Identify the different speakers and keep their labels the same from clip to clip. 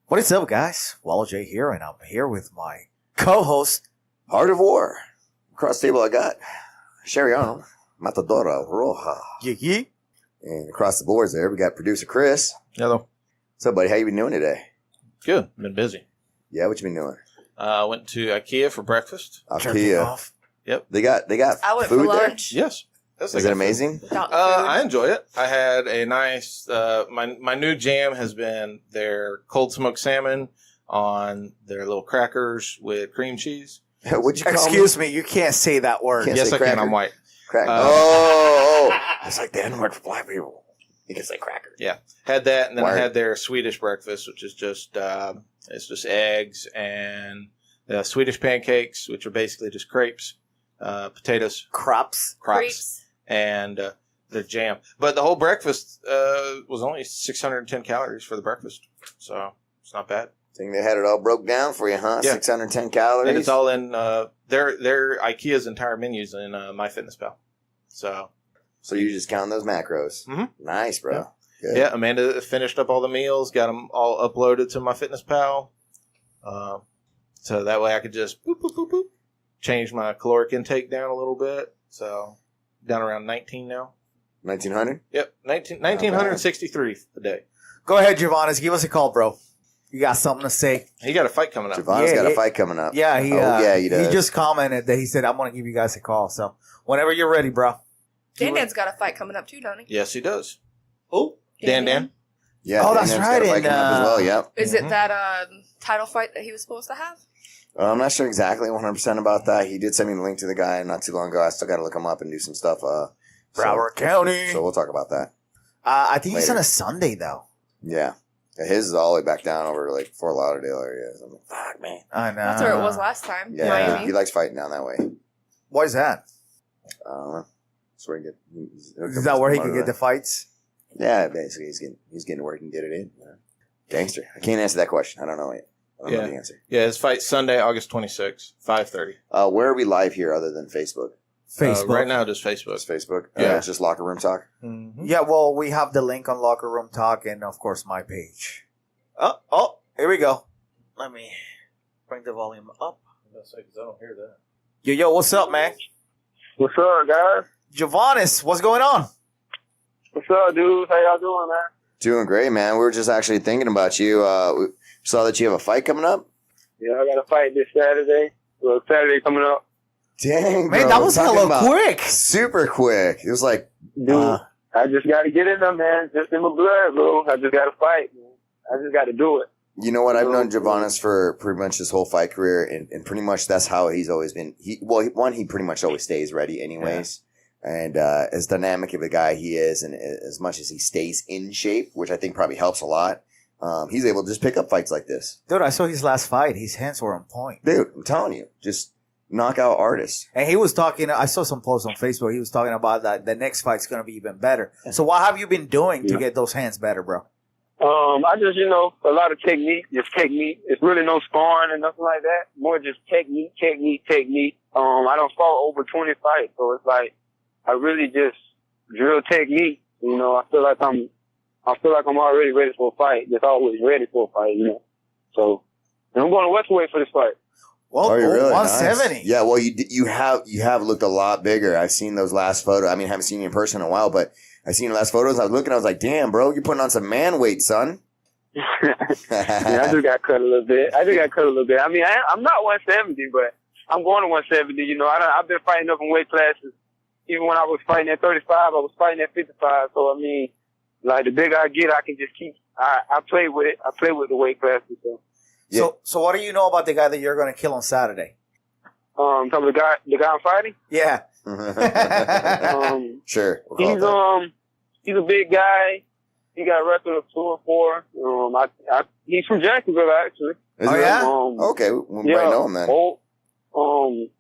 Speaker 1: What is up, guys? Wallow J here, and I'm here with my co-host,
Speaker 2: Heart of War. Across the table, I got Sherry Arnold, Matadora Roja.
Speaker 1: Yee.
Speaker 2: And across the boards there, we got producer Chris.
Speaker 3: Hello.
Speaker 2: What's up, buddy? How you been doing today?
Speaker 3: Good. Been busy.
Speaker 2: Yeah, what you been doing?
Speaker 3: Went to IKEA for breakfast.
Speaker 1: Jerking
Speaker 2: IKEA.
Speaker 1: off.
Speaker 3: Yep.
Speaker 2: They got
Speaker 4: I went
Speaker 2: food
Speaker 4: for lunch.
Speaker 3: Yes.
Speaker 2: there? Is it amazing?
Speaker 4: Without
Speaker 3: I enjoy it. I had a nice, my new jam has been their cold smoked salmon on their little crackers with cream cheese.
Speaker 2: What'd you call
Speaker 1: Excuse me, you can't say that word.
Speaker 2: Can't
Speaker 3: Yes,
Speaker 2: say
Speaker 3: I can.
Speaker 2: cracker.
Speaker 3: I'm white.
Speaker 2: Crack.
Speaker 3: Uh,
Speaker 2: It's like the N-word for black people. You can say cracker.
Speaker 3: Yeah. Had that, and then
Speaker 2: Word.
Speaker 3: I had their Swedish breakfast, which is just, it's just eggs and Swedish pancakes, which are basically just crepes, potatoes,
Speaker 1: Crops.
Speaker 3: crops, and their jam. But the whole breakfast was only 610 calories for the breakfast, so it's not bad.
Speaker 2: Think they had it all broke down for you, huh?
Speaker 3: Yeah.
Speaker 2: 610 calories.
Speaker 3: And it's all in their IKEA's entire menus in MyFitnessPal.
Speaker 2: So you just count those macros.
Speaker 3: Mhm.
Speaker 2: Nice, bro.
Speaker 3: Yeah.
Speaker 2: Good.
Speaker 3: Yeah, Amanda finished up all the meals, got them all uploaded to MyFitnessPal, so that way I could just boop, boop, boop, boop, change my caloric intake down a little bit. So down around 19 now.
Speaker 2: 1900?
Speaker 3: Yep, 1963 a day.
Speaker 1: Go ahead, Javanis. Give us a call, bro. You got something to say?
Speaker 3: He got a fight coming up.
Speaker 2: Javon's
Speaker 1: Yeah,
Speaker 2: got a
Speaker 1: yeah.
Speaker 2: fight coming up.
Speaker 1: Yeah, he
Speaker 2: he does.
Speaker 1: he just commented that he said, I'm going to give you guys a call. So whenever you're ready, bro.
Speaker 4: Dan-Dan's got a fight coming up too, don't he?
Speaker 3: Yes, he does.
Speaker 1: Who?
Speaker 3: Dan.
Speaker 2: Yeah,
Speaker 1: Oh, that's
Speaker 2: Daniel's
Speaker 1: right,
Speaker 2: got a fight
Speaker 1: and,
Speaker 2: coming up as well, yep.
Speaker 4: Is
Speaker 1: Mhm.
Speaker 4: it that title fight that he was supposed to have?
Speaker 2: I'm not sure exactly 100% about that. He did send me the link to the guy not too long ago. I still got to look him up and do some stuff.
Speaker 1: Broward County.
Speaker 2: So we'll talk about that.
Speaker 1: I think he's
Speaker 2: later.
Speaker 1: on a Sunday, though.
Speaker 2: Yeah. His is all the way back down over like Fort Lauderdale area. I'm like, fuck, man.
Speaker 1: I know.
Speaker 4: That's where it was last time.
Speaker 2: Yeah,
Speaker 4: Miami.
Speaker 2: he likes fighting down that way.
Speaker 1: Why is that?
Speaker 2: That's where he
Speaker 1: Is that where he can get the fights?
Speaker 2: Yeah, basically he's getting where he can get it in. Gangster. I can't answer that question. I don't know yet. I don't know the answer.
Speaker 3: Yeah, his fight Sunday, August 26th, 5:30.
Speaker 2: Where are we live here other than Facebook?
Speaker 1: Facebook.
Speaker 3: Right now, just Facebook.
Speaker 2: It's Facebook.
Speaker 3: Yeah.
Speaker 2: It's just locker room talk.
Speaker 3: Mm-hmm.
Speaker 1: Yeah, well, we have the link on Locker Room Talk and, of course, my page. Oh, here we go. Let me bring the volume up.
Speaker 3: I don't hear that.
Speaker 1: Yo, what's up, man?
Speaker 5: What's up, guys?
Speaker 1: Javanis, what's going on?
Speaker 5: What's up, dudes? How y'all doing, man?
Speaker 2: Doing great, man. We were just actually thinking about you. We saw that you have a fight coming up.
Speaker 5: Yeah, I got a fight this Saturday. Well, Saturday coming up.
Speaker 2: Dang,
Speaker 1: Man,
Speaker 2: bro,
Speaker 1: that
Speaker 2: we're
Speaker 1: was
Speaker 2: talking
Speaker 1: hella
Speaker 2: about
Speaker 1: quick.
Speaker 2: Super quick. It was like,
Speaker 5: Dude,
Speaker 2: Uh.
Speaker 5: I just got to get in there, man. Just in my blood, bro. I just got to fight, man. I just got to do it.
Speaker 2: you know what? I've known Javanis for pretty much his whole fight career, and pretty much that's how he's always been. He pretty much always stays ready anyways. And as dynamic of a guy he is, and as much as he stays in shape, which I think probably helps a lot, he's able to just pick up fights like this.
Speaker 1: Dude, I saw his last fight. His hands were on point.
Speaker 2: Dude, I'm telling you, just knock out artists.
Speaker 1: And he was talking, I saw some posts on Facebook. He was talking about that the next fight's going to be even better. So what have you been doing to get those hands better, bro?
Speaker 5: I just, a lot of technique, just technique. It's really no sparring and nothing like that. More just technique. I don't fought over 20 fights, so it's like I really just drill technique. I feel like I'm already ready for a fight. Just always ready for a fight, So, and I'm going to Westway for this fight.
Speaker 1: Well,
Speaker 2: you're really
Speaker 1: 170.
Speaker 2: nice. Yeah, well, you have looked a lot bigger. I've seen those last photos. I mean, I haven't seen you in person in a while, but I seen the last photos. I was looking. I was like, damn, bro, you're putting on some man weight, son.
Speaker 5: Yeah, I just got cut a little bit. I mean, I'm not 170, but I'm going to 170. I've been fighting up in weight classes. Even when I was fighting at 35, I was fighting at 55. So, I mean, like, the bigger I get, I can just keep, I play with it. I play with the weight classes. So,
Speaker 2: Yeah.
Speaker 1: So what do you know about the guy that you're going to kill on Saturday?
Speaker 5: talking about the guy I'm fighting.
Speaker 1: Yeah.
Speaker 2: Sure. We'll call it
Speaker 5: He's a big guy. He got a record of 2-4. He's from Jacksonville, actually.
Speaker 2: that. Is
Speaker 1: Oh,
Speaker 2: it?
Speaker 1: yeah?
Speaker 2: Okay, we might know him then.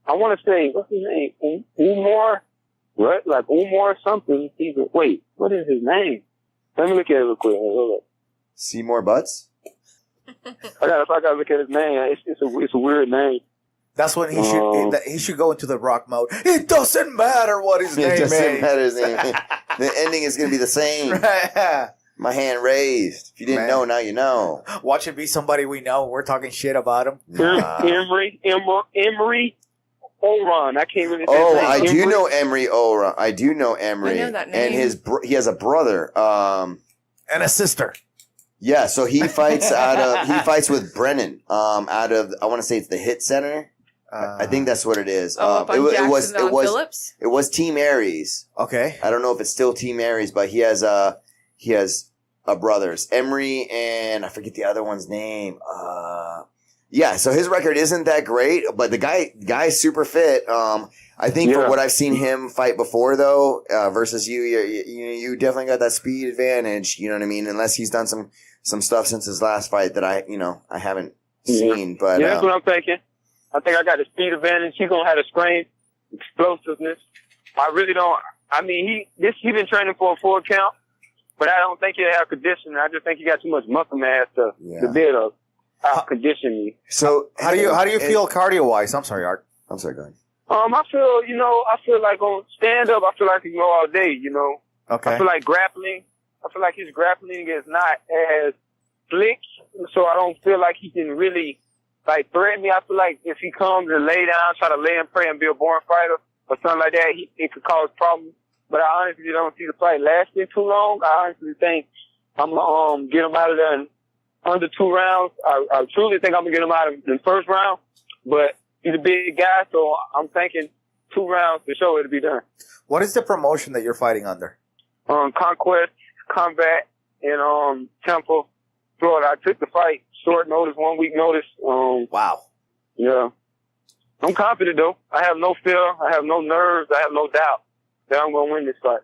Speaker 5: I want to say, what's his name? Umar? Right? Like Umar something. Wait, what is his name? Let me look at it real quick. Hold up.
Speaker 2: Seymour Butts?
Speaker 5: I gotta look at his name. It's a weird name.
Speaker 1: That's when he should go into the rock mode. It doesn't matter what his name
Speaker 2: It
Speaker 1: is.
Speaker 2: doesn't matter his name. The ending is going to be the same.
Speaker 1: Right.
Speaker 2: My hand raised. If you didn't know, now you know.
Speaker 1: Watch it be somebody we know. We're talking shit about him.
Speaker 5: Emery Oron. I can't really say
Speaker 2: Oh,
Speaker 5: his name.
Speaker 2: I do know Emery Oron. I do know Emery.
Speaker 4: I know that
Speaker 2: And
Speaker 4: name.
Speaker 2: he has a brother.
Speaker 1: And a sister.
Speaker 2: Yeah, so he fights with Brennan. Out of, I want to say it's the Hit Center. I think that's what it is.
Speaker 4: Up on Jacksonville and Phillips?
Speaker 2: It was Team Aries.
Speaker 1: Okay.
Speaker 2: I don't know if it's still Team Aries, but he has a brothers, Emery, and I forget the other one's name. Yeah, so his record isn't that great, but the guy's super fit. I think from what I've seen him fight before, though, versus you definitely got that speed advantage. You know what I mean? Unless he's done some stuff since his last fight that I haven't seen. But
Speaker 5: that's what I'm thinking. I think I got the speed advantage. He's gonna have the strength, explosiveness. I really don't. I mean, he's been training for a full count, but I don't think he'll have conditioning. I just think he got too much muscle mass to be able to out condition me.
Speaker 2: So
Speaker 1: how do you feel cardio wise? I'm sorry, Art.
Speaker 2: I'm sorry, go ahead.
Speaker 5: I feel like on stand up, I feel like I can go all day.
Speaker 1: Okay.
Speaker 5: I feel like grappling. I feel like his grappling is not as slick, so I don't feel like he can really threaten me. I feel like if he comes and lay down, try to lay and pray and be a born fighter or something like that, it could cause problems. But I honestly don't see the fight lasting too long. I honestly think I'm gonna get him out of there in under 2 rounds. I truly think I'm gonna get him out in the first round. But he's a big guy, so I'm thinking 2 rounds for sure it'll be done.
Speaker 1: What is the promotion that you're fighting under?
Speaker 5: Conquest Combat in Tampa, Florida. I took the fight short notice, 1 week notice.
Speaker 1: Wow.
Speaker 5: Yeah. I'm confident though. I have no fear. I have no nerves. I have no doubt that I'm going to win this fight.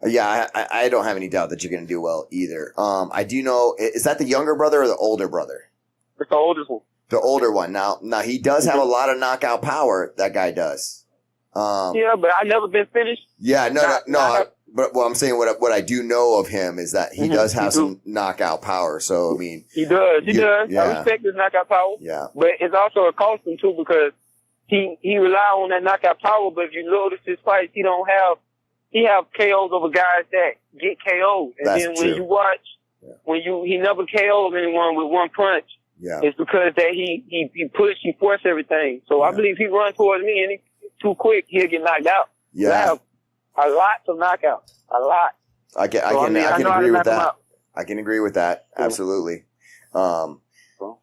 Speaker 2: Yeah, I don't have any doubt that you're going to do well either. I do know, is that the younger brother or the older brother?
Speaker 5: It's the oldest one.
Speaker 2: The older one. Now he does have a lot of knockout power. That guy does.
Speaker 5: Yeah, but I never been finished.
Speaker 2: Yeah, no. But what I'm saying, what I do know of him is that he does have some knockout power. So I mean,
Speaker 5: he does. Yeah. I respect his knockout power.
Speaker 2: Yeah,
Speaker 5: but it's also a cost him too because he rely on that knockout power. But if you notice his fights, he have KOs over guys that get KO'd. And
Speaker 2: That's
Speaker 5: then
Speaker 2: true.
Speaker 5: when you watch, he never KO'd anyone with one punch.
Speaker 2: Yeah,
Speaker 5: it's because that he force everything. So I believe he runs towards me and he's too quick, he'll get knocked out.
Speaker 2: Yeah.
Speaker 5: I have a lot of knockouts. A lot.
Speaker 2: I can agree with that. I can agree with that. Absolutely.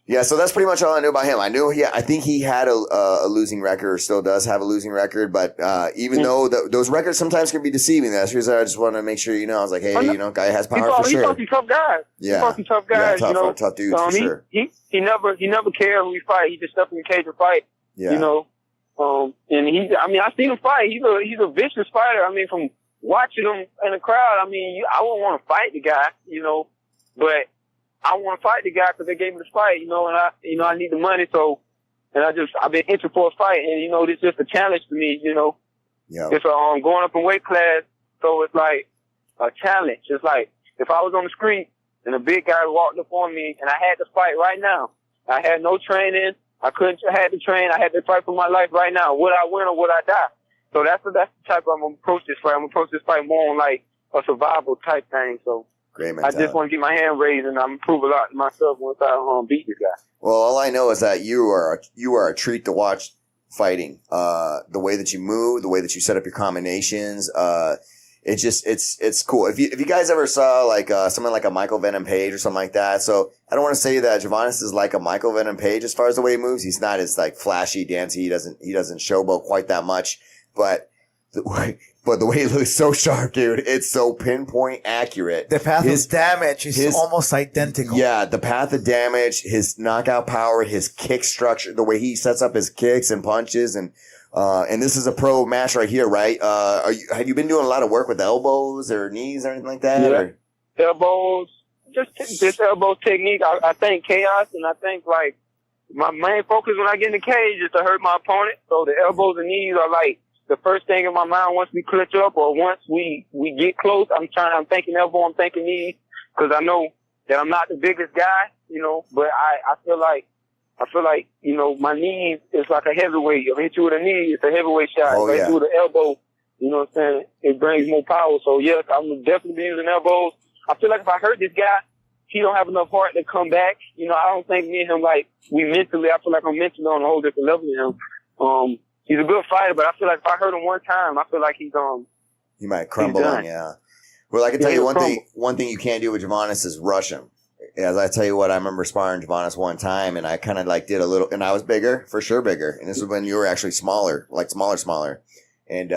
Speaker 2: Yeah, so that's pretty much all I knew about him. I think he had a losing record or still does have a losing record, but even though those records sometimes can be deceiving, that's the reason I just want to make sure I was like, hey, guy has power for sure.
Speaker 5: He fought some tough guys.
Speaker 2: Yeah.
Speaker 5: He fought some tough guys,
Speaker 2: tough dudes for sure.
Speaker 5: He never cared who we fight. He just stepped in the cage and fight.
Speaker 2: Yeah.
Speaker 5: And I seen him fight. He's a vicious fighter. I mean, from watching him in the crowd, I wouldn't want to fight the guy, but I want to fight the guy because they gave me this fight, and I need the money, so, and I've been itching for a fight, and this is just a challenge to me,
Speaker 2: Yeah.
Speaker 5: It's going up in weight class, so it's like a challenge. It's like if I was on the street and a big guy walked up on me and I had to fight right now. I had no training. I had to train. I had to fight for my life right now. Would I win or would I die? So that's the type I'm going to approach this fight. I'm going to approach this fight more on like a survival type thing. So
Speaker 2: Great
Speaker 5: I
Speaker 2: mentality.
Speaker 5: just want to get my hand raised and I'm prove a lot to myself once I beat this guy.
Speaker 2: Well, all I know is that you are a treat to watch fighting. The way that you move, the way that you set up your combinations, it's cool. If you guys ever saw like someone like a Michael Venom Page or something like that, so I don't want to say that Javanis is like a Michael Venom Page as far as the way he moves. He's not as like flashy, dancy. He doesn't showboat quite that much, but the way he looks so sharp, dude, it's so pinpoint accurate.
Speaker 1: The path of damage is almost identical.
Speaker 2: Yeah, the path of damage, his knockout power, his kick structure, the way he sets up his kicks and punches, and this is a pro match right here, right? Have you been doing a lot of work with elbows or knees or anything like that?
Speaker 5: Yeah.
Speaker 2: Or?
Speaker 5: Elbows, just elbow technique. I think chaos, and I think like my main focus when I get in the cage is to hurt my opponent. So the elbows and knees are like the first thing in my mind once we clinch up or once we get close. I'm thinking elbow, I'm thinking knee, because I know that I'm not the biggest guy, but I feel like, my knee is like a heavyweight. If I hit you with a knee, it's a heavyweight shot.
Speaker 2: Oh,
Speaker 5: if I hit you with an elbow, you know what I'm saying, it brings more power. So yes, I'm definitely be using elbows. I feel like if I hurt this guy, he don't have enough heart to come back. You know, I don't think me and him, like, we mentally, I feel like I'm mentally on a whole different level than him. He's a good fighter, but I feel like if I hurt him one time, I feel like he
Speaker 2: might crumble on, yeah. Well, I can tell you one thing you can't do with Javanis is rush him. As I tell you what, I remember sparring Javanis one time, and I kind of like did a little, and I was bigger, for sure bigger. And this was when you were actually smaller, like smaller. And,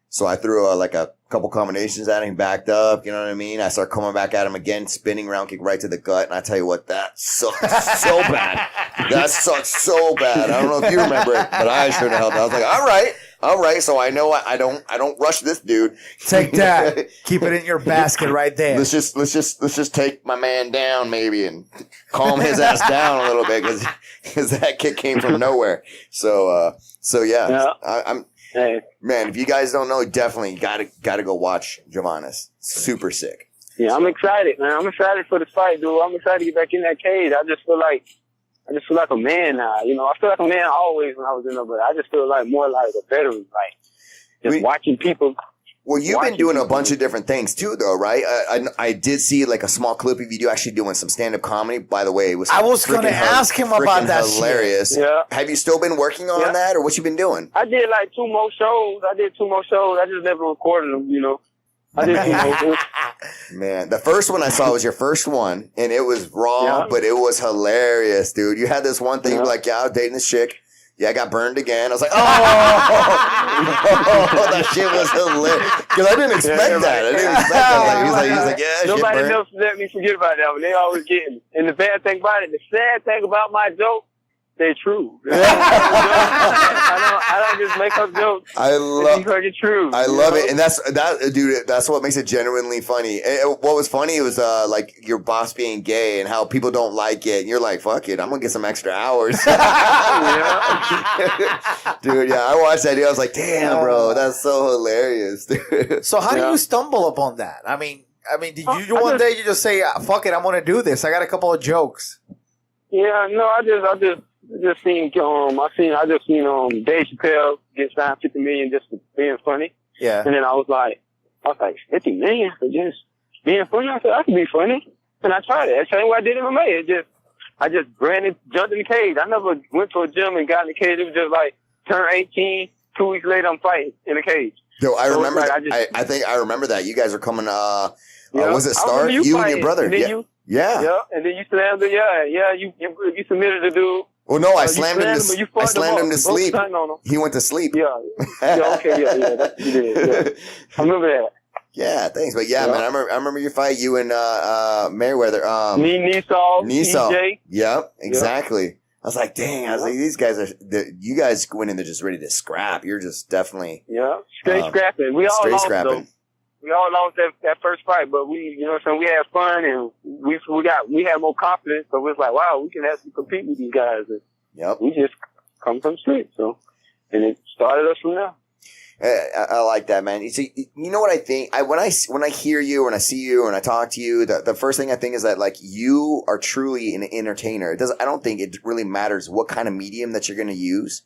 Speaker 2: so I threw a couple combinations at him, backed up, you know what I mean? I start coming back at him again, spinning round kick right to the gut. And I tell you what, that sucks so bad. That sucks so bad. I don't know if you remember it, but I should have helped. I was like, all right. So I know I don't rush this dude.
Speaker 1: Take that. Keep it in your basket right there.
Speaker 2: Let's just take my man down maybe and calm his ass down a little bit because that kick came from nowhere. So yeah.
Speaker 5: Hey.
Speaker 2: Man, if you guys don't know, definitely gotta go watch Javanis. Super sick.
Speaker 5: Yeah, I'm excited, man. I'm excited for the fight, dude. I'm excited to get back in that cage. I just feel like a man now. You know, I feel like a man always when I was in there, but I just feel like more like a veteran, like just watching people.
Speaker 2: Well, you've been doing a bunch of different things too, though, right? I did see like a small clip of you actually doing some stand-up comedy. By the way, it was
Speaker 1: I was going to ask him about that.
Speaker 2: Hilarious.
Speaker 5: Yeah.
Speaker 2: Have you still been working on that, or what you been doing?
Speaker 5: I did like 2 more shows. I just never recorded them. You know, I did 2 more.
Speaker 2: Man, the first one I saw was your first one, and it was raw, but it was hilarious, dude. You had this one thing, you were like, I was dating this chick. Yeah, I got burned again. I was like, oh, that shit was hilarious. Because I didn't expect that. I didn't expect that. He's like, yeah,
Speaker 5: nobody
Speaker 2: shit
Speaker 5: else let me forget about that one. They always get me. And the bad thing about it, the sad thing about my joke, they're true. I don't just make up jokes.
Speaker 2: I love
Speaker 5: true.
Speaker 2: I love it, and that's what makes it genuinely funny. What was funny was like your boss being gay and how people don't like it, and you're like, "Fuck it, I'm gonna get some extra hours." Dude, yeah, I watched that. Dude, I was like, "Damn, bro, that's so hilarious." Dude.
Speaker 1: So how do you stumble upon that? I mean, did you one day you just say, "Fuck it, I'm gonna do this"? I got a couple of jokes.
Speaker 5: Yeah, no, I just seen Dave Chappelle get signed $50 million just for being funny.
Speaker 1: Yeah.
Speaker 5: And then I was like, $50 million for just being funny? I said, I can be funny. And I tried it. The same way I did MMA. I just jumped in the cage. I never went to a gym and got in the cage. It was just like, turn 18, 2 weeks later, I'm fighting in the cage.
Speaker 2: Yo, I remember I think I remember that. You guys are coming, was it Stark? You and your brother. Yeah. And then you slammed it. Yeah. You submitted the dude. Well, no, I slammed him to sleep. He went to sleep.
Speaker 5: Yeah. Okay. Yeah. That's what you did. Yeah. I remember that.
Speaker 2: Yeah, thanks. But yeah, man, I remember your fight. You and Mayweather.
Speaker 5: Nisal.
Speaker 2: TJ. Yep, exactly. Yep. I was like, dang. I was like, these guys you guys went in there just ready to scrap. You're just definitely.
Speaker 5: Yeah, straight scrapping. We all lost scrapping. We all lost that first fight, but we had fun and we had more confidence. So it was like, wow, we can actually compete with these guys. And we just come from the street. So, and it started us from there.
Speaker 2: I like that, man. You see, you know what I think? When I hear you, when I see you, when I talk to you, the first thing I think is that like you are truly an entertainer. I don't think it really matters what kind of medium that you're going to use.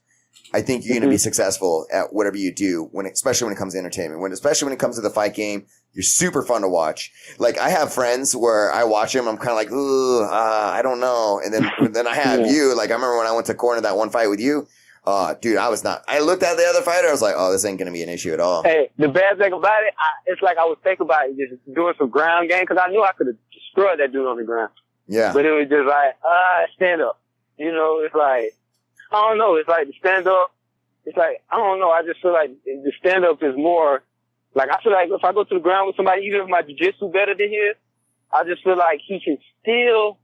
Speaker 2: I think you're going to be successful at whatever you do, especially when it comes to entertainment. Especially when it comes to the fight game, you're super fun to watch. Like I have friends where I watch them, I'm kind of like, I don't know. And then I have you. Like I remember when I went to corner that one fight with you. Dude, I looked at the other fighter. I was like, oh, this ain't going to be an issue at all.
Speaker 5: Hey, the bad thing about it, it's like I was thinking about it, just doing some ground game because I knew I could have destroyed that dude on the ground.
Speaker 2: Yeah.
Speaker 5: But it was just like, stand up. You know, it's like, I don't know. It's like the stand up. It's like, I don't know. I just feel like the stand up is more like, I feel like if I go to the ground with somebody, even if my jiu-jitsu better than his, I just feel like he can still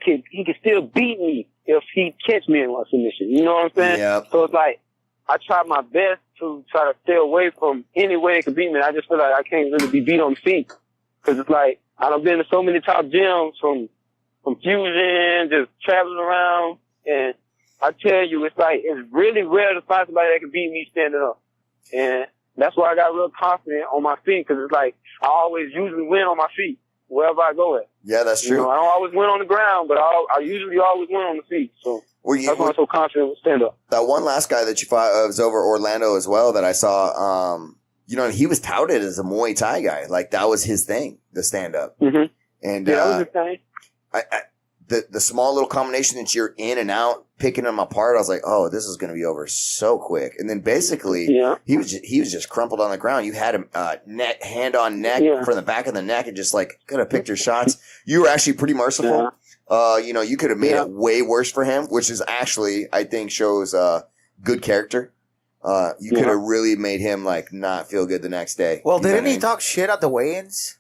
Speaker 5: beat me if he catch me in one submission. You know what I'm saying?
Speaker 2: Yep.
Speaker 5: So it's like, I try my best to try to stay away from any way it could beat me. I just feel like I can't really be beat on the feet. Cause it's like, I've been to so many top gyms from Fusion, just traveling around, and I tell you, it's like, it's really rare to find somebody that can beat me standing up. And that's why I got real confident on my feet, because it's like, I always usually win on my feet, wherever I go at.
Speaker 2: Yeah, that's true.
Speaker 5: You know, I don't always win on the ground, but I usually always win on the feet. So that's why I'm so confident with stand up.
Speaker 2: That one last guy that you fought was over Orlando as well that I saw, he was touted as a Muay Thai guy. Like, that was his thing, the stand up.
Speaker 5: Mm-hmm.
Speaker 2: And
Speaker 5: that was the thing.
Speaker 2: The small little combination that you're in and out, picking them apart, I was like, oh, this is going to be over so quick. And then basically, he was just crumpled on the ground. You had him hand on neck from the back of the neck and just like could have picked your shots. You were actually pretty merciful. You could have made it way worse for him, which is actually, I think, shows good character. You could have really made him like not feel good the next day.
Speaker 1: Well, didn't he talk shit at the weigh-ins?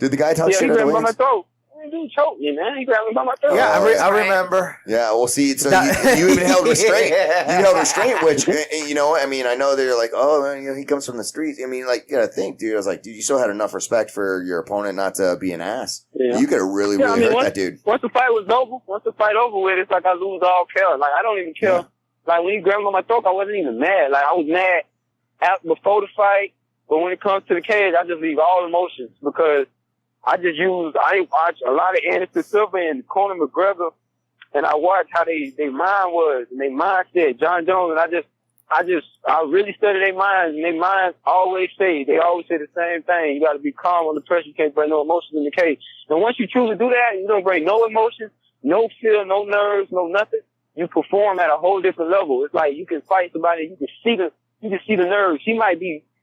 Speaker 2: Did the guy talk shit at the weigh-ins?
Speaker 5: My throat. He choked me, man. He grabbed me by my throat.
Speaker 1: Yeah, I remember.
Speaker 2: Yeah, well, see, so you even held restraint. You held restraint, which, I mean, I know they're like, oh, man, he comes from the streets. I mean, like, you gotta think, dude. I was like, dude, you still had enough respect for your opponent not to be an ass. Yeah. You could have really hurt that dude.
Speaker 5: Once the fight was over with, it's like I lose all care. Like, I don't even care. Yeah. Like, when he grabbed me by my throat, I wasn't even mad. Like, I was mad before the fight, but when it comes to the cage, I just leave all emotions because I watch a lot of Anderson Silva and Conor McGregor, and I watched how they mind was and their mindset. John Jones, and I really study their minds, and their minds they always say the same thing. You got to be calm under pressure. You can't bring no emotions in the cage. And once you choose to do that, you don't bring no emotions, no fear, no nerves, no nothing. You perform at a whole different level. It's like you can fight somebody, you can see the nerves. He might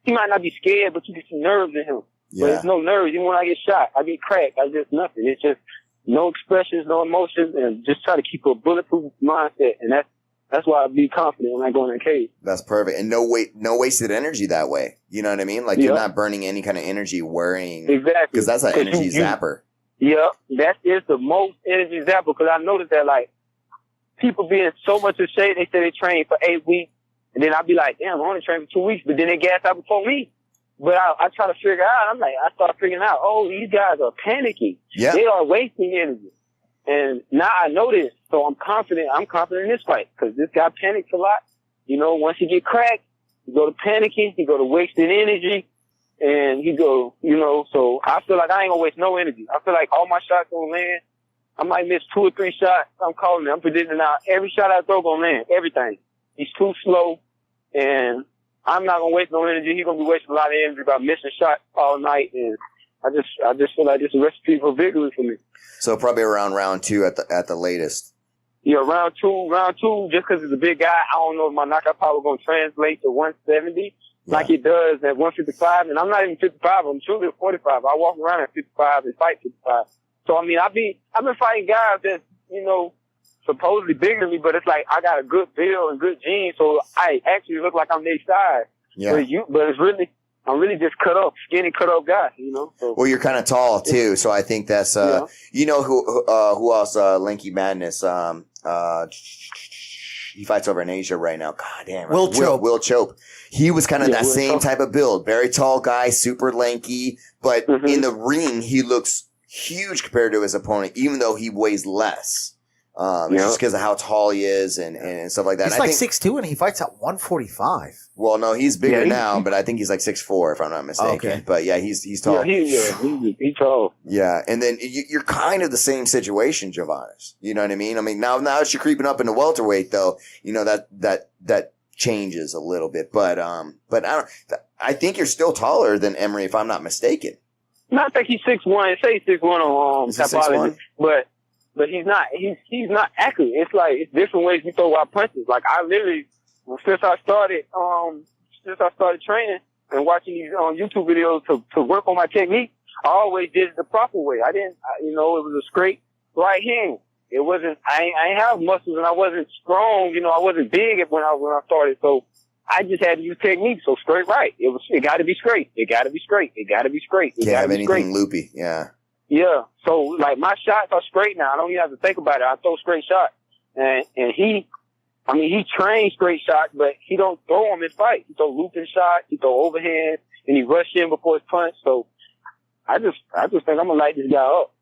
Speaker 5: not be scared, but you can see nerves in him. Yeah. But there's no nerves. Even when I get shot, I get cracked. I just nothing. It's just no expressions, no emotions, and just try to keep a bulletproof mindset. And that's why I be confident when I go in that cage.
Speaker 2: That's perfect. And no wasted energy that way. You know what I mean? Like you're not burning any kind of energy worrying. Exactly. Because that's an energy zapper.
Speaker 5: Yeah, that is the most energy zapper. Because I noticed that like people be in so much of shade. They say they train for 8 weeks, and then I'll be like, damn, I only trained for 2 weeks, but then they gas out before me. But I try to figure out, I start figuring out, oh, these guys are panicking. Yeah. They are wasting energy. And now I know this, so I'm confident in this fight, because this guy panics a lot. You know, once he get cracked, he go to panicking, he go to wasting energy, and he go, so I feel like I ain't gonna waste no energy. I feel like all my shots gonna land. I might miss 2 or 3 shots. I'm calling it. I'm predicting now every shot I throw gonna land. Everything. He's too slow, and I'm not gonna waste no energy. He's gonna be wasting a lot of energy by missing shots all night, and I just feel like it's a recipe for victory for me.
Speaker 2: So probably around round 2 at the latest.
Speaker 5: Yeah, round two. Just because it's a big guy, I don't know if my knockout power gonna translate to 170 like it does at 155. And I'm not even 55. I'm truly 45. I walk around at 55 and fight 55. So I mean, I've been fighting guys that supposedly bigger than me, but it's like I got a good build and good genes, so I actually look like I'm their size. Yeah. But it's really, I'm really just skinny cut up guy, So.
Speaker 2: Well, you're kind of tall too, so I think that's who else? Lanky Madness. He fights over in Asia right now. God damn.
Speaker 1: Will
Speaker 2: Chope. He was kind of that same type of build. Very tall guy, super lanky, but in the ring he looks huge compared to his opponent, even though he weighs less. Just because of how tall he is and stuff like that.
Speaker 1: He's like 6'2", and he fights at 145.
Speaker 2: Well, no, he's bigger now, but I think he's like 6'4", if I'm not mistaken. Okay. But yeah, he's tall.
Speaker 5: Yeah, he's tall.
Speaker 2: Yeah, and then you're kind of the same situation, Javanis. You know what I mean? I mean, now that you're creeping up into welterweight, though, that changes a little bit. But I think you're still taller than Emery, if I'm not mistaken.
Speaker 5: No, I think he's 6'1". It says 6'1" on Topology, but he's not. He's not accurate. It's like it's different ways we throw our punches. Like I literally, since I started training and watching these YouTube videos to work on my technique, I always did it the proper way. I didn't, it was a straight right hand. It wasn't. I ain't have muscles and I wasn't strong. I wasn't big when I started. So I just had to use technique. So straight right. It got to be straight. It got to be straight. It got to be straight.
Speaker 2: Can't have anything loopy. Yeah.
Speaker 5: Yeah, so like my shots are straight now. I don't even have to think about it. I throw straight shots, and he trains straight shots, but he don't throw them in fight. He throw looping shots, he throw overhand, and he rush in before his punch. So I just think I'm gonna light this guy up.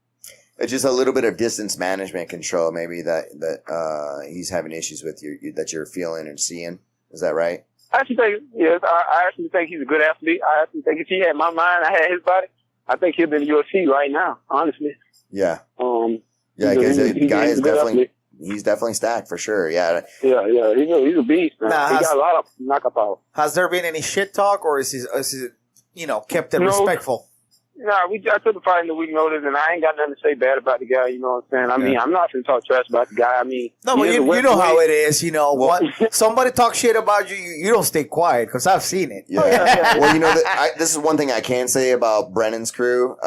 Speaker 2: It's just a little bit of distance management control, maybe that he's having issues with that you're feeling and seeing. Is that right?
Speaker 5: I actually think he's a good athlete. I actually think if he had my mind, I had his body, I think he'll be in the UFC right now, honestly.
Speaker 2: Yeah. Because the guy is definitely, he's definitely stacked for sure. Yeah.
Speaker 5: Yeah. He's a beast, man. He got a lot of knockout power.
Speaker 1: Has there been any shit talk, or is he kept it respectful?
Speaker 5: I took the fight in the week notice, and I ain't got nothing to say bad about the guy. You know what I'm saying? I mean, I'm not going to talk trash about the guy. I mean,
Speaker 1: no, but you know how it is. You know, somebody talks shit about you, you don't stay quiet because I've seen it.
Speaker 2: Yeah. Well, you know, this is one thing I can say about Brennan's crew,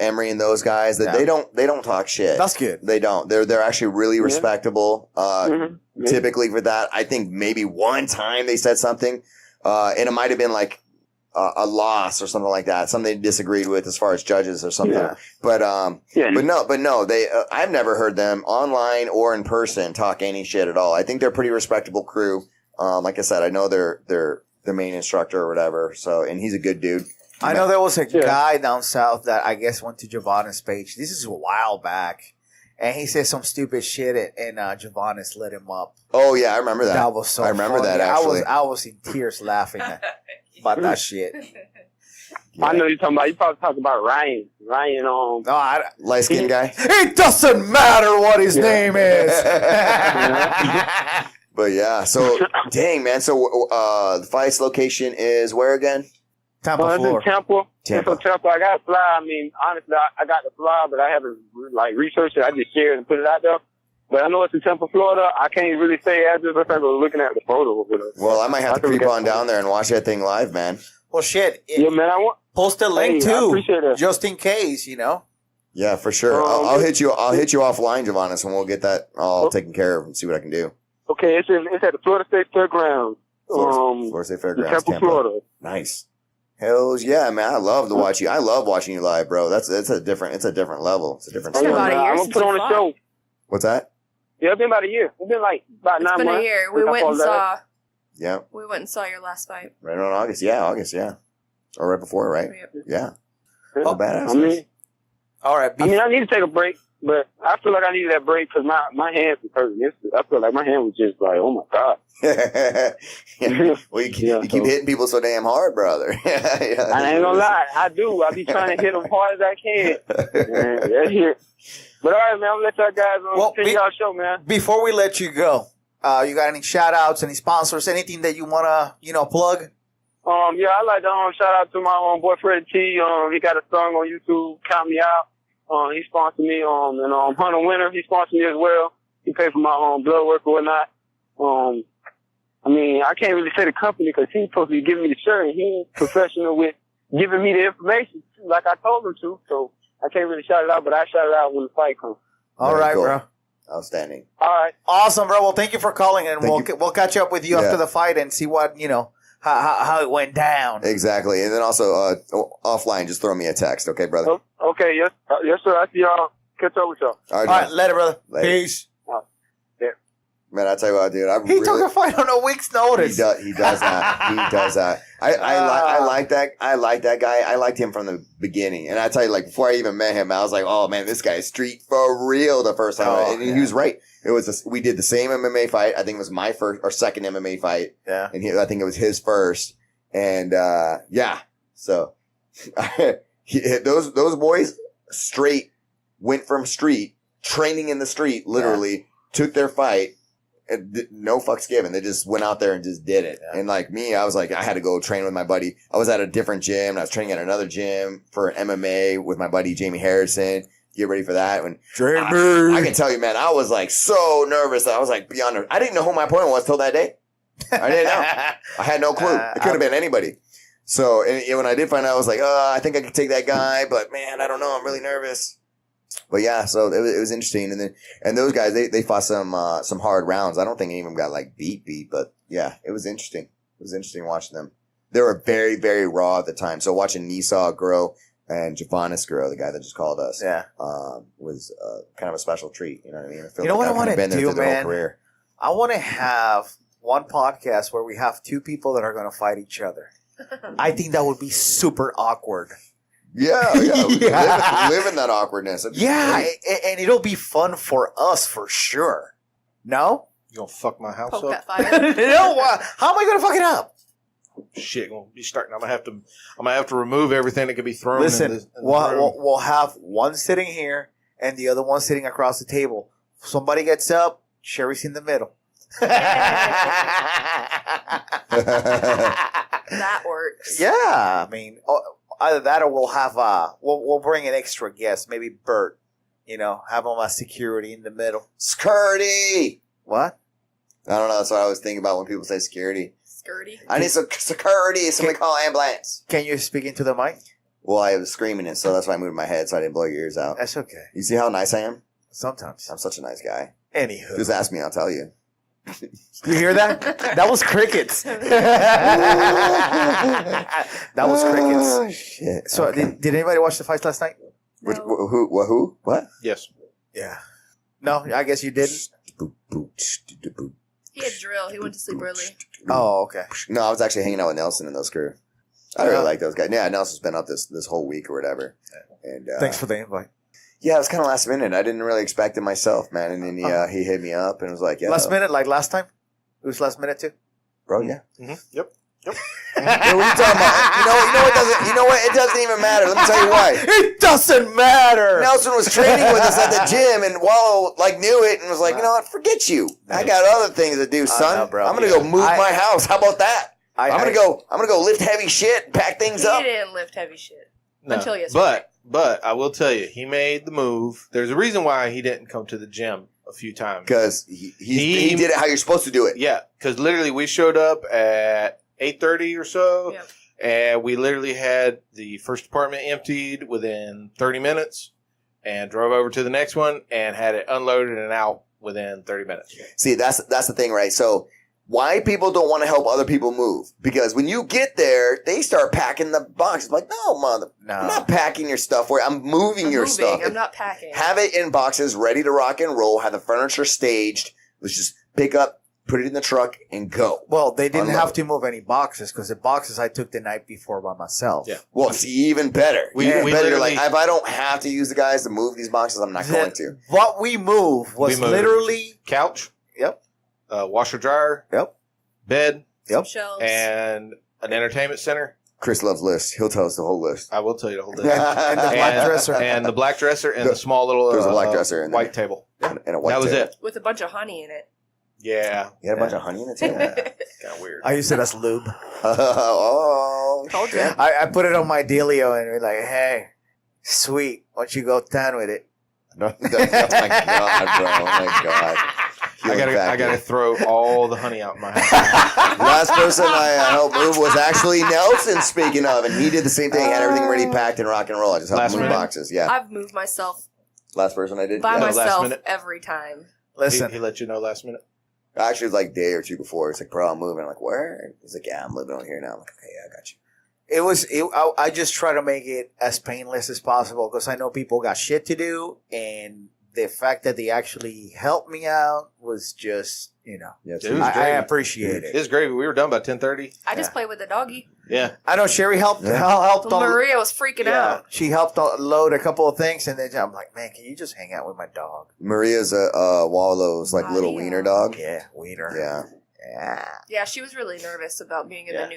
Speaker 2: Emery and those guys, that they don't talk shit.
Speaker 1: That's good.
Speaker 2: They don't. They're actually really respectable. Typically for that, I think maybe one time they said something, and it might have been like a loss or something like that, something they disagreed with as far as judges or something. Yeah. But no, they I've never heard them online or in person talk any shit at all. I think they're a pretty respectable crew. Like I said, I know they're the main instructor or whatever. So, and he's a good dude.
Speaker 1: I know there was a guy down south that I guess went to Javanis' page. This is a while back. And he said some stupid shit, and Javanis lit him up.
Speaker 2: Oh yeah, I remember that.
Speaker 1: That was so.
Speaker 2: I remember
Speaker 1: funny.
Speaker 2: that actually.
Speaker 1: I was in tears laughing about that shit.
Speaker 5: Yeah. I know you're talking about. You probably talking about Ryan. No,
Speaker 2: light skinned guy.
Speaker 1: It doesn't matter what his name is.
Speaker 2: But yeah, so dang man. So the fight's location is where again?
Speaker 1: Tampa, Florida.
Speaker 5: Tampa. I got to fly. I mean, honestly, I got to fly, but I haven't researched it. I just shared it and put it out there. But I know it's in Tampa, Florida. I can't really say address without looking at the photo.
Speaker 2: Well, I might have to creep on down there and watch that thing live, man.
Speaker 1: Well, shit.
Speaker 5: Yeah, man.
Speaker 1: Post a link too,
Speaker 5: I appreciate that.
Speaker 1: just in case, you know.
Speaker 2: Yeah, for sure. I'll hit you. I'll hit you offline, Javanis, and we'll get that all taken care of and see what I can do.
Speaker 5: Okay, it's at the Florida State Fairgrounds.
Speaker 2: Florida State Fairgrounds,
Speaker 5: Tampa, Florida.
Speaker 2: Nice. Hells yeah, man! I love to watch you. I love watching you live, bro. It's a different level. It's a different
Speaker 4: story.
Speaker 5: I'm gonna put on a show.
Speaker 2: What's that?
Speaker 5: Yeah, it's been about a year. It's been about 9 months.
Speaker 4: It's been a year. We went and saw.
Speaker 2: Yeah.
Speaker 4: We went and saw your last fight.
Speaker 2: Right on August. Yeah, or right before, right?
Speaker 4: Yep.
Speaker 2: Yeah. Oh, badass.
Speaker 5: I mean,
Speaker 1: all right.
Speaker 5: I need to take a break, but I feel like I needed that break because my hands were hurting. I feel like my hand was just like, oh my god.
Speaker 2: Well, you keep hitting people so damn hard, brother.
Speaker 5: I ain't gonna lie, I do. I be trying to hit them hard as I can. That's it. But all right, man, I'm gonna let y'all guys finish y'all show, man.
Speaker 1: Before we let you go, you got any shout outs, any sponsors, anything that you wanna, plug?
Speaker 5: Yeah, I'd like to shout out to my boy Freddie T. He got a song on YouTube, Count Me Out. He sponsored me, and Hunter Winter, he sponsored me as well. He paid for my blood work or whatnot. I mean, I can't really say the company because he's supposed to be giving me the shirt, and he's professional with giving me the information like I told him to. So I can't really shout it out, but I shout it out when the fight comes.
Speaker 1: All right, cool. Bro.
Speaker 2: Outstanding.
Speaker 5: All right.
Speaker 1: Awesome, bro. Well, thank you for calling, and we'll catch up with you after the fight and see what, how it went down.
Speaker 2: Exactly. And then also offline, just throw me a text, okay, brother?
Speaker 5: Okay, yes, sir. I see y'all. Catch up with y'all.
Speaker 2: All right,
Speaker 1: later, brother.
Speaker 2: Later.
Speaker 1: Peace.
Speaker 2: Man, I tell you what, dude.
Speaker 1: He took a fight on a week's notice.
Speaker 2: He does that. He does that. I like that. I like that guy. I liked him from the beginning. And I tell you, like, before I even met him, I was like, oh man, this guy is street for real the first time. And he was right. It was we did the same MMA fight. I think it was my first or second MMA fight.
Speaker 1: Yeah.
Speaker 2: And I think it was his first. And so those boys went from street training in the street, literally took their fight. No fucks given. They just went out there and just did it. Yeah. And like me, I was like, I had to go train with my buddy. I was at a different gym and I was training at another gym for MMA with my buddy Jamie Harrison. Get ready for that. When I can tell you, man, I was like so nervous that I was like beyond nervous. I didn't know who my opponent was till that day. I didn't know. I had no clue. It could have been anybody. So and when I did find out, I was like, I think I could take that guy, but man, I don't know. I'm really nervous. But yeah, so it was interesting, and those guys they fought some hard rounds. I don't think any of them got like beat, but yeah, it was interesting. It was interesting watching them. They were very, very raw at the time. So watching Nisha grow and Javanis grow, the guy that just called us, was kind of a special treat. You know what I mean? I feel
Speaker 1: you know
Speaker 2: like
Speaker 1: what I want to do, man?
Speaker 2: Whole career.
Speaker 1: I want to have one podcast where we have two people that are going to fight each other. I think that would be super awkward.
Speaker 2: Yeah. Live in that awkwardness.
Speaker 1: And it'll be fun for us for sure. No?
Speaker 3: You gonna fuck my house
Speaker 4: Poke
Speaker 3: up?
Speaker 4: that fire.
Speaker 1: No, how am I gonna fuck it up?
Speaker 3: Shit, gonna be starting. I'm gonna have to remove everything that could be thrown.
Speaker 1: Listen,
Speaker 3: in the room.
Speaker 1: we'll have one sitting here and the other one sitting across the table. Somebody gets up, Sherry's in the middle.
Speaker 4: That works.
Speaker 1: Yeah, I mean, either that or we'll have we'll bring an extra guest, maybe Bert. Have him as security in the middle.
Speaker 2: Security.
Speaker 1: What?
Speaker 2: I don't know. That's what I was thinking about when people say security.
Speaker 4: Skirty.
Speaker 2: I need some security. Somebody call ambulance.
Speaker 1: Can you speak into the mic?
Speaker 2: Well, I was screaming it, so that's why I moved my head so I didn't blow your ears out.
Speaker 1: That's okay.
Speaker 2: You see how nice I am?
Speaker 1: Sometimes.
Speaker 2: I'm such a nice guy.
Speaker 1: Anywho.
Speaker 2: Just ask me, I'll tell you.
Speaker 1: You hear that? That was crickets. That was crickets.
Speaker 2: Oh, shit.
Speaker 1: So,
Speaker 2: Okay.
Speaker 1: did anybody watch the fights last night?
Speaker 4: No.
Speaker 2: Who? What?
Speaker 3: Yes.
Speaker 1: Yeah. No, I guess you didn't.
Speaker 4: He had drill. He went to sleep early.
Speaker 1: Oh, okay.
Speaker 2: No, I was actually hanging out with Nelson and those crew. I really like those guys. Yeah, Nelson's been up this whole week or whatever. And
Speaker 1: Thanks for the invite.
Speaker 2: yeah, it was kind of last minute. I didn't really expect it myself, man. And then he hit me up and was like, "Yeah,
Speaker 1: Last minute, like last time? It was last minute too?
Speaker 2: bro, yeah."
Speaker 3: Mm-hmm. Yep.
Speaker 2: Hey, what are you talking about? You know what? It doesn't even matter. Let me tell you why.
Speaker 1: It doesn't matter!
Speaker 2: Nelson was training with us at the gym, and Wallow knew it and was like, "You know what? Forget you. I got other things to do, son.
Speaker 1: know, bro.
Speaker 2: I'm gonna go move my house. How about that? I'm gonna go lift heavy shit, pack things
Speaker 4: He
Speaker 2: up."
Speaker 4: didn't lift heavy shit.
Speaker 3: No.
Speaker 4: Until yesterday.
Speaker 3: But I will tell you, he made the move. There's a reason why he didn't come to the gym a few times.
Speaker 2: Because he did it how you're supposed to do it.
Speaker 3: Yeah, because literally we showed up at 8:30 or so,
Speaker 4: Yep.
Speaker 3: and we literally had the first apartment emptied within 30 minutes, and drove over to the next one and had it unloaded and out within 30 minutes.
Speaker 2: See, that's the thing, right? So why people don't want to help other people move? Because when you get there, they start packing the boxes. Like, no, mother,
Speaker 1: No.
Speaker 2: I'm not packing your stuff for you. I'm moving your stuff.
Speaker 4: I'm not packing.
Speaker 2: Have it in boxes, ready to rock and roll. Have the furniture staged. Let's just pick up, put it in the truck, and go.
Speaker 1: Well, they didn't
Speaker 2: Unload.
Speaker 1: have to move any boxes because the boxes I took the night before by myself.
Speaker 3: Yeah.
Speaker 2: Well, see, even better.
Speaker 3: We
Speaker 2: Even better. You're like,
Speaker 3: literally-
Speaker 2: if I don't have to use the guys to move these boxes, I'm not going to.
Speaker 1: What we moved was
Speaker 3: We moved.
Speaker 1: literally.
Speaker 3: Couch,
Speaker 1: Yep.
Speaker 3: washer dryer,
Speaker 1: Yep.
Speaker 3: bed,
Speaker 1: Yep.
Speaker 4: Shelves.
Speaker 3: and an entertainment center.
Speaker 2: Chris loves lists. He'll tell us the whole list.
Speaker 3: I will tell you the whole day.
Speaker 1: And the black dresser.
Speaker 3: And the black dresser and the small little
Speaker 2: There's a black dresser in there.
Speaker 3: white table.
Speaker 2: And a white
Speaker 3: That was
Speaker 2: table.
Speaker 3: it.
Speaker 4: With a bunch of honey in it.
Speaker 3: Yeah.
Speaker 2: You had a bunch of honey in the table?
Speaker 3: Kind of weird.
Speaker 1: I used it as lube.
Speaker 2: Oh,
Speaker 4: Told
Speaker 2: shit.
Speaker 4: you.
Speaker 1: I put it on my dealio and we're like, hey, sweet. Why don't you go 10 with it?
Speaker 2: Oh my god, bro! Oh my god!
Speaker 3: I gotta throw all the honey out in my house.
Speaker 2: Last person I helped move was actually Nelson. Speaking of, and he did the same thing. Had everything ready, packed, and rock and roll. I just helped
Speaker 3: Last
Speaker 2: move
Speaker 3: minute?
Speaker 2: boxes. Yeah,
Speaker 4: I've moved myself
Speaker 2: last person I did.
Speaker 4: by
Speaker 2: Yeah.
Speaker 3: last
Speaker 4: myself
Speaker 3: minute.
Speaker 4: every time.
Speaker 1: Listen,
Speaker 3: He let you know last minute.
Speaker 2: Actually, it was like a day or two before. It's like, bro, I'm moving. I'm like, where? He's like, yeah, I'm living on here now. I'm like, okay, yeah, I got you.
Speaker 1: I just try to make it as painless as possible because I know people got shit to do, and the fact that they actually helped me out was just,
Speaker 2: Yeah,
Speaker 3: It
Speaker 2: too.
Speaker 3: was
Speaker 1: I
Speaker 3: gravy.
Speaker 1: appreciate it.
Speaker 3: It's gravy. We were done by 10:30.
Speaker 4: I just play with the doggy.
Speaker 3: Yeah.
Speaker 1: I know Sherry helped.
Speaker 2: Yeah.
Speaker 1: Helped.
Speaker 4: Maria was freaking out.
Speaker 1: She helped load a couple of things, and then I'm like, man, can you just hang out with my dog?
Speaker 2: Maria's a Wallow's like little
Speaker 4: Maria.
Speaker 2: wiener dog.
Speaker 1: Yeah, wiener.
Speaker 2: Yeah,
Speaker 4: Yeah, she was really nervous about being in
Speaker 3: Yeah.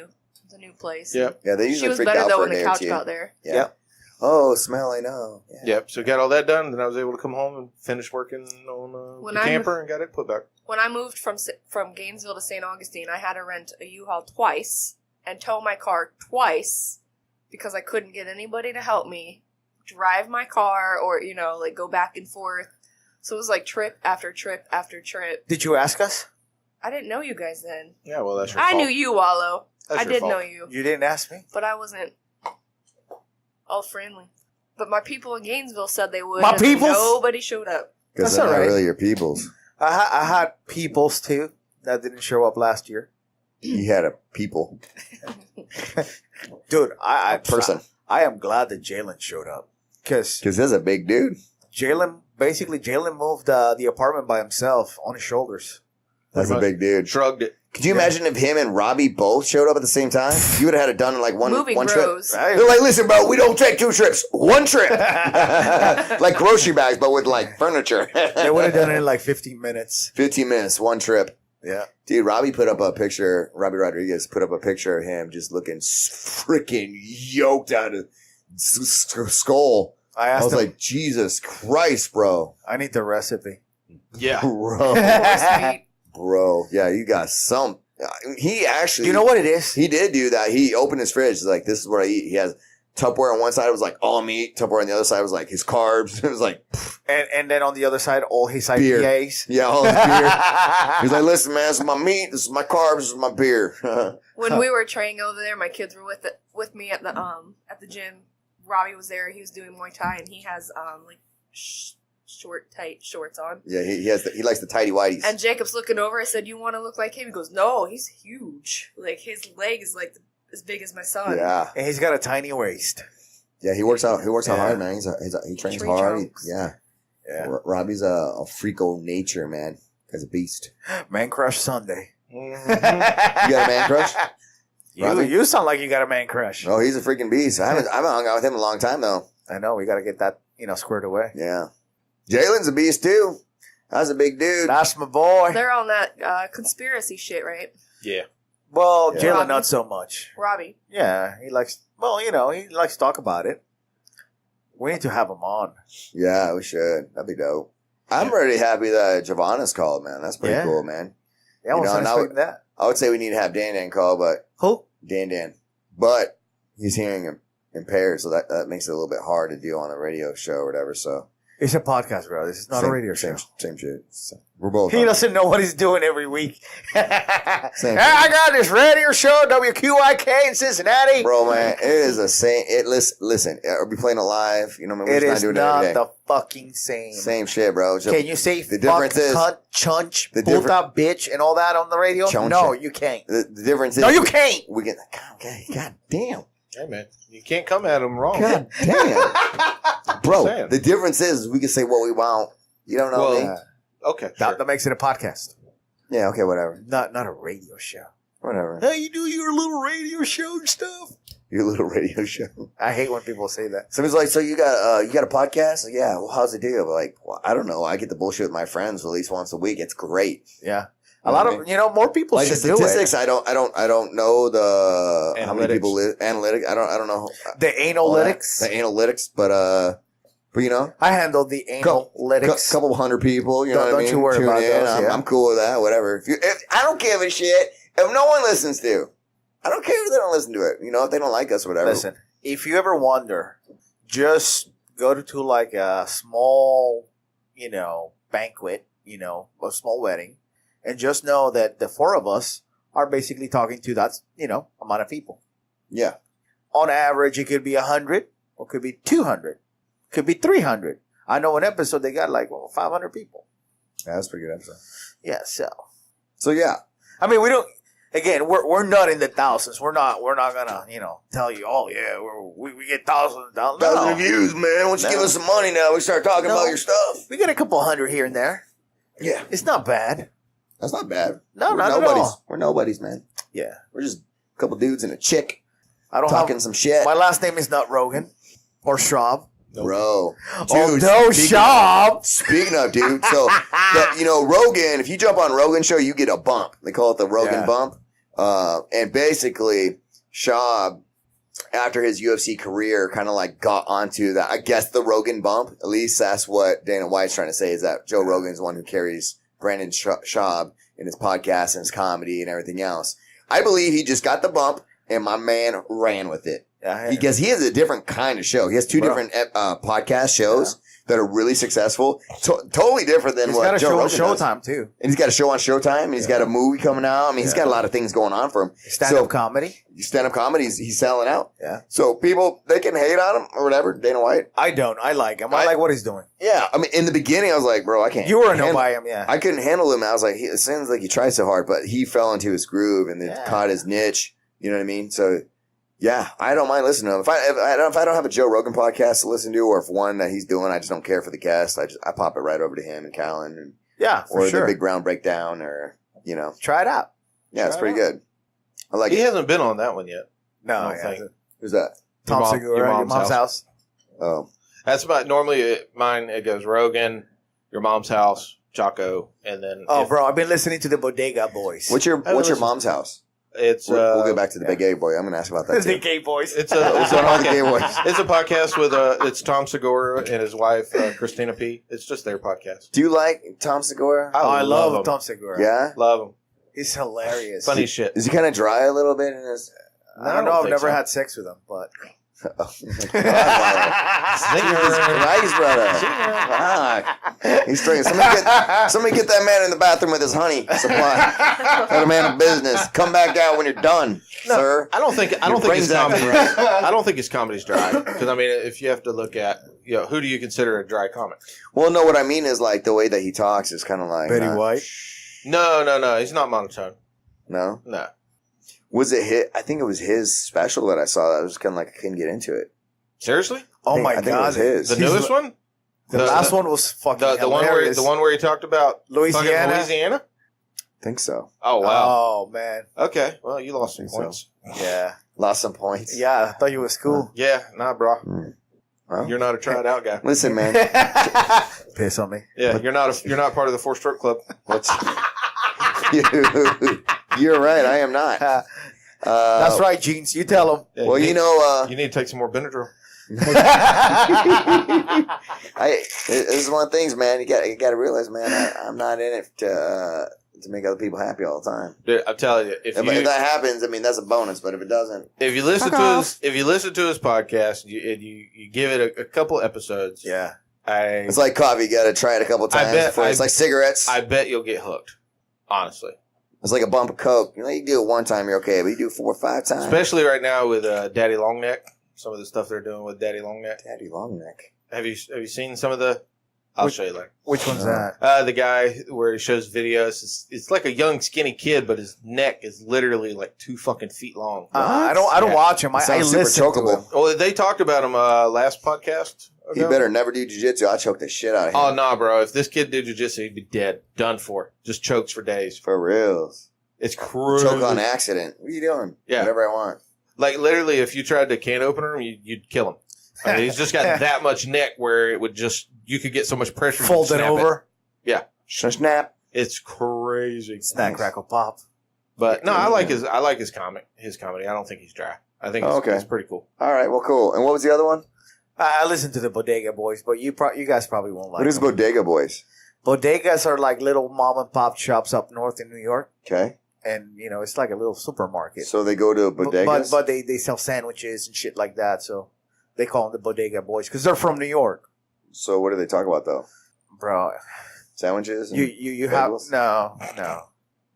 Speaker 4: the new place.
Speaker 3: Yep.
Speaker 2: yeah. They
Speaker 4: She
Speaker 2: usually
Speaker 4: was
Speaker 2: freak
Speaker 4: better
Speaker 2: out
Speaker 4: though
Speaker 2: for a
Speaker 4: when the
Speaker 2: day or
Speaker 4: couch
Speaker 2: two.
Speaker 4: got there.
Speaker 2: Yeah.
Speaker 1: Yep.
Speaker 2: Oh, smell! I know. Yeah.
Speaker 3: Yep. So got all that done, and then I was able to come home and finish working on
Speaker 4: When
Speaker 3: the
Speaker 4: I'm-
Speaker 3: camper and got it put back.
Speaker 4: When I moved from Gainesville to St. Augustine, I had to rent a U-Haul twice and tow my car twice because I couldn't get anybody to help me drive my car or, like go back and forth. So it was like trip after trip after trip.
Speaker 1: Did you ask us?
Speaker 4: I didn't know you guys then.
Speaker 3: Yeah. Well, that's your
Speaker 4: I
Speaker 3: fault.
Speaker 4: knew you, Wallow.
Speaker 3: That's
Speaker 4: I
Speaker 3: your
Speaker 4: did
Speaker 3: fault.
Speaker 4: know you,
Speaker 1: You didn't ask me.
Speaker 4: but I wasn't all friendly. But my people in Gainesville said they would.
Speaker 1: My
Speaker 4: and
Speaker 1: peoples?
Speaker 4: Nobody showed up.
Speaker 2: Because
Speaker 1: That's
Speaker 2: they're
Speaker 1: all
Speaker 2: not
Speaker 1: right.
Speaker 2: really your peoples.
Speaker 1: I had peoples too that didn't show up last year.
Speaker 2: You had a people
Speaker 1: Dude, I
Speaker 2: person.
Speaker 1: I am glad that Jalen showed up because
Speaker 2: Because there's a big dude.
Speaker 1: Jalen moved the apartment by himself on his shoulders.
Speaker 2: That's a big dude.
Speaker 3: Shrugged it.
Speaker 2: Could you imagine if him and Robbie both showed up at the same time? You would have had it done in like one
Speaker 4: Moving
Speaker 2: trip.
Speaker 4: bros.
Speaker 1: Right?
Speaker 2: They're like, listen, bro, we don't take 2 trips, 1 trip. Like grocery bags, but with like furniture.
Speaker 1: They would have done it in like 15 minutes.
Speaker 2: 15 minutes, 1 trip.
Speaker 1: Yeah.
Speaker 2: Dude, Robbie Rodriguez put up a picture of him just looking freaking yoked out of skull.
Speaker 1: I
Speaker 2: I
Speaker 1: asked
Speaker 2: was
Speaker 1: him,
Speaker 2: like, Jesus Christ, bro.
Speaker 1: I need the recipe.
Speaker 3: Yeah.
Speaker 2: Bro.
Speaker 4: Sweet.
Speaker 2: Bro. Yeah, you got some. He actually.
Speaker 1: You know what it is?
Speaker 2: He did do that. He opened his fridge. He's like, this is what I eat. He has Tupperware on one side was like all meat. Tupperware on the other side was like his carbs. It was like
Speaker 1: And then on the other side, all his
Speaker 2: Beer.
Speaker 1: IPAs.
Speaker 2: yeah, all his beer. He's like, listen, man, this is my meat. This is my carbs. This is my beer.
Speaker 4: When we were training over there, my kids were with me at the gym. Robbie was there. He was doing Muay Thai, and he has like short, tight shorts on.
Speaker 2: Yeah, he likes the tighty whities.
Speaker 4: And Jacob's looking over. I said, "You want to look like him?" He goes, "No, he's huge. Like his leg is like as big as my son."
Speaker 2: Yeah,
Speaker 1: And he's got a tiny waist.
Speaker 2: yeah. He works out. He works out
Speaker 1: Yeah.
Speaker 2: hard, man. He trains
Speaker 4: Tree
Speaker 2: hard.
Speaker 4: trunks.
Speaker 2: Yeah.
Speaker 1: Yeah.
Speaker 2: Robbie's a freako nature, man. He's a beast.
Speaker 1: Man crush Sunday.
Speaker 3: Mhm.
Speaker 2: You got a man crush? Robbie?
Speaker 1: You sound like you got a man crush.
Speaker 2: Oh, he's a freaking beast. I haven't hung out with him in a long time though.
Speaker 1: I know. We got to get that, squared away.
Speaker 2: Yeah. Jalen's a beast too. That's a big dude.
Speaker 1: That's my boy.
Speaker 4: They're on that conspiracy shit, right?
Speaker 3: Yeah.
Speaker 1: Well,
Speaker 2: Yeah.
Speaker 1: Jalen, not so much.
Speaker 4: Robbie.
Speaker 1: Yeah, he likes, he likes to talk about it. We need to have him on.
Speaker 2: Yeah, we should. That'd be dope. I'm really happy that Javanis called, man. That's pretty
Speaker 1: Yeah.
Speaker 2: cool, man.
Speaker 1: Yeah, I wasn't
Speaker 2: now-
Speaker 1: expecting that.
Speaker 2: I would say we need to have Dan call, but
Speaker 1: Who?
Speaker 2: Dan. But he's hearing impaired, so that makes it a little bit hard to do on a radio show or whatever. So
Speaker 1: It's a podcast, bro. This is not a radio show.
Speaker 2: Same shit. So we're both.
Speaker 1: He doesn't know what he's doing every week.
Speaker 2: Same
Speaker 1: I got this radio show, WQIK in Cincinnati.
Speaker 2: Bro, man, it is a same. Listen, are we playing it live? You know, what I mean?
Speaker 1: It
Speaker 2: We're just
Speaker 1: is
Speaker 2: doing it every day.
Speaker 1: not the fucking same.
Speaker 2: Same shit, bro. Just-
Speaker 1: Can you say
Speaker 2: the
Speaker 1: fuck,
Speaker 2: difference is-
Speaker 1: cunt, chunch,
Speaker 2: the
Speaker 1: puta, bitch, and all that on the radio?
Speaker 2: Chunch.
Speaker 1: No, you can't.
Speaker 2: the difference is
Speaker 1: No, you can't.
Speaker 2: we get. God damn.
Speaker 3: Hey, man. You can't come at him wrong.
Speaker 2: God damn. Bro,
Speaker 3: saying.
Speaker 2: the difference is we can say what we want. You don't know
Speaker 3: Well,
Speaker 2: me?
Speaker 3: Okay.
Speaker 1: That,
Speaker 3: Sure.
Speaker 1: that makes it a podcast,
Speaker 2: Yeah, okay, whatever.
Speaker 1: not a radio show.
Speaker 2: Whatever.
Speaker 1: Hey, you do your little radio show and stuff.
Speaker 2: Your little radio show.
Speaker 1: I hate when people say that.
Speaker 2: Somebody's like, so you got a podcast? Like, yeah, well, how's it do? I'm like, well, I don't know. I get the bullshit with my friends at least once a week. It's great.
Speaker 1: Yeah,
Speaker 2: You
Speaker 1: a
Speaker 2: know
Speaker 1: lot
Speaker 2: what I
Speaker 1: of more people
Speaker 2: Like the
Speaker 1: should do
Speaker 2: statistics,
Speaker 1: it.
Speaker 2: I don't know the how many
Speaker 3: Analytics.
Speaker 2: people analytics. I don't know
Speaker 1: The
Speaker 2: all that.
Speaker 1: analytics.
Speaker 2: The analytics, but you know,
Speaker 1: I handle the analytics.
Speaker 2: couple hundred people. You know
Speaker 1: Don't
Speaker 2: what I mean?
Speaker 1: you worry
Speaker 2: Tune
Speaker 1: about
Speaker 2: in.
Speaker 1: those, yeah.
Speaker 2: I'm cool with that. Whatever. If I don't give a shit if no one listens to, I don't care if they don't listen to it. You know, if they don't like us, whatever.
Speaker 1: Listen, if you ever wonder, just go to like a small, banquet, a small wedding, and just know that the four of us are basically talking to that, amount of people.
Speaker 2: Yeah.
Speaker 1: On average, it could be 100, or it could be 200, could be 300. I know an episode they got 500 people.
Speaker 2: Yeah, that's a pretty good episode.
Speaker 1: Yeah, so
Speaker 2: So yeah,
Speaker 1: I mean, we don't. Again, we're not in the thousands. We're not gonna tell you. Oh yeah, we get thousands.
Speaker 2: thousand views, man. Why don't you
Speaker 1: No.
Speaker 2: give us some money now? We start talking
Speaker 1: No.
Speaker 2: about your stuff.
Speaker 1: We get a couple hundred here and there.
Speaker 2: Yeah,
Speaker 1: It's not bad.
Speaker 2: that's not bad.
Speaker 1: No,
Speaker 2: We're
Speaker 1: not at
Speaker 2: nobodies.
Speaker 1: all.
Speaker 2: We're nobodies, man.
Speaker 1: Yeah,
Speaker 2: We're just a couple dudes and a chick
Speaker 1: I don't
Speaker 2: talking
Speaker 1: have.
Speaker 2: some shit.
Speaker 1: My last name is not Rogan or Schraub.
Speaker 2: Bro.
Speaker 1: Oh
Speaker 2: Dude,
Speaker 1: no,
Speaker 2: speaking
Speaker 1: Schraub.
Speaker 2: Speaking of, dude, so, Rogan, if you jump on Rogan's show, you get a bump. They call it the Rogan
Speaker 1: Yeah.
Speaker 2: bump. And basically, Schraub, after his UFC career, kind of got onto that, I guess the Rogan bump. At least that's what Dana White's trying to say, is that Joe Rogan's the one who carries Brandon Schaub in his podcast and his comedy and everything else. I believe he just got the bump and my man ran with it.
Speaker 1: Yeah,
Speaker 2: Because he has a different kind of show. He has two
Speaker 1: Bro.
Speaker 2: different podcast shows that are really successful. Totally different than
Speaker 1: he's
Speaker 2: what
Speaker 1: got a
Speaker 2: Joe
Speaker 1: show on
Speaker 2: Rogan does.
Speaker 1: Showtime too.
Speaker 2: And he's got a show on Showtime. And he's got a movie coming out. I mean, he's got a lot of things going on for him.
Speaker 1: Stand-up comedy.
Speaker 2: Stand-up comedy, he's selling out.
Speaker 1: Yeah.
Speaker 2: So people, they can hate on him or whatever. Dana White.
Speaker 1: I don't. I like him. I like what he's doing.
Speaker 2: Yeah. I mean, in the beginning, I was like, bro, I can't.
Speaker 1: You were a no
Speaker 2: handle-
Speaker 1: by him, yeah.
Speaker 2: I couldn't handle him. I was like, it seems like he tries so hard, but he fell into his groove and then
Speaker 1: Yeah.
Speaker 2: caught his niche. You know what I mean? So, yeah, I don't mind listening to him. If I don't have a Joe Rogan podcast to listen to, or if one that he's doing, I just don't care for the guest. I pop it right over to him and Callan, and
Speaker 1: Yeah, for
Speaker 2: or
Speaker 1: sure.
Speaker 2: the Big Brown Breakdown, or
Speaker 1: Try it out.
Speaker 2: yeah, it's
Speaker 1: Try
Speaker 2: pretty
Speaker 1: it
Speaker 2: good. I like
Speaker 3: He
Speaker 2: it.
Speaker 3: hasn't been on that one yet.
Speaker 1: No,
Speaker 3: I don't
Speaker 1: yeah.
Speaker 3: think.
Speaker 2: Who's that?
Speaker 1: Tom
Speaker 3: Your
Speaker 1: Segura, your mom's house.
Speaker 2: Oh,
Speaker 3: That's about normally mine. It goes Rogan, your mom's house, Chaco, and then
Speaker 1: Oh, bro, I've been listening to the Bodega Boys.
Speaker 2: what's your
Speaker 3: listen.
Speaker 2: mom's house?
Speaker 3: it's
Speaker 2: We'll go back to the Big A boy. I'm going to ask about that
Speaker 1: the
Speaker 2: too.
Speaker 1: gay boys?
Speaker 3: It's a
Speaker 2: The gay boys.
Speaker 3: it's a podcast with it's Tom Segura and his wife Christina P. It's just their podcast.
Speaker 2: Do you like Tom Segura?
Speaker 1: I love
Speaker 3: him.
Speaker 1: Tom Segura.
Speaker 2: Yeah.
Speaker 3: Love him.
Speaker 1: He's hilarious.
Speaker 3: Funny shit.
Speaker 2: Is he kind of dry a little bit in his?
Speaker 1: I don't know. I've
Speaker 3: think
Speaker 1: never
Speaker 3: so.
Speaker 1: had sex with him, but
Speaker 2: Jesus Christ, brother. Fuck. He's drinking. Somebody get that man in the bathroom with his honey supply. That a man of business. Come back out when you're done, sir.
Speaker 3: I don't think his comedy. I don't think his comedy's dry. Because I mean, if you have to look at, who do you consider a dry comic?
Speaker 2: Well, no, what I mean is like the way that he talks is kind of like
Speaker 1: Betty White.
Speaker 3: No. He's not monotone.
Speaker 2: No.
Speaker 3: Was
Speaker 2: it I think it was his special that I saw. That I was kind of like I couldn't get into it.
Speaker 3: Seriously?
Speaker 1: Oh my
Speaker 2: I think it
Speaker 1: God!
Speaker 2: was his.
Speaker 3: The newest one?
Speaker 1: The last one was fucking
Speaker 3: the one where he talked about
Speaker 1: Louisiana.
Speaker 3: Louisiana?
Speaker 2: I think so.
Speaker 3: Oh wow.
Speaker 1: Oh man.
Speaker 3: Okay. Well, you lost some
Speaker 2: So.
Speaker 3: points.
Speaker 1: Yeah.
Speaker 2: Lost some points.
Speaker 1: Yeah. I thought you was cool.
Speaker 3: Yeah. Nah, bro.
Speaker 2: Well,
Speaker 3: You're not a tried out guy.
Speaker 2: listen, man.
Speaker 1: Piss on me.
Speaker 3: Yeah. You're not part of the 4-stroke club.
Speaker 2: What's You're right. I am not.
Speaker 1: That's right, Jeans. You tell him.
Speaker 3: Yeah,
Speaker 2: Well, you know,
Speaker 3: you need to take some more Benadryl.
Speaker 2: this is one of the things, man. You got to realize, man. I'm not in it to make other people happy all the time.
Speaker 3: Dude, I'm telling you, if
Speaker 2: If that happens, I mean that's a bonus. But if it doesn't,
Speaker 3: if you listen to his podcast, you give it a couple episodes.
Speaker 1: Yeah.
Speaker 2: it's like coffee. You got to try it a couple times. It's like cigarettes.
Speaker 3: I bet you'll get hooked. Honestly,
Speaker 2: it's like a bump of coke. You do it one time, you're okay. But you do it 4 or 5 times.
Speaker 3: especially right now with Daddy Longneck. Some of the stuff they're doing with Daddy Longneck.
Speaker 2: Daddy Longneck.
Speaker 3: Have you seen some of the? I'll show you later.
Speaker 1: Which one's that?
Speaker 3: The guy where he shows videos. It's like a young skinny kid, but his neck is literally like 2 fucking feet long.
Speaker 1: I don't watch him. I
Speaker 2: Sounds super
Speaker 1: listen to him.
Speaker 2: chokeable.
Speaker 3: Well, they talked about him last podcast.
Speaker 2: He better never do jiu-jitsu. I'll choke the shit out of him.
Speaker 3: Oh nah, bro! If this kid did jiu-jitsu, he'd be dead, done for. Just chokes for days.
Speaker 2: For reals.
Speaker 3: It's crazy.
Speaker 2: Choke on accident. What are you doing?
Speaker 3: Yeah.
Speaker 2: Whatever I want.
Speaker 3: Like literally, if you tried to can opener him, you'd kill him. I mean, he's just got that much neck where it would you could get so much pressure.
Speaker 1: Fold it over.
Speaker 2: Snap.
Speaker 3: It's crazy.
Speaker 1: Snack, crackle, pop.
Speaker 3: But no, I like his comic. His comedy. I don't think he's dry. I think it's pretty cool.
Speaker 2: All right. Well, cool. And what was the other one?
Speaker 1: I listen to the Bodega Boys, but you guys probably won't like
Speaker 2: What is
Speaker 1: them.
Speaker 2: Bodega Boys?
Speaker 1: Bodegas are like little mom and pop shops up north in New York.
Speaker 2: Okay.
Speaker 1: And, it's like a little supermarket.
Speaker 2: So they go to bodegas?
Speaker 1: But they sell sandwiches and shit like that, so they call them the Bodega Boys because they're from New York.
Speaker 2: So what do they talk about, though?
Speaker 1: Bro.
Speaker 2: Sandwiches? And
Speaker 1: you have... No.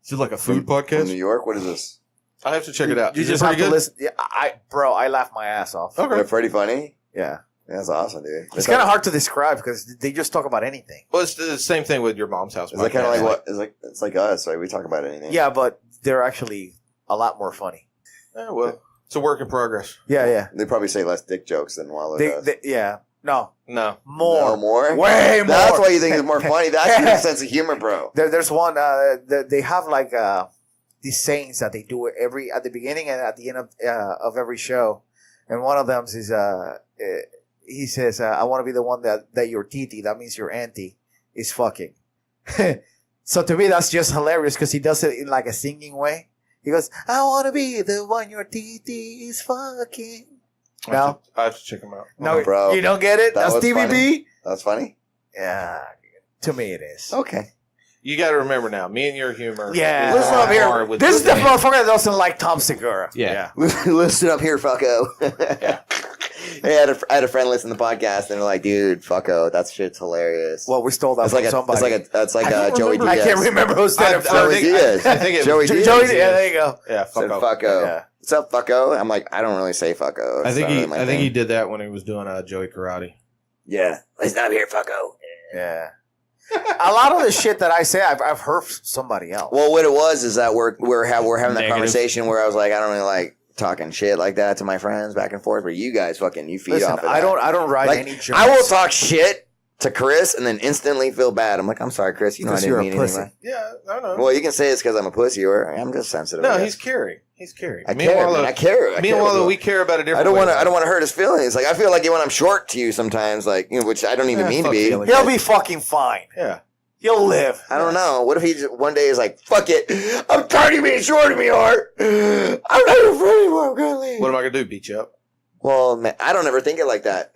Speaker 3: Is it like a food
Speaker 2: From
Speaker 3: podcast?
Speaker 2: New York? What is this?
Speaker 3: I have to check it out.
Speaker 1: You
Speaker 3: Is
Speaker 1: just
Speaker 3: it
Speaker 1: have
Speaker 3: pretty
Speaker 1: to
Speaker 3: good?
Speaker 1: listen. Yeah, I laugh my ass off.
Speaker 3: Okay.
Speaker 2: They're pretty funny?
Speaker 1: Yeah.
Speaker 2: That's awesome, dude.
Speaker 1: It's kind of hard to describe because they just talk about anything.
Speaker 3: Well, it's the same thing with your mom's house.
Speaker 2: Is that kind of
Speaker 3: podcast.
Speaker 2: like what? It's like us, right? We talk about anything.
Speaker 1: Yeah, but they're actually a lot more funny.
Speaker 3: Well, it's a work in progress.
Speaker 1: Yeah.
Speaker 2: They probably say less dick jokes than Wallow does.
Speaker 1: Yeah. No.
Speaker 3: No.
Speaker 1: More.
Speaker 2: No more?
Speaker 1: Way more.
Speaker 2: That's why you think it's more funny. That's your sense of humor, bro.
Speaker 1: There's one. They have like these sayings that they do at the beginning and at the end of every show, and one of them is he says, "I want to be the one that your titi, that means your auntie, is fucking." So to me, that's just hilarious because he does it in like a singing way. He goes, "I want to be the one your titi is fucking." No,
Speaker 3: I have to check them out.
Speaker 1: no,
Speaker 2: bro.
Speaker 1: you don't get it.
Speaker 2: That
Speaker 1: That's
Speaker 2: was
Speaker 1: TVB.
Speaker 2: funny. That's funny?
Speaker 1: Yeah, to me it is.
Speaker 2: Okay.
Speaker 3: You got to remember now, me and your humor.
Speaker 1: Yeah,
Speaker 3: is
Speaker 1: listen
Speaker 3: on
Speaker 1: up here.
Speaker 3: par with
Speaker 1: This is the
Speaker 3: man.
Speaker 1: motherfucker that doesn't like Tom Segura.
Speaker 3: Yeah.
Speaker 2: Listen up here, fucko.
Speaker 3: Yeah.
Speaker 2: Hey, I had a friend listen to the podcast, and they're like, "Dude, fucko, that shit's hilarious."
Speaker 1: Well, we stole that
Speaker 2: it's
Speaker 1: from
Speaker 2: like
Speaker 1: somebody.
Speaker 2: that's like
Speaker 3: I can't
Speaker 2: Joey
Speaker 3: remember.
Speaker 2: Diaz.
Speaker 1: I can't remember who said it
Speaker 2: Joey
Speaker 1: first.
Speaker 2: Diaz.
Speaker 3: I think it
Speaker 2: Joey
Speaker 3: was
Speaker 2: Diaz.
Speaker 1: Joey, yeah, there you go.
Speaker 3: Yeah,
Speaker 2: Said
Speaker 3: fuck off.
Speaker 2: fucko.
Speaker 1: Yeah.
Speaker 2: What's up, fucko? I'm like, I don't really say fucko.
Speaker 3: I
Speaker 2: It's
Speaker 3: think
Speaker 2: not really my
Speaker 3: I think
Speaker 2: thing.
Speaker 3: he did that when he was doing Joey Karate.
Speaker 2: Yeah. Listen up here, fucko.
Speaker 1: Yeah. A lot of the shit that I say, I've heard from somebody else.
Speaker 2: Well, what it was is that we're having that
Speaker 3: Negative.
Speaker 2: conversation where I was like, I don't really like talking shit like that to my friends back and forth, but you guys you feed
Speaker 1: Listen,
Speaker 2: off of that.
Speaker 1: I don't write
Speaker 2: Like,
Speaker 1: any jokes.
Speaker 2: I will talk shit to Chris and then instantly feel bad. I'm like, I'm sorry, Chris. You know I
Speaker 1: Because
Speaker 2: didn't
Speaker 1: you're a
Speaker 2: mean
Speaker 1: pussy.
Speaker 2: anything.
Speaker 3: Yeah, I know.
Speaker 2: Well, you can say it's because I'm a pussy or I'm just sensitive.
Speaker 3: No,
Speaker 2: I
Speaker 3: he's
Speaker 2: guess.
Speaker 3: caring. He's caring.
Speaker 2: I care, man. I care.
Speaker 3: Meanwhile, we care about a different.
Speaker 2: I don't
Speaker 3: way.
Speaker 2: want to hurt his feelings. Like I feel like when I'm short to you sometimes, like which I don't even mean to
Speaker 3: fuck
Speaker 2: be.
Speaker 3: feelings.
Speaker 1: He'll be fucking fine.
Speaker 3: Yeah.
Speaker 1: He'll live.
Speaker 2: I don't know. What if he just, one day is like, fuck it. I'm tired of you being short of me, Art. I'm not your friend anymore. I'm gonna leave.
Speaker 3: What am I gonna do? Beat you up?
Speaker 2: Well, man, I don't ever think it like that.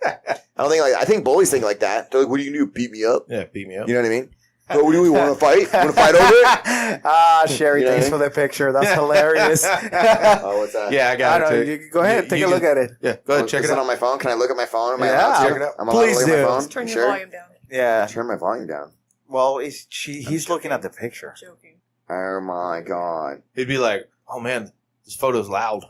Speaker 2: I think bullies think like that. They're like, what are you gonna do? Beat me up?
Speaker 3: Yeah, beat me up.
Speaker 2: You know what I mean? Oh, do we want to fight? Want to fight over it?
Speaker 1: Sherry,
Speaker 2: You know
Speaker 1: thanks
Speaker 2: what I
Speaker 1: for the picture. That's hilarious.
Speaker 2: Oh, what's that?
Speaker 3: Yeah, I got
Speaker 1: I
Speaker 3: it.
Speaker 1: know.
Speaker 3: Too.
Speaker 1: You go ahead, take a look at it.
Speaker 3: Yeah, go ahead,
Speaker 2: Oh,
Speaker 3: check
Speaker 2: is
Speaker 3: it out.
Speaker 2: on my phone? Can I look at my phone? Am I
Speaker 1: Yeah,
Speaker 2: allowed to?
Speaker 3: check it out.
Speaker 2: I'm allowed
Speaker 1: Please
Speaker 2: to look at
Speaker 1: do.
Speaker 2: my phone?
Speaker 4: Just turn
Speaker 2: You
Speaker 4: your
Speaker 2: sure?
Speaker 4: volume down.
Speaker 1: Yeah.
Speaker 2: Turn my volume down.
Speaker 1: Well, he's looking at the picture.
Speaker 4: Joking.
Speaker 2: Oh my god.
Speaker 3: He'd be like, "Oh man, this photo's loud."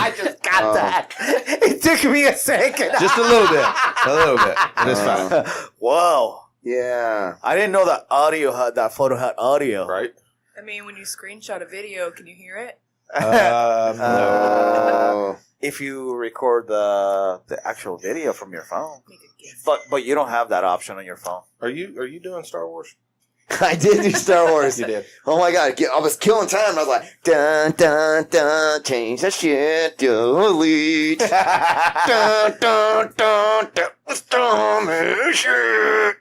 Speaker 1: I just got that. It took me a second.
Speaker 3: Just a little bit, It is fine,
Speaker 1: Whoa.
Speaker 2: Yeah.
Speaker 1: I didn't know that photo had audio.
Speaker 3: right?
Speaker 4: I mean, when you screenshot a video, can you hear it?
Speaker 3: No.
Speaker 2: Oh.
Speaker 1: If you record the actual video from your phone,
Speaker 4: Make a guess.
Speaker 1: but you don't have that option on your phone.
Speaker 3: Are you doing Star Wars?
Speaker 2: I did do Star Wars.
Speaker 3: You did.
Speaker 2: Oh my god. I was killing time. I was like, dun, dun, dun, change that shit, delete. Dun, dun, dun, dun, stormy shit.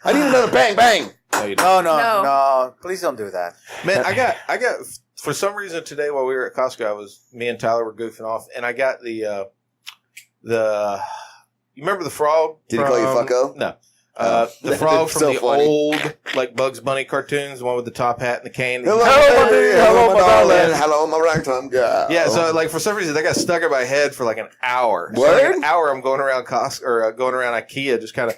Speaker 2: I need another bang, bang.
Speaker 3: No, you don't.
Speaker 1: No. Please don't do that.
Speaker 3: Man, I got for some reason today while we were at Costco, me and Tyler were goofing off, and I got the you remember the frog?
Speaker 2: Did he call you fucko?
Speaker 3: No. The frog from
Speaker 2: So
Speaker 3: the
Speaker 2: funny.
Speaker 3: old like Bugs Bunny cartoons, the one with the top hat and the cane.
Speaker 2: Hello,
Speaker 1: Hello,
Speaker 2: my
Speaker 1: my
Speaker 2: darling.
Speaker 1: darling.
Speaker 2: Hello, my ragtime girl.
Speaker 3: Yeah, so like for some reason that got stuck in my head for like an hour. So
Speaker 2: Word?
Speaker 3: like an hour I'm going around Costco or going around IKEA just kind of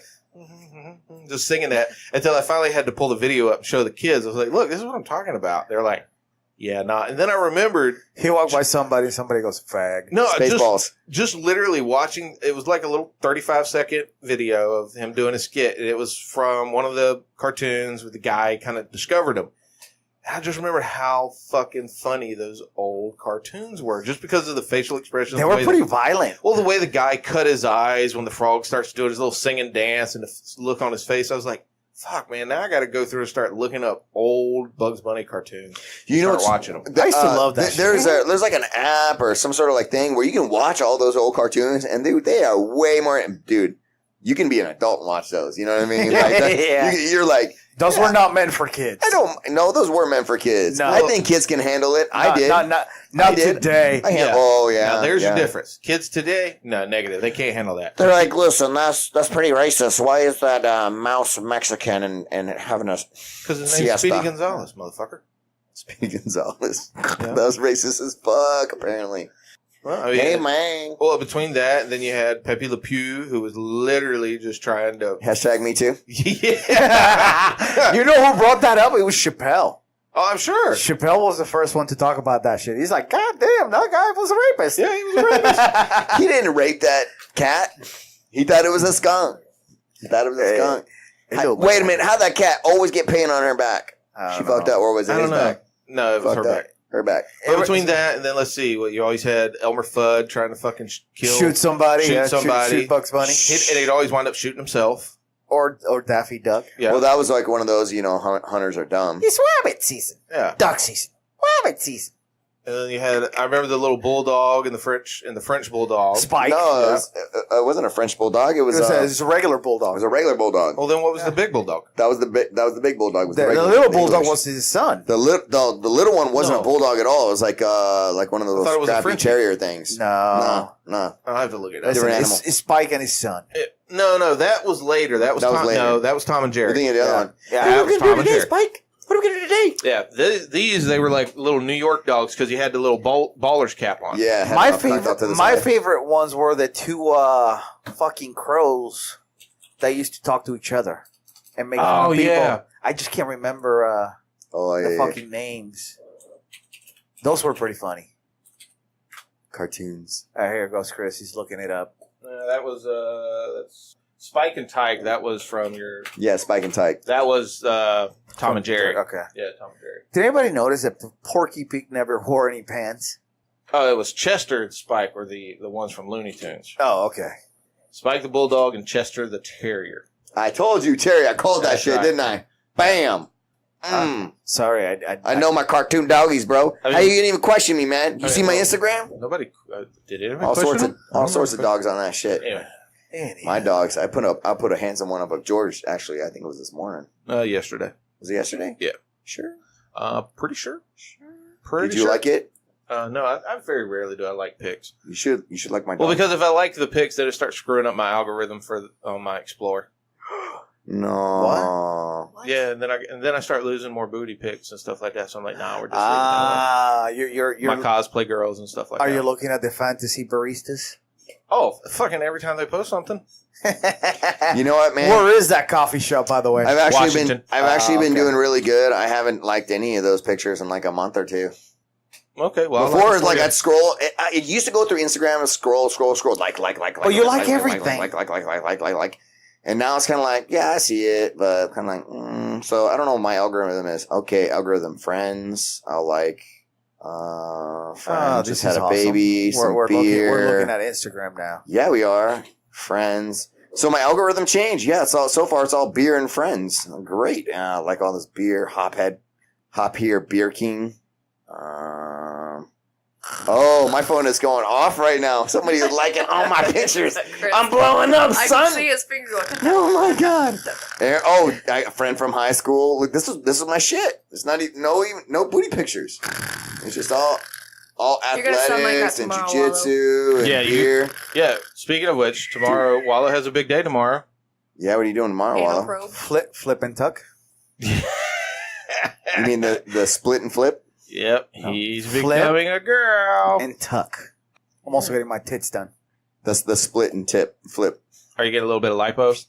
Speaker 3: just singing that until I finally had to pull the video up and show the kids. I was like, "Look, this is what I'm talking about." They're like, "Yeah, nah." And then I remembered
Speaker 1: He walked by somebody goes, fag.
Speaker 3: no,
Speaker 2: Spaceballs.
Speaker 3: just literally watching. It was like a little 35-second video of him doing a skit. And it was from one of the cartoons where the guy kind of discovered him. And I just remembered how fucking funny those old cartoons were, just because of the facial expressions.
Speaker 1: They
Speaker 3: the
Speaker 1: were
Speaker 3: way
Speaker 1: pretty violent.
Speaker 3: well, the way the guy cut his eyes when the frog starts doing his little singing dance and the look on his face, I was like, fuck, man, now I got to go through and start looking up old Bugs Bunny cartoons.
Speaker 2: You know,
Speaker 3: Start watching them.
Speaker 1: I used to love that shit.
Speaker 2: There's like an app or some sort of like thing where you can watch all those old cartoons, and dude, they are way more. Dude, you can be an adult and watch those. You know what I mean? Like
Speaker 1: Yeah.
Speaker 2: you're like,
Speaker 1: Those were not meant for kids.
Speaker 2: I don't know. Those were meant for kids.
Speaker 1: No.
Speaker 2: I think kids can handle it. I did.
Speaker 1: Not
Speaker 2: did.
Speaker 1: today.
Speaker 3: Yeah.
Speaker 2: Oh yeah.
Speaker 3: Now, there's
Speaker 2: yeah.
Speaker 3: your difference. Kids today, no, negative. They can't handle that.
Speaker 2: They're like, listen, that's pretty racist. Why is that mouse Mexican and having a
Speaker 3: Because his name's
Speaker 2: siesta?
Speaker 3: Speedy Gonzalez, motherfucker.
Speaker 2: Speedy Gonzalez? That was racist as fuck. Apparently.
Speaker 3: Well, I mean,
Speaker 2: Hey man.
Speaker 3: well, between that and then you had Pepe Le Pew, who was literally just trying to.
Speaker 2: Hashtag me too.
Speaker 3: Yeah.
Speaker 1: You know who brought that up? It was Chappelle.
Speaker 3: Oh, I'm sure.
Speaker 1: Chappelle was the first one to talk about that shit. He's like, God damn, that guy was a rapist.
Speaker 3: Yeah, he was a rapist.
Speaker 2: He didn't rape that cat. He thought it was a skunk. He thought it was a skunk. Wait a minute. How'd that cat always get pain on her back? She fucked up. Or was it
Speaker 3: I
Speaker 2: his
Speaker 3: don't know.
Speaker 2: back?
Speaker 3: No, it was her
Speaker 2: Fucked up.
Speaker 3: back.
Speaker 2: Her back.
Speaker 3: But between that and then let's see, what you always had Elmer Fudd trying to fucking kill,
Speaker 1: Shoot somebody.
Speaker 3: Shoot somebody.
Speaker 1: Shoot Bugs Bunny.
Speaker 3: and he'd always wind up shooting himself.
Speaker 1: Or Daffy Duck.
Speaker 3: Yeah,
Speaker 2: Well, that was like one of those, hunters are dumb.
Speaker 1: It's rabbit season.
Speaker 3: yeah.
Speaker 1: Duck season. Rabbit season.
Speaker 3: And then you had, I remember the little bulldog and the French bulldog.
Speaker 1: Spike.
Speaker 2: No, it wasn't a French bulldog. It was,
Speaker 1: It was a regular
Speaker 2: it
Speaker 1: bulldog.
Speaker 2: was a regular bulldog.
Speaker 3: Well, then what was the big bulldog?
Speaker 2: That was the big bulldog. Was
Speaker 1: The
Speaker 2: regular
Speaker 1: little bulldog
Speaker 2: English.
Speaker 1: was his son.
Speaker 2: The little one wasn't
Speaker 3: No.
Speaker 2: a bulldog at all. It was like one of
Speaker 3: I thought it
Speaker 2: those
Speaker 3: was a
Speaker 2: scrappy
Speaker 3: Frenchie.
Speaker 2: terrier things.
Speaker 1: No.
Speaker 2: No.
Speaker 3: I'll have to look it up.
Speaker 1: Listen,
Speaker 2: Different
Speaker 1: it's,
Speaker 2: animal.
Speaker 1: it's Spike and his son.
Speaker 3: No, that was later. That was
Speaker 2: That was
Speaker 3: Tom,
Speaker 2: later.
Speaker 3: No, that was Tom and
Speaker 2: You're
Speaker 3: Jerry.
Speaker 2: thinking of the other one.
Speaker 1: Yeah,
Speaker 3: that was Tom and Jerry.
Speaker 1: Spike? What are we going to do today?
Speaker 3: Yeah, these they were like little New York dogs because you had the little baller's cap on.
Speaker 2: Yeah. had
Speaker 1: My
Speaker 2: it knocked out to the side.
Speaker 1: favorite ones were the two fucking crows that used to talk to each other and make fun of people.
Speaker 3: yeah.
Speaker 1: I just can't remember
Speaker 2: Oh
Speaker 1: the
Speaker 2: yeah.
Speaker 1: fucking names. Those were pretty funny.
Speaker 2: Cartoons.
Speaker 1: Here goes Chris. He's looking it up.
Speaker 3: That was that's Spike and Tyke. That was from your.
Speaker 2: Yeah, Spike and Tyke.
Speaker 3: That was Tom and Jerry.
Speaker 1: Okay.
Speaker 3: Yeah, Tom and Jerry.
Speaker 1: Did anybody notice that Porky Pig never wore any pants?
Speaker 3: Oh, it was Chester and Spike were the ones from Looney Tunes.
Speaker 1: Oh, okay.
Speaker 3: Spike the Bulldog and Chester the Terrier.
Speaker 2: I told you, Terry. I called that
Speaker 3: That's
Speaker 2: shit,
Speaker 3: right.
Speaker 2: didn't I? Bam. Mm.
Speaker 1: Sorry,
Speaker 2: I know my cartoon doggies, bro.
Speaker 3: I mean-
Speaker 2: How you gonna even question me, man? You
Speaker 3: I
Speaker 2: see
Speaker 3: mean,
Speaker 2: my
Speaker 3: well-
Speaker 2: Instagram?
Speaker 3: Nobody did anybody
Speaker 2: All
Speaker 3: question
Speaker 2: sorts of
Speaker 3: him? I don't know.
Speaker 2: dogs on that shit.
Speaker 3: Anyway,
Speaker 2: My dogs. I put a handsome one up of George. Actually, I think it was this morning.
Speaker 3: yesterday.
Speaker 2: Was it yesterday?
Speaker 3: Yeah.
Speaker 2: Sure.
Speaker 3: Pretty sure. Pretty
Speaker 2: Did you
Speaker 3: sure.
Speaker 2: like it?
Speaker 3: No, I very rarely do I like pics.
Speaker 2: You should like my dog.
Speaker 3: Well, because if I like the pics, then it starts screwing up my algorithm on my Explorer.
Speaker 2: No.
Speaker 4: What?
Speaker 3: Yeah, and then I start losing more booty pics and stuff like that. So I'm like, nah, we're just leaving that
Speaker 1: You're
Speaker 3: alone. My cosplay girls and stuff like
Speaker 1: are
Speaker 3: that.
Speaker 1: you looking at the fantasy baristas?
Speaker 3: Oh, fucking every time they post something.
Speaker 2: You know what, man?
Speaker 1: Where is that coffee shop, by the way?
Speaker 2: I've actually
Speaker 3: Washington.
Speaker 2: been
Speaker 1: Okay.
Speaker 2: doing really good. I haven't liked any of those pictures in like a month or two.
Speaker 3: Okay, well,
Speaker 2: Before, it's like I'd scroll. It used to go through Instagram and scroll, like.
Speaker 1: Oh, you like everything.
Speaker 2: Like. And now it's kind of like, yeah, I see it, but kind of like, so I don't know what my algorithm is. Okay, algorithm friends. I'll like, friends just had a baby, some
Speaker 1: we're
Speaker 2: beer.
Speaker 1: we're looking at Instagram now.
Speaker 2: Yeah, we are. Friends. So my algorithm changed. Yeah, it's all, so far it's all beer and friends. Great. Like all this beer, Hop here, Beer King. Oh, my phone is going off right now. Somebody is liking all my pictures.
Speaker 4: Chris,
Speaker 2: I'm blowing up,
Speaker 4: I
Speaker 2: son.
Speaker 4: can see his finger going.
Speaker 2: Oh my god. A friend from high school. Look, this is my shit. It's not even no booty pictures. It's just all
Speaker 4: You're gonna sound like that
Speaker 2: athletics and
Speaker 4: tomorrow,
Speaker 2: jiu-jitsu and
Speaker 3: Yeah,
Speaker 2: beer.
Speaker 3: Yeah, speaking of which, tomorrow, Wallow has a big day tomorrow.
Speaker 2: Yeah, what are you doing tomorrow,
Speaker 4: Anal
Speaker 2: Wallow?
Speaker 4: probe.
Speaker 1: Flip and tuck.
Speaker 2: You mean the split and flip?
Speaker 3: Yep, he's
Speaker 1: Flip.
Speaker 3: becoming a girl.
Speaker 1: And tuck. I'm also getting my tits done.
Speaker 2: That's the split and flip.
Speaker 3: Are you getting a little bit of lipo?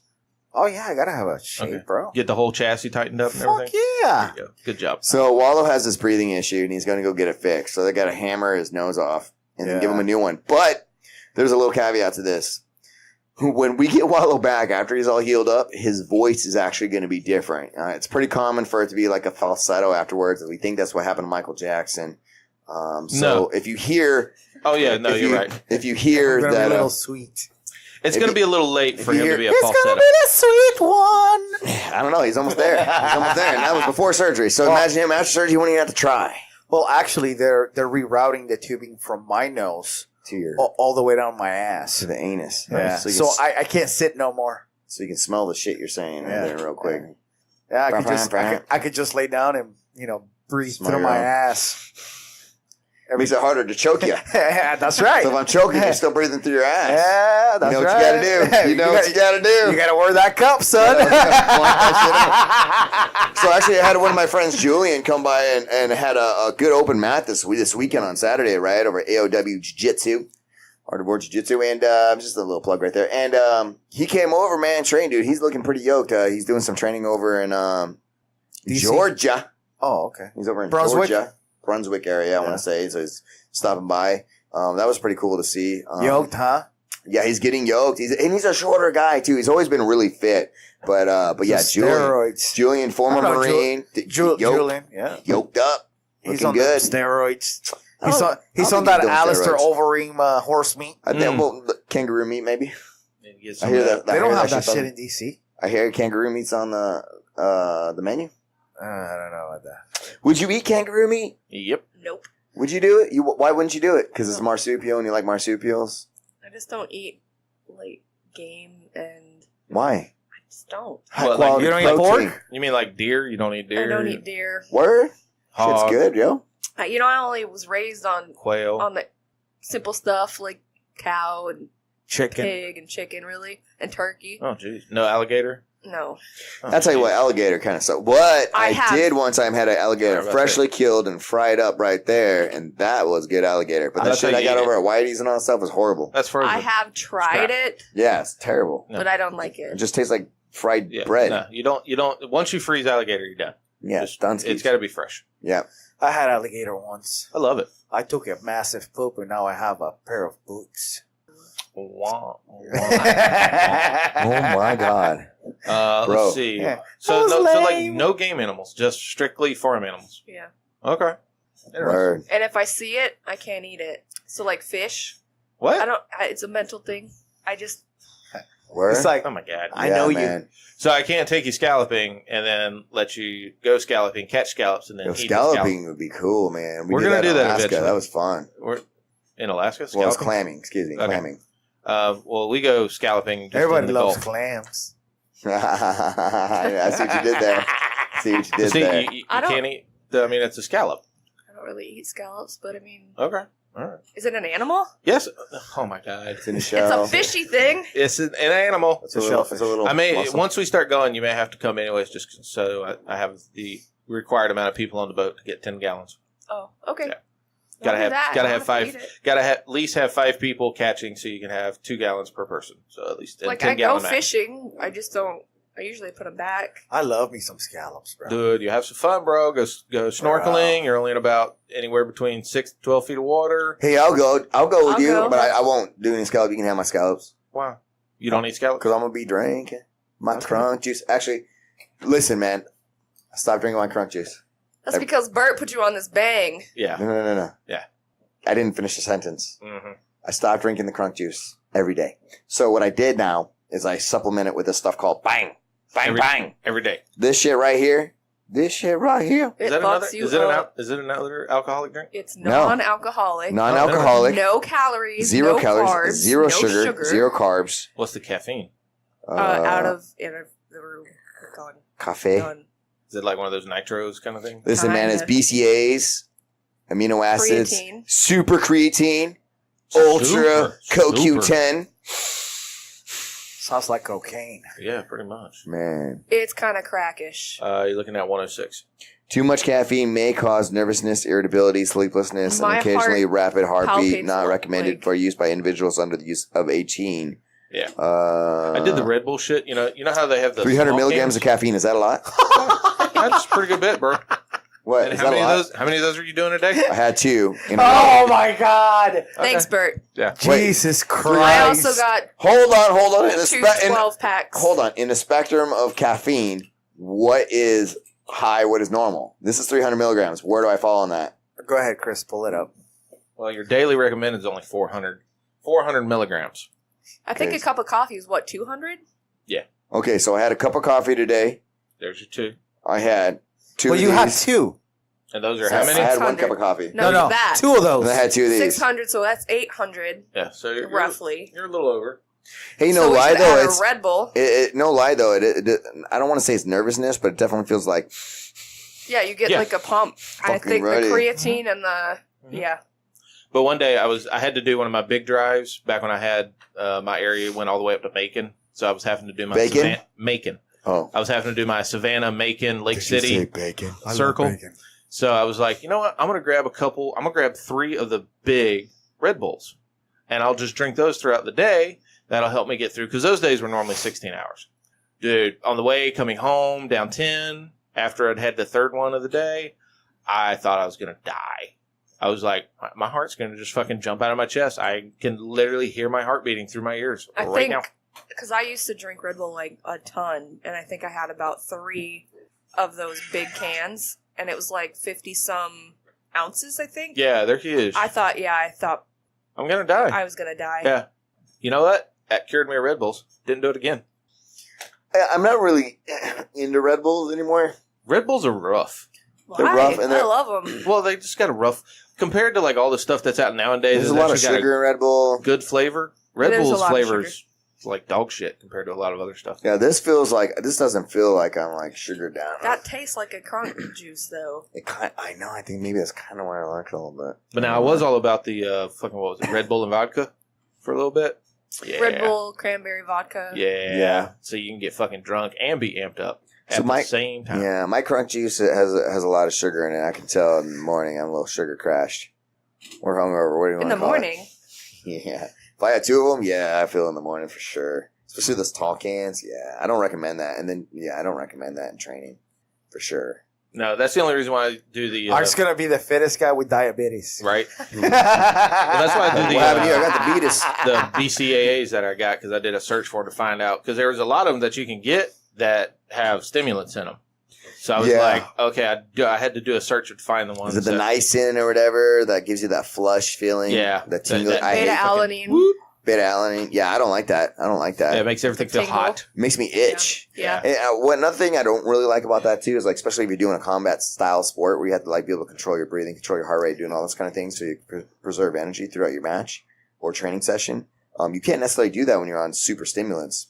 Speaker 1: Oh yeah, I gotta have a shape,
Speaker 3: Okay.
Speaker 1: bro.
Speaker 3: Get the whole chassis tightened up and
Speaker 1: Fuck
Speaker 3: everything?
Speaker 1: yeah.
Speaker 3: There you go. Good job.
Speaker 2: So Wallow has this breathing issue, and he's going to go get it fixed. So they got to hammer his nose off and then give him a new one. But there's a little caveat to this. When we get Wallow back after he's all healed up, his voice is actually going to be different. It's pretty common for it to be like a falsetto afterwards, and we think that's what happened to Michael Jackson. So if you hear,
Speaker 3: Oh, yeah, no, you're right.
Speaker 2: If you hear
Speaker 1: I'm gonna
Speaker 2: that,
Speaker 1: be a little sweet.
Speaker 3: It's going to be a little late for
Speaker 2: if you
Speaker 3: him to be a
Speaker 1: It's
Speaker 3: falsetto.
Speaker 1: gonna be the sweet one.
Speaker 2: I don't know, he's almost there. And that was before surgery. So imagine him after surgery, he won't even have to try
Speaker 1: Well, actually, they're rerouting the tubing from my nose
Speaker 2: to your
Speaker 1: all the way down my ass.
Speaker 2: to the anus.
Speaker 1: Yeah.
Speaker 2: So, you
Speaker 1: So
Speaker 2: can,
Speaker 1: I can't sit no more.
Speaker 2: so you can smell the shit you're saying right there real quick.
Speaker 1: Yeah,
Speaker 2: Bah.
Speaker 1: I could just lay down and breathe
Speaker 2: Smell
Speaker 1: through
Speaker 2: your
Speaker 1: my
Speaker 2: own.
Speaker 1: ass.
Speaker 2: It makes it harder to choke you.
Speaker 1: That's right.
Speaker 2: So if I'm choking, you're still breathing through your ass.
Speaker 1: Yeah, that's
Speaker 2: You know what
Speaker 1: right.
Speaker 2: you gotta do. You know what you gotta do.
Speaker 1: You gotta wear that cup, son.
Speaker 2: So actually, I had one of my friends, Julian, come by and had a good open mat this weekend on Saturday, right, over at AOW Jiu-Jitsu. Art of War Jiu-Jitsu, and just a little plug right there. And he came over, man, trained, dude. He's looking pretty yoked. He's doing some training over in
Speaker 1: DC?
Speaker 2: Georgia.
Speaker 1: Oh, okay.
Speaker 2: He's over in
Speaker 1: Brunswick?
Speaker 2: Georgia. Brunswick area, I want
Speaker 1: Yeah.
Speaker 2: to say. So he's stopping by. That was pretty cool to see.
Speaker 1: Yoked, huh?
Speaker 2: Yeah, he's getting yoked. He's a shorter guy too. He's always been really fit. But yeah,
Speaker 1: Steroids.
Speaker 2: Julian, former
Speaker 1: I don't know,
Speaker 2: Marine, yoked,
Speaker 1: Julian, yeah.
Speaker 2: yoked up,
Speaker 1: He's
Speaker 2: looking
Speaker 1: on
Speaker 2: good.
Speaker 1: the steroids.
Speaker 2: I
Speaker 1: He's
Speaker 2: don't-
Speaker 1: on
Speaker 2: I don't
Speaker 1: that
Speaker 2: think he's doing
Speaker 1: Alistair
Speaker 2: steroids.
Speaker 1: Overeem horse meat.
Speaker 2: I think well, kangaroo meat maybe.
Speaker 3: Maybe get
Speaker 2: I
Speaker 3: some
Speaker 2: hear
Speaker 3: of
Speaker 2: that.
Speaker 1: They don't have that
Speaker 2: shit's on-
Speaker 1: shit in DC.
Speaker 2: I hear kangaroo meat's on the menu.
Speaker 1: I don't know about that.
Speaker 2: Would you eat kangaroo meat?
Speaker 3: Yep.
Speaker 4: Nope.
Speaker 2: Would you do it? Why wouldn't you do it? Because it's marsupial and you like marsupials.
Speaker 4: I just don't eat like game, and
Speaker 2: Why?
Speaker 4: I just don't.
Speaker 2: High
Speaker 3: What, like,
Speaker 2: quality
Speaker 1: you don't eat
Speaker 2: protein.
Speaker 1: pork?
Speaker 3: You mean like deer? You don't eat deer?
Speaker 4: I don't eat deer.
Speaker 2: Word?
Speaker 3: Hog,
Speaker 2: Shit's good, yo.
Speaker 4: I only was raised on
Speaker 3: Quail.
Speaker 4: the simple stuff like cow and
Speaker 1: Chicken.
Speaker 4: pig and chicken, really, and turkey.
Speaker 3: Oh, jeez. No alligator?
Speaker 4: No,
Speaker 3: Oh,
Speaker 2: I'll tell you
Speaker 3: geez.
Speaker 2: what, alligator kind of sucks. What
Speaker 4: I
Speaker 2: I
Speaker 4: have-
Speaker 2: did one time had an alligator
Speaker 3: Sorry about
Speaker 2: freshly killed and fried up right there, and that was good alligator. But that
Speaker 3: That's
Speaker 2: shit
Speaker 3: how
Speaker 2: I
Speaker 3: you
Speaker 2: got
Speaker 3: eat
Speaker 2: over at Whitey's and all that stuff was horrible.
Speaker 3: That's frozen.
Speaker 4: I have tried
Speaker 3: crap.
Speaker 4: it,
Speaker 2: Yeah, it's terrible.
Speaker 3: No.
Speaker 4: but I don't like
Speaker 2: It
Speaker 4: it.
Speaker 2: just tastes like fried
Speaker 3: Yeah,
Speaker 2: bread.
Speaker 3: No, you don't. Once you freeze alligator, you're done.
Speaker 2: Yeah,
Speaker 3: Just-
Speaker 2: Dunsky's.
Speaker 3: It's got to be fresh.
Speaker 2: Yeah.
Speaker 1: I had alligator once.
Speaker 3: I love it.
Speaker 1: I took a massive poop and now I have a pair of boots.
Speaker 3: Wah, wah.
Speaker 2: Oh my god. Bro.
Speaker 3: Let's see.
Speaker 1: Yeah.
Speaker 3: So
Speaker 1: That was
Speaker 3: like
Speaker 1: lame.
Speaker 3: no game animals, just strictly farm animals.
Speaker 4: Yeah,
Speaker 3: Okay.
Speaker 2: Word.
Speaker 4: and if I see it, I can't eat it. So like fish,
Speaker 3: What?
Speaker 4: I don't. It's a mental thing. I just
Speaker 2: Word.
Speaker 1: It's like,
Speaker 3: Oh my god.
Speaker 1: I know you.
Speaker 2: man.
Speaker 3: So I can't take you scalloping and then let you go scalloping, catch scallops, and then
Speaker 2: Yo,
Speaker 3: eat the
Speaker 2: scalloping would be cool, man.
Speaker 3: We're
Speaker 2: did
Speaker 3: gonna do
Speaker 2: in
Speaker 3: that
Speaker 2: Alaska.
Speaker 3: eventually.
Speaker 2: That was fun.
Speaker 3: We're in Alaska.
Speaker 2: Well, it's
Speaker 3: Scalloping?
Speaker 2: clamming. Excuse me,
Speaker 3: Okay.
Speaker 2: clamming.
Speaker 3: Well, we go scalloping. Just
Speaker 1: Everybody
Speaker 3: in the
Speaker 1: loves
Speaker 3: Gulf.
Speaker 1: clams.
Speaker 2: I see what you did there. See what you did
Speaker 3: See,
Speaker 2: there.
Speaker 3: you
Speaker 4: I don't-
Speaker 3: can't eat. I mean, it's a scallop.
Speaker 4: I don't really eat scallops, but I mean,
Speaker 3: Okay. All right.
Speaker 4: Is it an animal?
Speaker 3: Yes. Oh my god.
Speaker 2: It's in the
Speaker 4: It's
Speaker 2: shell.
Speaker 4: a fishy thing.
Speaker 3: It's an animal.
Speaker 2: It's a little
Speaker 3: I may
Speaker 2: muscle.
Speaker 3: once we start going, you may have to come anyways, just so I have the required amount of people on the boat to get 10 gallons.
Speaker 4: Oh, okay.
Speaker 3: Yeah.
Speaker 4: I'll do that.
Speaker 3: Gotta
Speaker 4: I'll
Speaker 3: have
Speaker 4: to
Speaker 3: five.
Speaker 4: eat it.
Speaker 3: At least have 5 people catching, so you can have 2 gallons per person. So at least
Speaker 4: Like
Speaker 3: 10
Speaker 4: I go
Speaker 3: gallon max.
Speaker 4: fishing, I just don't. I usually put them back.
Speaker 1: I love me some scallops, bro.
Speaker 3: Dude, you have some fun, bro. Go snorkeling. You're only in about anywhere between 6 to 12 feet of water.
Speaker 2: Hey, I'll go with
Speaker 4: I'll
Speaker 2: you,
Speaker 4: go.
Speaker 2: but I won't do any scallops. You can have my scallops.
Speaker 3: Wow. You don't eat scallops?
Speaker 2: Because I'm going to be drinking my
Speaker 3: Okay.
Speaker 2: crunk juice. Actually, listen, man. I stopped drinking my crunk juice.
Speaker 4: That's because Bert put you on this bang.
Speaker 3: Yeah.
Speaker 2: No.
Speaker 3: Yeah.
Speaker 2: I didn't finish the sentence.
Speaker 3: Mm-hmm.
Speaker 2: I stopped drinking the crunk juice every day. So what I did now is I supplement it with this stuff called bang. Bang.
Speaker 3: Every day.
Speaker 2: This shit right here.
Speaker 4: It
Speaker 3: Is that
Speaker 4: fucks you
Speaker 3: is it
Speaker 4: up.
Speaker 3: is it another alcoholic drink?
Speaker 4: It's
Speaker 2: No.
Speaker 4: non-alcoholic.
Speaker 2: Non-alcoholic.
Speaker 4: No calories.
Speaker 2: Zero
Speaker 4: no
Speaker 2: calories.
Speaker 4: Carbs,
Speaker 2: Zero
Speaker 4: no
Speaker 2: sugar. Zero carbs.
Speaker 3: What's the caffeine?
Speaker 4: Out of the room. Gone.
Speaker 2: Cafe.
Speaker 4: Done.
Speaker 3: Is it like one of those nitros kind of thing?
Speaker 2: Listen, man, it's BCAAs, amino acids,
Speaker 4: Creatine.
Speaker 2: super creatine, ultra
Speaker 3: Super.
Speaker 2: CoQ10.
Speaker 1: Sounds like cocaine.
Speaker 3: Yeah, pretty much.
Speaker 2: Man,
Speaker 4: It's kind of crackish.
Speaker 3: You're looking at 106.
Speaker 2: too much caffeine may cause nervousness, irritability, sleeplessness,
Speaker 4: My
Speaker 2: and occasionally
Speaker 4: heart
Speaker 2: rapid heartbeat.
Speaker 4: palpitates
Speaker 2: Not recommended
Speaker 4: like-
Speaker 2: for use by individuals under the use of 18.
Speaker 3: Yeah.
Speaker 2: I
Speaker 3: I did the Red Bull shit. You know how they have the
Speaker 2: 300
Speaker 3: small
Speaker 2: milligrams
Speaker 3: cans?
Speaker 2: of caffeine. Is that a lot?
Speaker 3: That's a pretty good bit, bro.
Speaker 2: What?
Speaker 3: And
Speaker 2: Is
Speaker 3: how
Speaker 2: that a
Speaker 3: many
Speaker 2: lot?
Speaker 3: of those? How many of those are you doing a day?
Speaker 2: I had 2. In a
Speaker 1: Oh
Speaker 2: row.
Speaker 1: my God!
Speaker 4: Thanks, Bert.
Speaker 3: Yeah.
Speaker 2: Wait.
Speaker 1: Jesus Christ!
Speaker 4: I also got
Speaker 2: Hold on. In the
Speaker 4: 12 packs.
Speaker 2: Hold on. In the spectrum of caffeine, what is high? What is normal? This is 300 milligrams. Where do I fall on that?
Speaker 1: Go ahead, Chris. Pull it up.
Speaker 3: Well, your daily recommended is only 400 milligrams.
Speaker 4: I think
Speaker 2: Okay.
Speaker 4: a cup of coffee is what, 200?
Speaker 2: Okay, so I had a cup of coffee today.
Speaker 3: There's your 2.
Speaker 2: I had 2
Speaker 1: Well,
Speaker 2: of
Speaker 1: you
Speaker 2: these.
Speaker 1: had 2.
Speaker 3: And those are
Speaker 4: So
Speaker 3: how
Speaker 2: I
Speaker 3: many?
Speaker 2: had 1
Speaker 4: 600.
Speaker 2: cup of coffee.
Speaker 4: No, that.
Speaker 1: 2 of those.
Speaker 2: And I had 2 of these.
Speaker 4: 600, so that's 800,
Speaker 3: Yeah. So you're
Speaker 4: roughly.
Speaker 3: You're a little over.
Speaker 2: Hey,
Speaker 4: So
Speaker 2: no
Speaker 4: we
Speaker 2: lie
Speaker 4: should
Speaker 2: though.
Speaker 4: add
Speaker 2: It's
Speaker 4: a Red Bull.
Speaker 2: no lie though. I don't want to say it's nervousness, but it definitely feels like
Speaker 4: Yeah, you get
Speaker 3: Yeah.
Speaker 4: like a pump. I
Speaker 2: Fucking
Speaker 4: think
Speaker 2: ready.
Speaker 4: the creatine and the...
Speaker 3: Mhm.
Speaker 4: Yeah.
Speaker 3: But one day I had to do one of my big drives back when I had my area went all the way up to Macon. So I was having to do my
Speaker 2: Bacon?
Speaker 3: Macon.
Speaker 2: oh,
Speaker 3: I was having to do my Savannah, Macon, Lake
Speaker 1: Did you
Speaker 3: City
Speaker 1: say bacon? I love
Speaker 3: circle.
Speaker 1: bacon.
Speaker 3: So I was like, you know what? I'm going to grab 3 of the big Red Bulls. And I'll just drink those throughout the day. That'll help me get through. Because those days were normally 16 hours. Dude, on the way, coming home, down 10, after I'd had the 3rd one of the day, I thought I was going to die. I was like, my heart's going to just fucking jump out of my chest. I can literally hear my heart beating through my ears
Speaker 4: I
Speaker 3: right
Speaker 4: think...
Speaker 3: now.
Speaker 4: Because I used to drink Red Bull like a ton, and I think I had about 3 of those big cans, and it was like 50-some ounces, I think.
Speaker 3: Yeah, they're huge.
Speaker 4: I thought
Speaker 3: I'm going to die.
Speaker 4: I was going to die.
Speaker 3: Yeah. You know what? That cured me of Red Bulls. Didn't do it again.
Speaker 2: I'm not really into Red Bulls anymore.
Speaker 3: Red Bulls are rough.
Speaker 4: Why?
Speaker 2: They're rough and
Speaker 4: I
Speaker 2: they're-
Speaker 4: love them.
Speaker 3: Well, they just got a rough... Compared to like all the stuff that's out nowadays,
Speaker 2: There's a
Speaker 3: it's
Speaker 2: lot of
Speaker 3: actually got
Speaker 2: sugar in Red Bull.
Speaker 3: good flavor. Red
Speaker 4: There's a
Speaker 3: Bull's
Speaker 4: lot of
Speaker 3: flavors like dog shit compared to a lot of other stuff.
Speaker 2: Yeah, this doesn't feel like I'm like sugar down.
Speaker 4: That tastes like a crunk juice, though.
Speaker 2: I know. I think maybe that's kind of why I like it a little bit.
Speaker 3: But now I was all about the fucking what was it, Red Bull and vodka for a little bit. Yeah.
Speaker 4: Red Bull, cranberry vodka.
Speaker 3: Yeah.
Speaker 2: Yeah.
Speaker 3: So you can get fucking drunk and be amped up at
Speaker 2: So
Speaker 3: the
Speaker 2: my-
Speaker 3: same time.
Speaker 2: Yeah, my crunk juice has a lot of sugar in it. I can tell in the morning I'm a little sugar crashed. We're hungover. What do you
Speaker 4: In
Speaker 2: want
Speaker 4: the
Speaker 2: to call
Speaker 4: morning.
Speaker 2: it? Yeah. If I had 2 of them, yeah, I feel in the morning for sure. Especially those tall cans. Yeah, I don't recommend that. And then, yeah, I don't recommend that in training for sure.
Speaker 3: No, that's the only reason why I do the
Speaker 1: Mark's gonna be the fittest guy with diabetes.
Speaker 3: right
Speaker 1: well,
Speaker 3: that's why I do the
Speaker 2: What happened to you? I got the beatus.
Speaker 3: the BCAAs that I got because I did a search for to find out because there was a lot of them that you can get that have stimulants in them. So I was
Speaker 2: Yeah.
Speaker 3: like, okay, I had to do a search to find the ones.
Speaker 2: Is it the
Speaker 3: that,
Speaker 2: niacin or whatever that gives you that flush feeling?
Speaker 3: Yeah.
Speaker 2: That tingle.
Speaker 3: That-
Speaker 2: I hate
Speaker 4: Beta-alanine.
Speaker 3: Whoop.
Speaker 2: beta-alanine. Yeah, I don't like that.
Speaker 3: Yeah, it makes everything feel
Speaker 4: Tingle.
Speaker 3: hot.
Speaker 2: It makes me itch.
Speaker 4: Yeah.
Speaker 2: And, another thing I don't really like about that too is like, especially if you're doing a combat style sport where you have to like be able to control your breathing, control your heart rate, doing all those kind of things so you preserve energy throughout your match or training session. You can't necessarily do that when you're on super stimulants.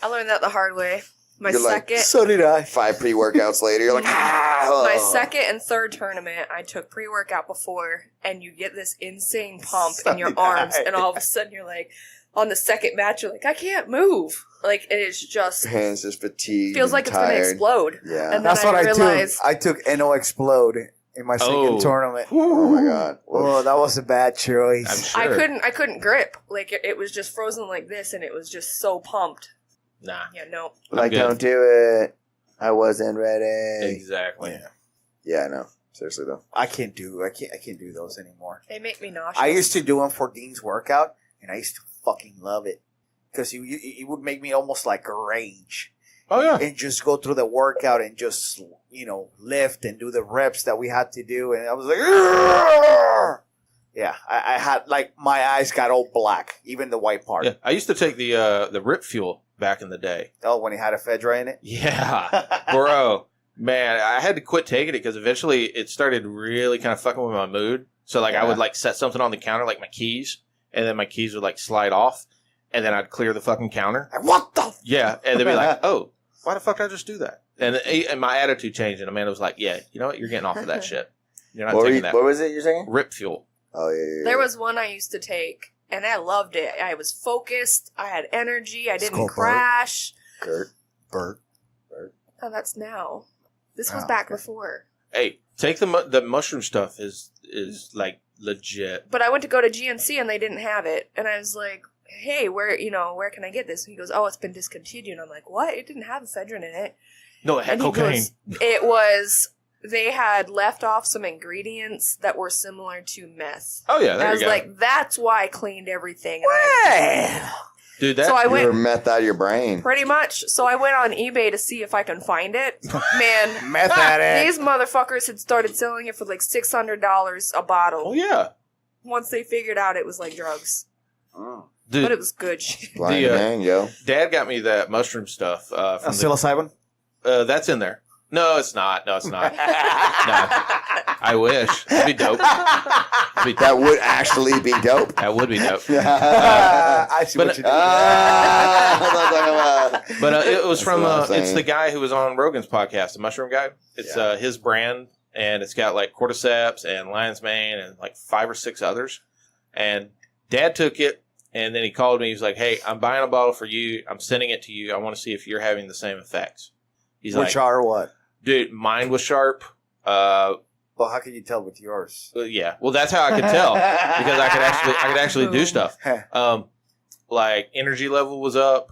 Speaker 4: I learned that the hard way. My
Speaker 2: You're like,
Speaker 4: second.
Speaker 1: so did I.
Speaker 2: 5 pre-workouts later, you're like, ah!
Speaker 4: My second and third tournament, I took pre-workout before, and you get this insane pump in your arms, and all of a sudden you're like, on the second match, you're like, I can't move. Like, it is just...
Speaker 2: Hands just fatigued.
Speaker 4: Feels like it's going to explode.
Speaker 2: Yeah.
Speaker 4: And then
Speaker 1: That's what I
Speaker 4: realized,
Speaker 1: took. I took NO Explode in my second tournament.
Speaker 2: Oh my god.
Speaker 1: Oh, that was a bad choice.
Speaker 3: I'm sure.
Speaker 4: I couldn't grip. Like, it was just frozen like this, and it was just so pumped.
Speaker 3: Nah.
Speaker 4: Yeah, no.
Speaker 2: Like,
Speaker 3: good.
Speaker 2: don't do it. I wasn't ready.
Speaker 3: Exactly.
Speaker 2: Yeah, I know. Seriously though.
Speaker 1: I can't do those anymore.
Speaker 4: They make me nauseous.
Speaker 1: I used to do them for Dean's workout, and I used to fucking love it because it would make me almost like rage.
Speaker 3: Oh, yeah.
Speaker 1: And just go through the workout and just, lift and do the reps that we had to do. And I was like, "Argh!" Yeah, I had, like, my eyes got all black, even the white part.
Speaker 3: Yeah. I used to take the Rip Fuel back in the day.
Speaker 1: Oh, when he had a Fedra in it?
Speaker 3: Yeah. Bro, man, I had to quit taking it because eventually it started really kind of fucking with my mood. So, like, I would, like, set something on the counter, like my keys, and then my keys would, like, slide off, and then I'd clear the fucking counter.
Speaker 1: What the?
Speaker 3: Yeah, and they'd be like, oh, why the fuck did I just do that? And my attitude changed, and Amanda was like, yeah, you know what? You're getting off of that shit. You're not taking that.
Speaker 2: What was it you're saying?
Speaker 3: Rip Fuel.
Speaker 2: Oh, yeah.
Speaker 4: There was one I used to take, and I loved it. I was focused. I had energy. I didn't
Speaker 1: Skull
Speaker 4: crash.
Speaker 1: Bert.
Speaker 4: Oh, that's now. This was
Speaker 1: Oh,
Speaker 4: back
Speaker 1: okay.
Speaker 4: before.
Speaker 3: Hey, take the mushroom stuff is like legit.
Speaker 4: But I went to go to GNC, and they didn't have it. And I was like, hey, where can I get this? And he goes, oh, it's been discontinued. I'm like, what? It didn't have ephedrine in it.
Speaker 3: No, it had
Speaker 4: And he
Speaker 3: cocaine.
Speaker 4: goes, it was, they had left off some ingredients that were similar to meth.
Speaker 3: Oh, yeah,
Speaker 4: And
Speaker 3: there
Speaker 4: I
Speaker 3: you
Speaker 4: was
Speaker 3: go.
Speaker 4: like, that's why I cleaned everything.
Speaker 3: Dude, that...
Speaker 4: So I
Speaker 2: You were
Speaker 4: went,
Speaker 2: meth out of your brain.
Speaker 4: pretty much, so I went on eBay to see if I can find it. Man,
Speaker 1: Meth addict.
Speaker 4: these motherfuckers had started selling it for like $600 a bottle.
Speaker 3: Oh, yeah.
Speaker 4: Once they figured out it was like drugs.
Speaker 3: Dude,
Speaker 4: But it was good shit.
Speaker 2: Blind
Speaker 3: The,
Speaker 2: man, yo.
Speaker 3: Dad got me that mushroom stuff. From
Speaker 1: Psilocybin?
Speaker 3: that's in there. No, it's not. No, it's not. No. I wish. That'd be dope.
Speaker 2: That would actually be dope.
Speaker 3: That would be dope.
Speaker 1: I see
Speaker 3: But-
Speaker 1: what you did.
Speaker 3: But it was
Speaker 2: That's
Speaker 3: from,
Speaker 2: what I'm
Speaker 3: it's
Speaker 2: saying.
Speaker 3: the guy who was on Rogan's podcast, the Mushroom Guy. It's his brand, and it's got like cordyceps and lion's mane and like 5 or 6 others. And Dad took it, and then he called me. He was like, hey, I'm buying a bottle for you. I'm sending it to you. I want to see if you're having the same effects. He's
Speaker 1: Which
Speaker 3: like,
Speaker 1: are what?
Speaker 3: dude, mine was sharp.
Speaker 1: Well, how can you tell with yours?
Speaker 3: Yeah, well, that's how I could tell because I could actually do stuff. Like energy level was up.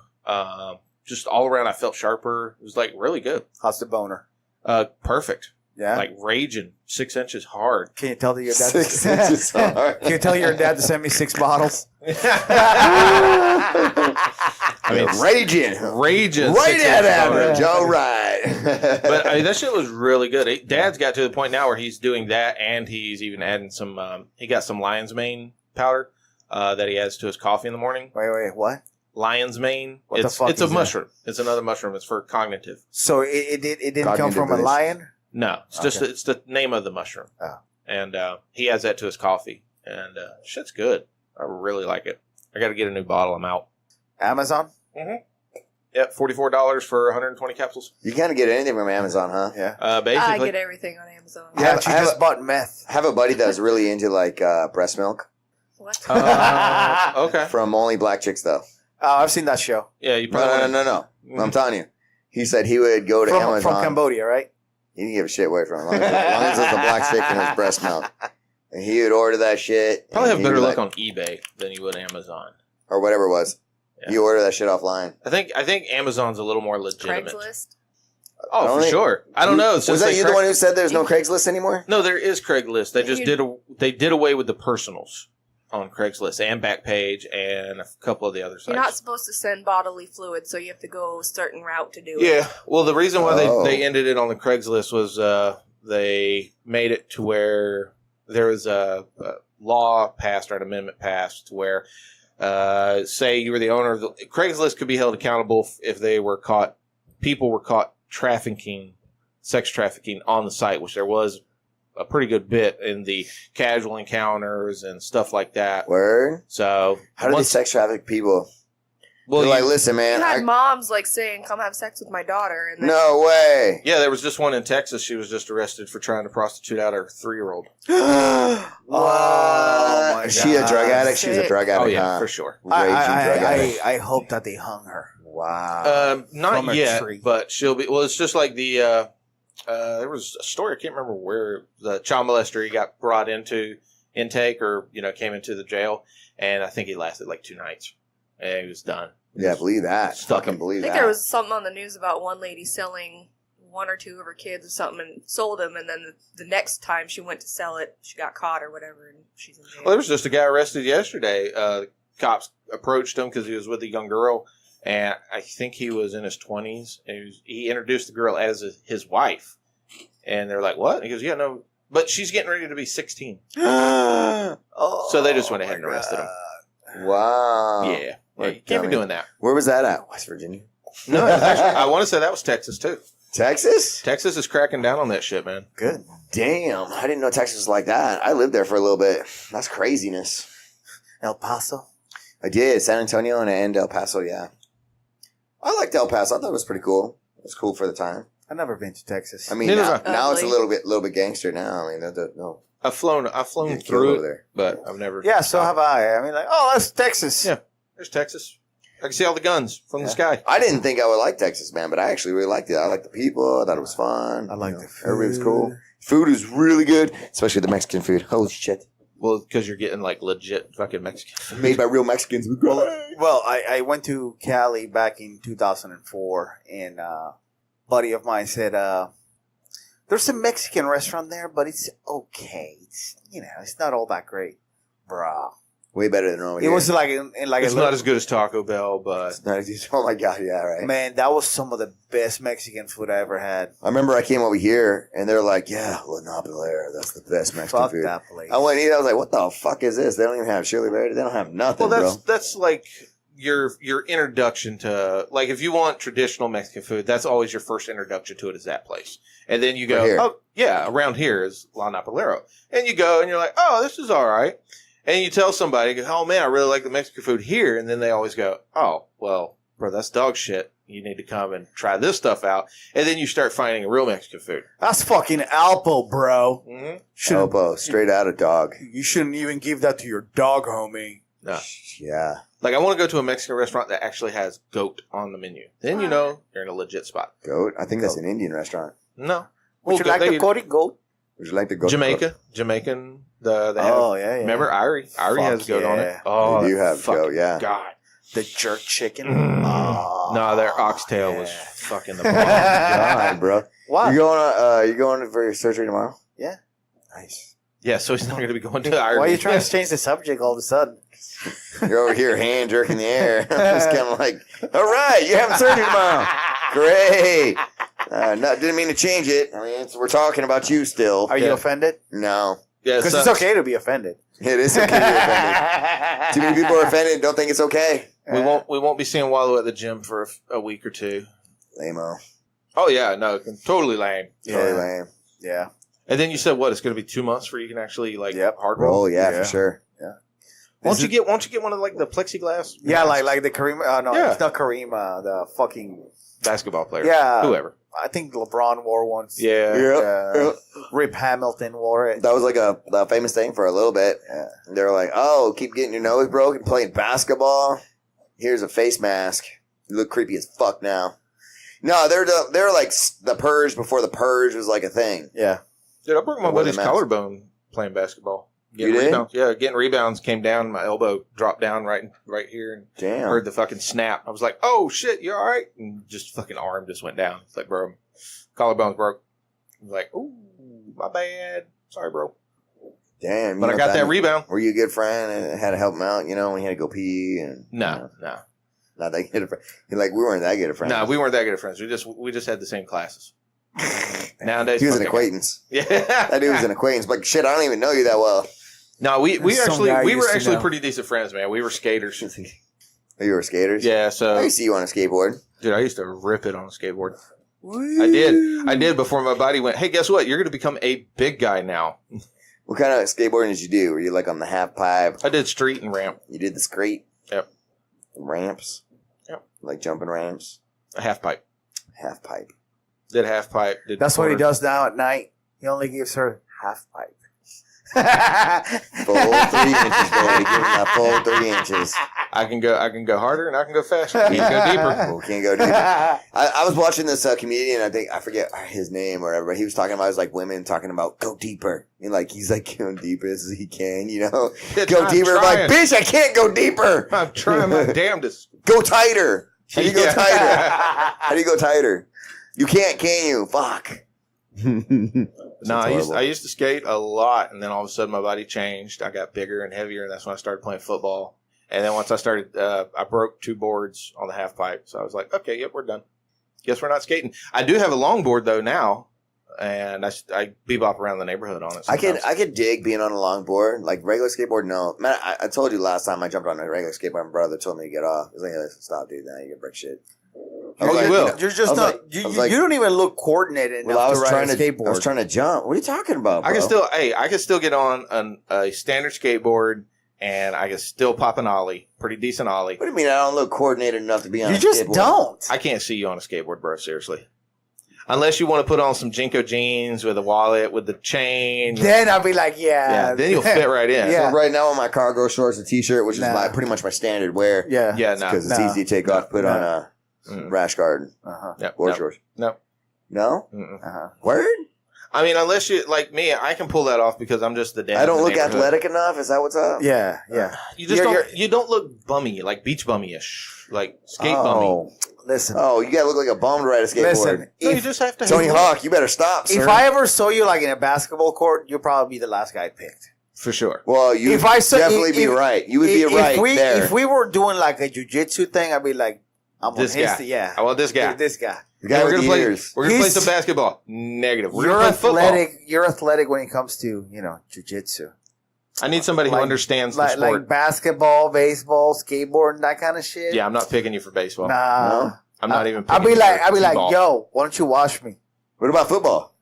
Speaker 3: Just all around, I felt sharper. It was like really good.
Speaker 1: How's the boner?
Speaker 3: Perfect.
Speaker 1: Yeah.
Speaker 3: Like raging 6 inches hard.
Speaker 1: Can you tell that your dad?
Speaker 2: 6 inches hard.
Speaker 1: Can you tell your dad to send me 6 bottles?
Speaker 3: I mean,
Speaker 2: Raging.
Speaker 3: raging.
Speaker 2: Right
Speaker 3: 6
Speaker 2: at
Speaker 3: inches
Speaker 2: average.
Speaker 3: hard.
Speaker 2: All right.
Speaker 3: But I mean, that shit was really good. Dad's got to the point now where he's doing that, and he's even adding some. He got some lion's mane powder that he adds to his coffee in the morning.
Speaker 1: Wait, what?
Speaker 3: Lion's mane.
Speaker 1: What the fuck
Speaker 3: It's a
Speaker 1: is that?
Speaker 3: mushroom. It's another mushroom. It's for cognitive.
Speaker 1: So it didn't come
Speaker 2: Cognitive
Speaker 1: from a
Speaker 2: based.
Speaker 1: lion?
Speaker 3: No, it's just it's the name of the mushroom.
Speaker 1: Oh.
Speaker 3: And he adds that to his coffee, and shit's good. I really like it. I got to get a new bottle. I'm out.
Speaker 1: Amazon?
Speaker 3: Yep, $44 for 120 capsules.
Speaker 2: You can't get anything from Amazon, huh?
Speaker 1: Yeah.
Speaker 4: I
Speaker 3: Basically,
Speaker 4: get everything on Amazon.
Speaker 1: Yeah, but
Speaker 2: I
Speaker 1: you
Speaker 2: have
Speaker 1: just
Speaker 2: a-
Speaker 1: bought meth.
Speaker 2: I have a buddy that was really into like breast milk.
Speaker 4: What?
Speaker 3: okay.
Speaker 2: From Only Black Chicks, though.
Speaker 1: Oh, I've seen that show.
Speaker 3: Yeah, you probably
Speaker 2: No. I'm telling you. He said he would go to
Speaker 1: From
Speaker 2: Amazon.
Speaker 1: Cambodia, right?
Speaker 2: He didn't give a shit where from. As long as it's a black chick and his breast milk. And he would order that shit.
Speaker 3: probably have
Speaker 2: and
Speaker 3: better
Speaker 2: he'd be
Speaker 3: luck
Speaker 2: like-
Speaker 3: on eBay than you would Amazon.
Speaker 2: Or whatever it was.
Speaker 3: Yeah.
Speaker 2: You order that shit offline.
Speaker 3: I think Amazon's a little more legitimate.
Speaker 4: Craigslist?
Speaker 3: Oh, for
Speaker 2: Only-
Speaker 3: sure. I don't know. It's
Speaker 2: Was
Speaker 3: just
Speaker 2: that
Speaker 3: like
Speaker 2: you the one who said there's no Craigslist anymore?
Speaker 3: No, there is Craigslist. They just
Speaker 4: You-
Speaker 3: did away with the personals on Craigslist and Backpage and a couple of the other sites.
Speaker 4: You're not supposed to send bodily fluid, so you have to go a certain route to do it.
Speaker 3: Yeah. Well, the reason why
Speaker 2: Oh.
Speaker 3: they ended it on the Craigslist was they made it to where there was a law passed or an amendment passed to where, say you were the owner of the Craigslist could be held accountable if people were caught sex trafficking on the site, which there was a pretty good bit in the casual encounters and stuff like that.
Speaker 2: Word?
Speaker 3: So
Speaker 2: How do they sex traffic people?
Speaker 3: Well,
Speaker 2: They're like, listen,
Speaker 4: You
Speaker 2: man.
Speaker 4: had moms like saying, "Come have sex with my daughter," and then
Speaker 2: No way.
Speaker 3: yeah, there was just one in Texas. She was just arrested for trying to prostitute out her 3-year-old.
Speaker 1: Oh my
Speaker 2: Is she a
Speaker 1: God.
Speaker 2: drug addict? She's a drug addict.
Speaker 3: Oh yeah,
Speaker 2: huh?
Speaker 3: for sure.
Speaker 2: Raging drug addict.
Speaker 1: I hope that they hung her.
Speaker 2: Wow.
Speaker 3: Not
Speaker 1: From a
Speaker 3: yet,
Speaker 1: tree.
Speaker 3: but she'll be. Well, it's just like the. There was a story. I can't remember where the child molester he got brought into intake or came into the jail, and I think he lasted like 2 nights, and he was done.
Speaker 2: Yeah, believe that.
Speaker 3: Stuck
Speaker 2: Fucking
Speaker 3: him.
Speaker 2: believe
Speaker 4: I think
Speaker 2: that.
Speaker 4: there was something on the news about one lady selling 1 or 2 of her kids or something and sold them, and then the next time she went to sell it, she got caught or whatever, and she's in jail.
Speaker 3: Well, there was just a guy arrested yesterday. Cops approached him because he was with a young girl, and I think he was in his 20s. And he introduced the girl as his wife, and they're like, "What?" And he goes, "Yeah, no, but she's getting ready to be 16."
Speaker 1: Oh,
Speaker 3: So they just went ahead and arrested him.
Speaker 2: Wow.
Speaker 3: Yeah,
Speaker 2: What
Speaker 3: you can't be
Speaker 2: dummy.
Speaker 3: doing that.
Speaker 2: Where was that at? West Virginia?
Speaker 3: No, actually, I want to say that was Texas too.
Speaker 2: Texas?
Speaker 3: Texas is cracking down on that shit, man.
Speaker 1: Good.
Speaker 2: Damn. I didn't know Texas was like that. I lived there for a little bit. That's craziness.
Speaker 1: El Paso.
Speaker 2: I did. San Antonio and El Paso, yeah. I liked El Paso. I thought it was pretty cool. It was cool for the time.
Speaker 1: I've never been to Texas.
Speaker 2: I mean,
Speaker 3: Neither
Speaker 2: now,
Speaker 3: have
Speaker 2: now it's a
Speaker 4: Ugly.
Speaker 2: little bit gangster now. I mean, no.
Speaker 3: I've flown
Speaker 2: You
Speaker 3: through
Speaker 2: can't go
Speaker 3: it,
Speaker 2: there.
Speaker 3: but I've never.
Speaker 1: yeah, so have I. I mean, like, oh, that's Texas.
Speaker 3: Yeah. There's Texas. I can see all the guns from the sky.
Speaker 2: I didn't think I would like Texas, man, but I actually really liked it. I liked the people. I thought it was fun.
Speaker 1: I like
Speaker 2: You know,
Speaker 1: the food.
Speaker 2: Everybody was cool. Food was really good, especially the Mexican food. Holy shit.
Speaker 3: Well, because you're getting like legit fucking Mexican.
Speaker 2: Made by real Mexicans.
Speaker 1: Well, I went to Cali back in 2004, and a buddy of mine said, there's a Mexican restaurant there, but it's okay. It's, it's not all that great. Bruh.
Speaker 2: Way better than over
Speaker 1: It
Speaker 2: here.
Speaker 1: was like in like
Speaker 3: It's
Speaker 1: a
Speaker 3: not
Speaker 1: little,
Speaker 3: as good as Taco Bell, but
Speaker 2: It's not- oh my god, yeah, right.
Speaker 1: man, that was some of the best Mexican food I ever had.
Speaker 2: I remember I came over here and they're like, yeah, La Nopalera, that's the best Mexican
Speaker 1: Fuck
Speaker 2: food.
Speaker 1: that place.
Speaker 2: I went and eat. I was like, what the fuck is this? They don't even have chili verde. They don't have nothing,
Speaker 3: well,
Speaker 2: bro.
Speaker 3: that's like your introduction to, like, if you want traditional Mexican food, that's always your first introduction to it, is that place. And then you go,
Speaker 2: Right here.
Speaker 3: oh yeah, around here is La Nopalero, and you go and you're like, oh, this is all right. And you tell somebody, you go, oh man, I really like the Mexican food here. And then they always go, oh, well, bro, that's dog shit. You need to come and try this stuff out. And then you start finding real Mexican food.
Speaker 1: That's fucking Alpo, bro.
Speaker 3: Mm-hmm.
Speaker 1: Shouldn't-
Speaker 2: Elbow, straight out of dog.
Speaker 1: You shouldn't even give that to your dog, homie.
Speaker 3: No.
Speaker 2: Yeah.
Speaker 3: Like, I want to go to a Mexican restaurant that actually has goat on the menu. Then you know you're in a legit spot.
Speaker 2: Goat? I think that's an Indian restaurant.
Speaker 3: No.
Speaker 1: Would you like the Cody goat?
Speaker 2: Would you like to go
Speaker 3: Jamaican, they have,
Speaker 1: Oh, yeah.
Speaker 3: remember Irie? Irie
Speaker 1: Fuck
Speaker 3: has goat on it.
Speaker 1: yeah.
Speaker 3: Oh,
Speaker 2: They do have
Speaker 3: fucking
Speaker 2: goat, yeah.
Speaker 3: God.
Speaker 1: The jerk chicken.
Speaker 3: Mm.
Speaker 1: Oh,
Speaker 3: No, their oxtail was
Speaker 1: yeah.
Speaker 3: fucking the bomb.
Speaker 2: God, bro.
Speaker 1: What?
Speaker 2: You going for your surgery tomorrow?
Speaker 1: Yeah.
Speaker 2: Nice.
Speaker 3: Yeah, so he's not going to be going to Irie.
Speaker 1: Why are you trying to change the subject all of a sudden?
Speaker 2: You're over here hand jerking the air. I'm just kind of like, all right, you're having surgery tomorrow. Great. Didn't mean to change it. I mean, we're talking about you still.
Speaker 1: Are you offended?
Speaker 2: No.
Speaker 3: Yeah,
Speaker 1: Because it's
Speaker 3: sucks.
Speaker 1: okay to be offended.
Speaker 2: It is okay to be offended. Too many people are offended and don't think it's okay.
Speaker 3: We won't be seeing Wallow at the gym for a week or two.
Speaker 2: Lame-o.
Speaker 3: Oh yeah, no, totally lame.
Speaker 2: Totally
Speaker 1: Yeah.
Speaker 2: lame.
Speaker 1: Yeah.
Speaker 3: And then you said what? It's going to be 2 months before you can actually like
Speaker 1: Yep.
Speaker 3: hard roll.
Speaker 2: Roll, yeah,
Speaker 1: Yeah.
Speaker 2: for sure.
Speaker 3: Won't you get one of like the plexiglass?
Speaker 1: Yeah, like the Kareem. No,
Speaker 3: Yeah.
Speaker 1: it's not Kareem. The fucking.
Speaker 3: Basketball player.
Speaker 1: Yeah.
Speaker 3: Whoever.
Speaker 1: I think LeBron wore once.
Speaker 3: Yeah.
Speaker 2: Yep.
Speaker 1: Rip Hamilton wore it.
Speaker 2: That was like a famous thing for a little bit.
Speaker 1: Yeah.
Speaker 2: They were like, oh, keep getting your nose broken playing basketball. Here's a face mask. You look creepy as fuck now. No, they're like the purge before the purge was like a thing.
Speaker 1: Yeah.
Speaker 3: Dude, I broke my
Speaker 2: It wasn't
Speaker 3: buddy's
Speaker 2: mask.
Speaker 3: collarbone playing basketball.
Speaker 2: You did?
Speaker 3: Rebounds. Yeah, getting rebounds, came down, my elbow dropped down right here, and
Speaker 2: Damn.
Speaker 3: heard the fucking snap. I was like, oh shit, you alright? And just fucking arm just went down. It's like, bro, collarbone's broke. I was like, ooh, my bad. Sorry, bro.
Speaker 2: Damn. you
Speaker 3: But I
Speaker 2: know
Speaker 3: got that
Speaker 2: means?
Speaker 3: rebound.
Speaker 2: Were you a good friend and had to help him out, when he had to go pee? And
Speaker 3: No.
Speaker 2: Not that good of friend. You're like, we weren't that good of friends.
Speaker 3: No, we weren't that good of friends. We just had the same classes. Nowadays,
Speaker 2: He was an
Speaker 3: fucking-
Speaker 2: acquaintance.
Speaker 3: Yeah.
Speaker 2: That dude was an acquaintance. But shit, I don't even know you that well.
Speaker 3: No, we
Speaker 1: Some guy
Speaker 3: were
Speaker 1: used to
Speaker 3: actually
Speaker 1: know.
Speaker 3: pretty decent friends, man. We were skaters.
Speaker 2: You were skaters?
Speaker 3: Yeah,
Speaker 2: I
Speaker 3: so
Speaker 2: used to see you on a skateboard.
Speaker 3: dude, I used to rip it on a skateboard. I did before my buddy went, hey, guess what? You're going to become a big guy now.
Speaker 2: What kind of skateboarding did you do? Were you like on the half pipe?
Speaker 3: I did street and ramp.
Speaker 2: You did the straight?
Speaker 3: Yep.
Speaker 2: Ramps?
Speaker 3: Yep.
Speaker 2: Like jumping ramps.
Speaker 3: A half pipe.
Speaker 2: Half pipe.
Speaker 3: Did half pipe. Did
Speaker 1: That's what he
Speaker 3: quarters.
Speaker 1: does now at night. He only gives her half pipe.
Speaker 2: Full 3 inches, baby. Give him that full 3 inches.
Speaker 3: I can go harder and I can go faster. You can go deeper.
Speaker 2: Oh, can't go deeper. I was watching this comedian. I forget his name or whatever. But he was talking about it was like women talking about go deeper. And like he's like going deeper as he can, you know. Go
Speaker 3: I'm
Speaker 2: deeper.
Speaker 3: trying.
Speaker 2: Like bitch, I can't go deeper.
Speaker 3: I'm trying my damnedest.
Speaker 2: Go tighter. How do you go
Speaker 3: Yeah.
Speaker 2: tighter? How do you go tighter? You can't, can you? Fuck.
Speaker 3: No, I used to skate a lot, and then all of a sudden my body changed. I got bigger and heavier, and that's when I started playing football. And then once I started, I broke 2 boards on the half pipe. So I was like, okay, yep, we're done. Guess we're not skating. I do have a longboard though now, and I bebop around the neighborhood on it. Sometimes.
Speaker 2: I could dig being on a longboard. Like regular skateboard, no. Man, I told you last time I jumped on a regular skateboard. My brother told me to get off. He's like, hey, listen, stop, dude. Now you can break shit.
Speaker 3: Oh,
Speaker 2: Like,
Speaker 3: you will.
Speaker 1: You're just not.
Speaker 2: like-
Speaker 1: you,
Speaker 2: I was
Speaker 1: you
Speaker 2: like-
Speaker 1: don't even look coordinated enough
Speaker 2: Well, I was
Speaker 1: to ride
Speaker 2: trying
Speaker 1: a
Speaker 2: to.
Speaker 1: skateboard.
Speaker 2: I was trying to jump. What are you talking about, bro?
Speaker 3: I can still get on a standard skateboard, and I can still pop an ollie, pretty decent ollie.
Speaker 2: What do you mean I don't look coordinated enough to be on
Speaker 1: You
Speaker 2: a
Speaker 1: just
Speaker 2: skateboard?
Speaker 1: don't.
Speaker 3: I can't see you on a skateboard, bro. Seriously. Unless you want to put on some Jinko jeans with a wallet, with the chain.
Speaker 1: Then I'll be like,
Speaker 3: Yeah, then you'll fit right in.
Speaker 1: Yeah.
Speaker 2: So right now, on my cargo shorts, a t-shirt, which is
Speaker 1: Nah.
Speaker 2: pretty much my standard wear.
Speaker 1: Yeah.
Speaker 3: Yeah, no.
Speaker 2: Because it's
Speaker 1: No.
Speaker 2: easy to take off, put on a rash guard,
Speaker 1: Uh-huh.
Speaker 3: Yep,
Speaker 2: board
Speaker 3: no.
Speaker 2: shorts.
Speaker 3: No.
Speaker 2: No?
Speaker 3: Mm-mm.
Speaker 1: Uh-huh.
Speaker 2: Word?
Speaker 3: I mean, unless you, like me, I can pull that off because I'm just the dad.
Speaker 2: I don't
Speaker 3: in the
Speaker 2: look
Speaker 3: neighborhood.
Speaker 2: athletic enough? Is that what's up?
Speaker 1: Yeah. Yeah.
Speaker 3: You just
Speaker 1: You're-
Speaker 3: you don't look bummy, like beach bummy-ish, like skate bummy.
Speaker 2: Oh.
Speaker 1: Listen.
Speaker 2: Oh, you gotta look like a bum to ride a skateboard.
Speaker 1: Listen.
Speaker 3: No, you
Speaker 1: If,
Speaker 3: just have to.
Speaker 2: Tony
Speaker 3: have-
Speaker 2: Hawk, you better stop, sir.
Speaker 1: if I ever saw you like in a basketball court, you'll probably be the last guy picked.
Speaker 3: For sure.
Speaker 2: Well, you
Speaker 1: If I saw-
Speaker 2: definitely be
Speaker 1: if-
Speaker 2: right. You would be right there.
Speaker 1: If we were doing like a jujitsu thing, I'd be like, I'm
Speaker 3: This
Speaker 1: on his
Speaker 3: guy.
Speaker 1: yeah.
Speaker 3: I want this guy.
Speaker 1: This guy.
Speaker 2: the guy
Speaker 3: we're
Speaker 2: with
Speaker 3: gonna
Speaker 2: the
Speaker 3: play.
Speaker 2: ears.
Speaker 3: We're gonna play
Speaker 1: He's-
Speaker 3: some basketball. Negative. We're
Speaker 1: You're
Speaker 3: gonna play
Speaker 1: athletic.
Speaker 3: football.
Speaker 1: You're athletic when it comes to jujitsu.
Speaker 3: I need somebody who
Speaker 1: Like-
Speaker 3: understands the
Speaker 1: Like
Speaker 3: sport.
Speaker 1: basketball, baseball, skateboard, that kind of shit.
Speaker 3: Yeah, I'm not picking you for baseball.
Speaker 1: Nah.
Speaker 2: No?
Speaker 3: I'm not even.
Speaker 1: I'll
Speaker 3: Picking
Speaker 1: be
Speaker 3: you
Speaker 1: like,
Speaker 3: for
Speaker 1: I'll be like,
Speaker 3: t-ball.
Speaker 1: yo, why don't you watch me?
Speaker 2: What about football?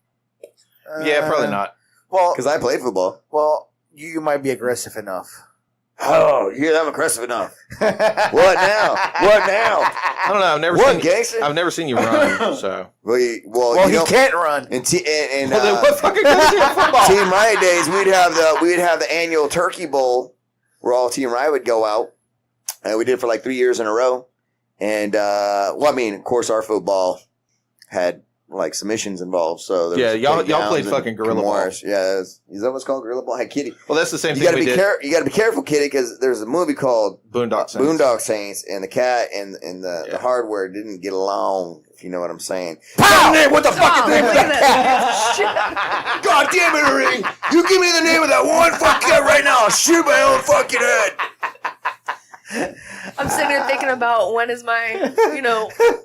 Speaker 3: Yeah, probably not.
Speaker 1: Well,
Speaker 2: Because I played football.
Speaker 1: you might be aggressive enough.
Speaker 2: Oh, you hear that? I'm aggressive enough. What now? What now?
Speaker 3: I don't know.
Speaker 2: What, gangster?
Speaker 3: I've never seen you run. So.
Speaker 2: Well, you
Speaker 1: Well, he
Speaker 2: know,
Speaker 1: can't run.
Speaker 2: in
Speaker 3: Well, then what fucking goes to football?
Speaker 2: Team Riot days, we'd have the annual Turkey Bowl where all Team Riot would go out, and we did it for like 3 years in a row. And well, I mean, of course, our football had like submissions involved. So there
Speaker 3: Yeah,
Speaker 2: was
Speaker 3: y'all
Speaker 2: takedowns
Speaker 3: played
Speaker 2: and
Speaker 3: fucking gorilla ball.
Speaker 2: Kimura's. Yeah, is that what's called gorilla ball? Hey, Kitty,
Speaker 3: Well, that's the same
Speaker 2: you
Speaker 3: thing
Speaker 2: gotta
Speaker 3: we
Speaker 2: be
Speaker 3: did.
Speaker 2: You gotta be careful, Kitty, because there's a movie called
Speaker 3: Boondock Saints.
Speaker 2: Boondock Saints, and the cat and the
Speaker 3: Yeah.
Speaker 2: hardware didn't get along. If you know what I'm saying.
Speaker 1: Pow!
Speaker 2: What the fuck
Speaker 4: Oh,
Speaker 2: is the name of
Speaker 4: look at
Speaker 2: that cat? God damn it, Ernie! You give me the name of that one fucking cat right now, I'll shoot my own fucking head.
Speaker 4: I'm sitting here thinking about when is my,